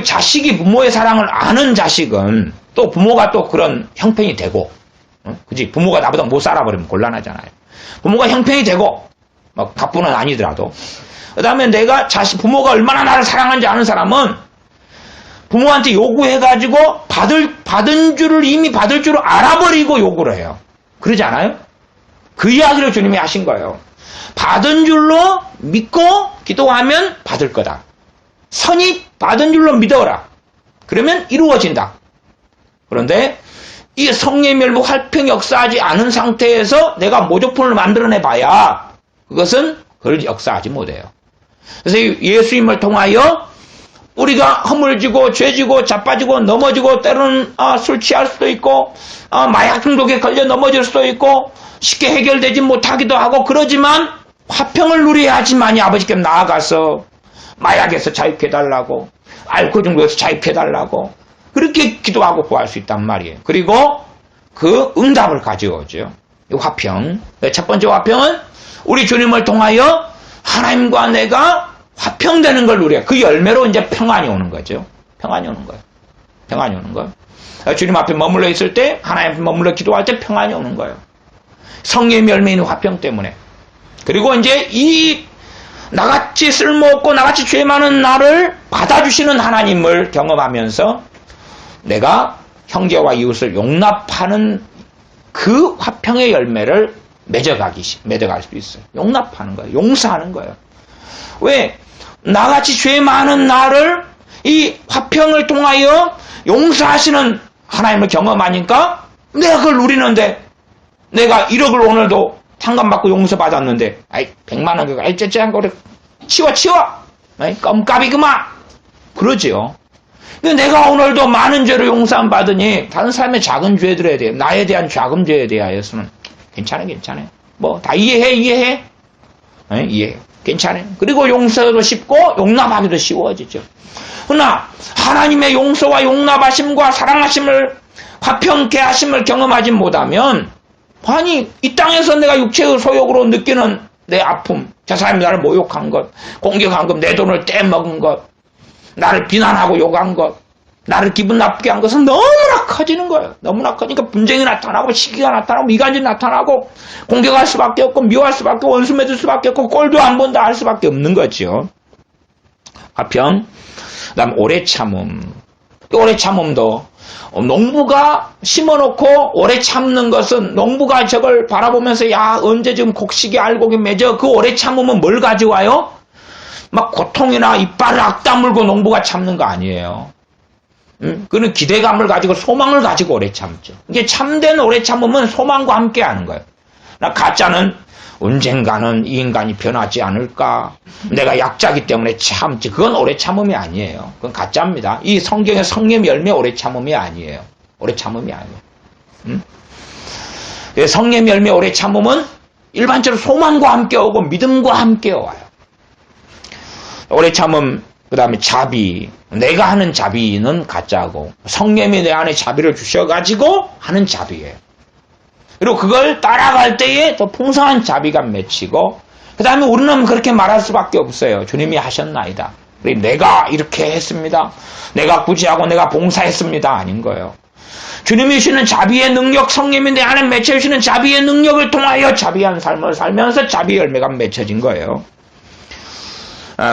자식이 부모의 사랑을 아는 자식은 또 부모가 또 그런 형편이 되고, 그지? 부모가 나보다 못 살아버리면 곤란하잖아요. 부모가 형편이 되고, 막 갑부는 아니더라도. 그 다음에 내가 부모가 얼마나 나를 사랑하는지 아는 사람은 부모한테 요구해가지고 받은 줄을 이미 받을 줄을 알아버리고 요구를 해요. 그러지 않아요? 그 이야기를 주님이 하신 거예요. 받은 줄로 믿고 기도하면 받을 거다. 선이 받은 줄로 믿어라. 그러면 이루어진다. 그런데 이 성령의 멸부 활평 역사하지 않은 상태에서 내가 모조품을 만들어내 봐야 그것은 그걸 역사하지 못해요. 그래서 예수님을 통하여 우리가 허물지고 죄지고 자빠지고 넘어지고 때로는 술 취할 수도 있고 마약 중독에 걸려 넘어질 수도 있고 쉽게 해결되지 못하기도 하고 그러지만 화평을 누려야지만이 아버지께 나아가서 마약에서 자유해달라고 알코올 중독에서 자유해달라고 그렇게 기도하고 구할 수 있단 말이에요. 그리고 그 응답을 가져오죠. 이 화평. 첫 번째 화평은 우리 주님을 통하여 하나님과 내가 화평되는 걸 누려요. 그 열매로 이제 평안이 오는 거죠. 평안이 오는 거예요. 평안이 오는 거예요. 주님 앞에 머물러 있을 때, 하나님 앞에 머물러 기도할 때 평안이 오는 거예요. 성령의 열매인 화평 때문에. 그리고 이제 이 나같이 쓸모없고 나같이 죄 많은 나를 받아주시는 하나님을 경험하면서 내가 형제와 이웃을 용납하는 그 화평의 열매를 맺어갈 수 있어요. 용납하는 거예요. 용서하는 거예요. 왜? 나같이 죄 많은 나를 이 화평을 통하여 용서하시는 하나님을 경험하니까 내가 그걸 누리는데 내가 1억을 오늘도 탕감받고 용서받았는데 100만 원 그거 째째한 거를 치워 껌값이 그만 그러지요. 근데 내가 오늘도 많은 죄를 용서함 받으니 다른 사람의 작은 죄들에 대해 나에 대한 작은 죄에 대하여서는 괜찮아 뭐 다 이해해 괜찮아요. 그리고 용서도 쉽고 용납하기도 쉬워지죠. 그러나 하나님의 용서와 용납하심과 사랑하심을 화평케 하심을 경험하지 못하면 아니 이 땅에서 내가 육체의 소욕으로 느끼는 내 아픔, 저 사람이 나를 모욕한 것, 공격한 것, 내 돈을 떼먹은 것, 나를 비난하고 욕한 것, 나를 기분 나쁘게 한 것은 너무나 커지는 거예요. 너무나 커지니까 분쟁이 나타나고 시기가 나타나고 이간질이 나타나고 공격할 수밖에 없고 미워할 수밖에 없고 원수 맺을 수밖에 없고 꼴도 안 본다 할 수밖에 없는 거죠. 화평. 그다음 오래 참음. 오래 참음도 농부가 심어놓고 오래 참는 것은 농부가 저걸 바라보면서 야 언제 지금 곡식이 알곡이 맺어 그 오래 참음은 뭘 가져와요? 막 고통이나 이빨을 악다물고 농부가 참는 거 아니에요. 그는 기대감을 가지고 소망을 가지고 오래 참죠. 이게 참된 오래 참음은 소망과 함께 하는 거예요. 나 가짜는 언젠가는 이 인간이 변하지 않을까. 내가 약자기 때문에 참지. 그건 오래 참음이 아니에요. 그건 가짜입니다. 이 성경의 성령 열매 오래 참음이 아니에요. 오래 참음이 아니에요. 성령 열매 오래 참음은 일반적으로 소망과 함께 오고 믿음과 함께 와요. 오래 참음, 그 다음에 자비. 내가 하는 자비는 가짜고 성령이 내 안에 자비를 주셔가지고 하는 자비예요. 그리고 그걸 따라갈 때에 더 풍성한 자비가 맺히고 그 다음에 우리는 그렇게 말할 수밖에 없어요. 주님이 하셨나이다. 내가 이렇게 했습니다. 내가 구제하고 내가 봉사했습니다. 아닌 거예요. 주님이 주시는 자비의 능력, 성령이 내 안에 맺혀주시는 자비의 능력을 통하여 자비한 삶을 살면서 자비의 열매가 맺혀진 거예요.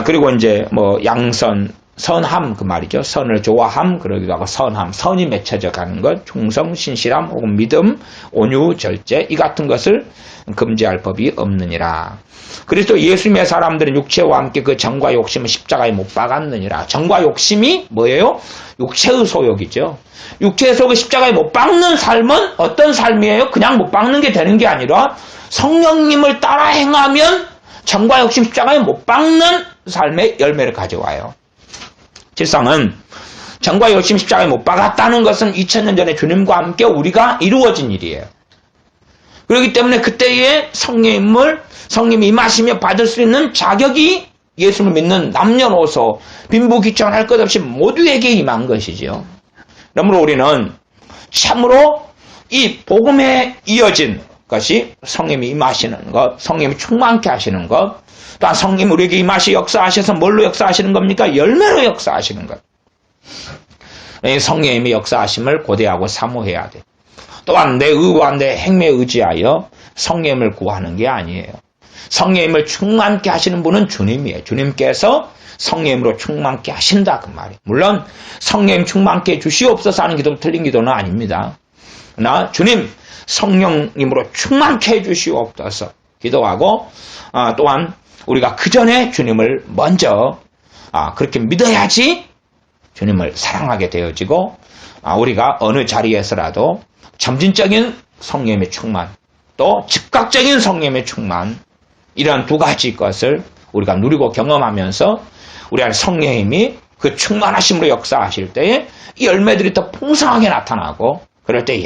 그리고 이제 뭐 양선, 선함 그 말이죠. 선을 좋아함 그러기도 하고 선함, 선이 맺혀져 가는 것, 충성, 신실함 혹은 믿음, 온유, 절제 이 같은 것을 금지할 법이 없느니라. 그리스도 예수님의 사람들은 육체와 함께 그 정과 욕심을 십자가에 못 박았느니라. 정과 욕심이 뭐예요? 육체의 소욕이죠. 육체의 소욕을 십자가에 못 박는 삶은 어떤 삶이에요? 그냥 못 박는 게 되는 게 아니라 성령님을 따라 행하면 정과 욕심 십자가에 못 박는 삶의 열매를 가져와요. 실상은 정과 욕심 십자가에 못 박았다는 것은 2000년 전에 주님과 함께 우리가 이루어진 일이에요. 그렇기 때문에 그때의 성령님이 임하시며 받을 수 있는 자격이 예수를 믿는 남녀노소 빈부귀천 할 것 없이 모두에게 임한 것이죠. 그러므로 우리는 참으로 이 복음에 이어진 것이 성령님이 임하시는 것, 성령님이 충만케 하시는 것, 또한 성령님 우리에게 임하시 역사하셔서 뭘로 역사하시는 겁니까? 열매로 역사하시는 것. 성령님의 역사하심을 고대하고 사모해야 돼. 또한 내 의와 내 행위에 의지하여 성령님을 구하는 게 아니에요. 성령님을 충만케 하시는 분은 주님이에요. 주님께서 성령님으로 충만케 하신다 그 말이에요. 물론 성령님 충만케 주시옵소서 하는 기도 틀린 기도는 아닙니다. 그러나 주님 성령님으로 충만케 해주시옵소서 기도하고 또한 우리가 그 전에 주님을 먼저 그렇게 믿어야지 주님을 사랑하게 되어지고 우리가 어느 자리에서라도 점진적인 성령의 충만 또 즉각적인 성령의 충만 이런 두 가지 것을 우리가 누리고 경험하면서 우리 안에 성령님이 그 충만하심으로 역사하실 때에 이 열매들이 더 풍성하게 나타나고 그럴 때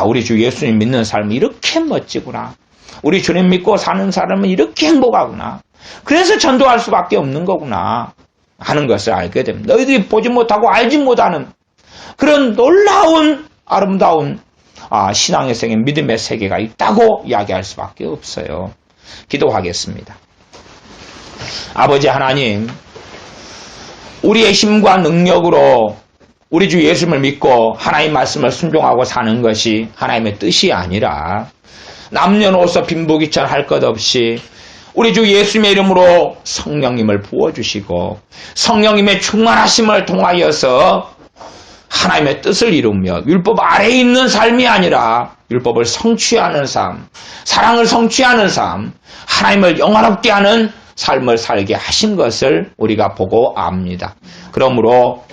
우리 주 예수님 믿는 삶이 이렇게 멋지구나. 우리 주님 믿고 사는 사람은 이렇게 행복하구나. 그래서 전도할 수밖에 없는 거구나 하는 것을 알게 됩니다. 너희들이 보지 못하고 알지 못하는 그런 놀라운 아름다운 신앙의 세계, 믿음의 세계가 있다고 이야기할 수밖에 없어요. 기도하겠습니다. 아버지 하나님, 우리의 힘과 능력으로 우리 주 예수님을 믿고 하나님 말씀을 순종하고 사는 것이 하나님의 뜻이 아니라 남녀노소 빈부귀천 할 것 없이 우리 주 예수님의 이름으로 성령님을 부어주시고 성령님의 충만하심을 통하여서 하나님의 뜻을 이루며 율법 아래에 있는 삶이 아니라 율법을 성취하는 삶, 사랑을 성취하는 삶, 하나님을 영화롭게 하는 삶을 살게 하신 것을 우리가 보고 압니다. 그러므로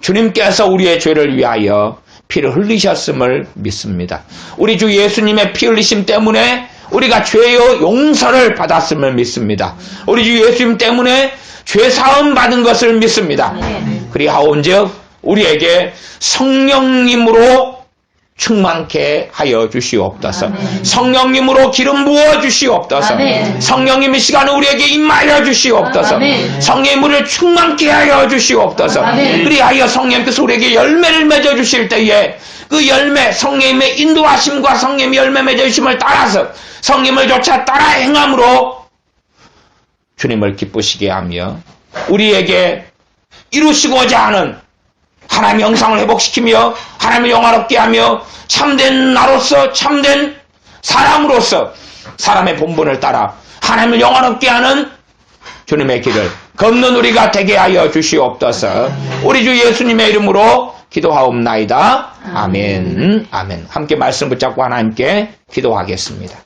주님께서 우리의 죄를 위하여 피를 흘리셨음을 믿습니다. 우리 주 예수님의 피 흘리심 때문에 우리가 죄의 용서를 받았음을 믿습니다. 우리 주 예수님 때문에 죄 사함 받은 것을 믿습니다. 그리하온즉 우리에게 성령님으로 충만케 하여 주시옵소서. 성령님으로 기름 부어 주시옵소서. 성령님의 시간을 우리에게 임하여 주시옵소서. 성령님 우리를 충만케 하여 주시옵소서. 그리하여 성령님께서 우리에게 열매를 맺어 주실 때에 그 열매, 성령님의 인도하심과 성령님의 열매 맺어 주심을 따라서 성령님을 조차 따라 행함으로 주님을 기쁘시게 하며 우리에게 이루시고자 하는 하나님의 형상을 회복시키며 하나님을 영화롭게 하며 참된 나로서 참된 사람으로서 사람의 본분을 따라 하나님을 영화롭게 하는 주님의 길을 걷는 우리가 되게 하여 주시옵소서. 우리 주 예수님의 이름으로 기도하옵나이다. 아멘. 아멘. 함께 말씀 붙잡고 하나님께 기도하겠습니다.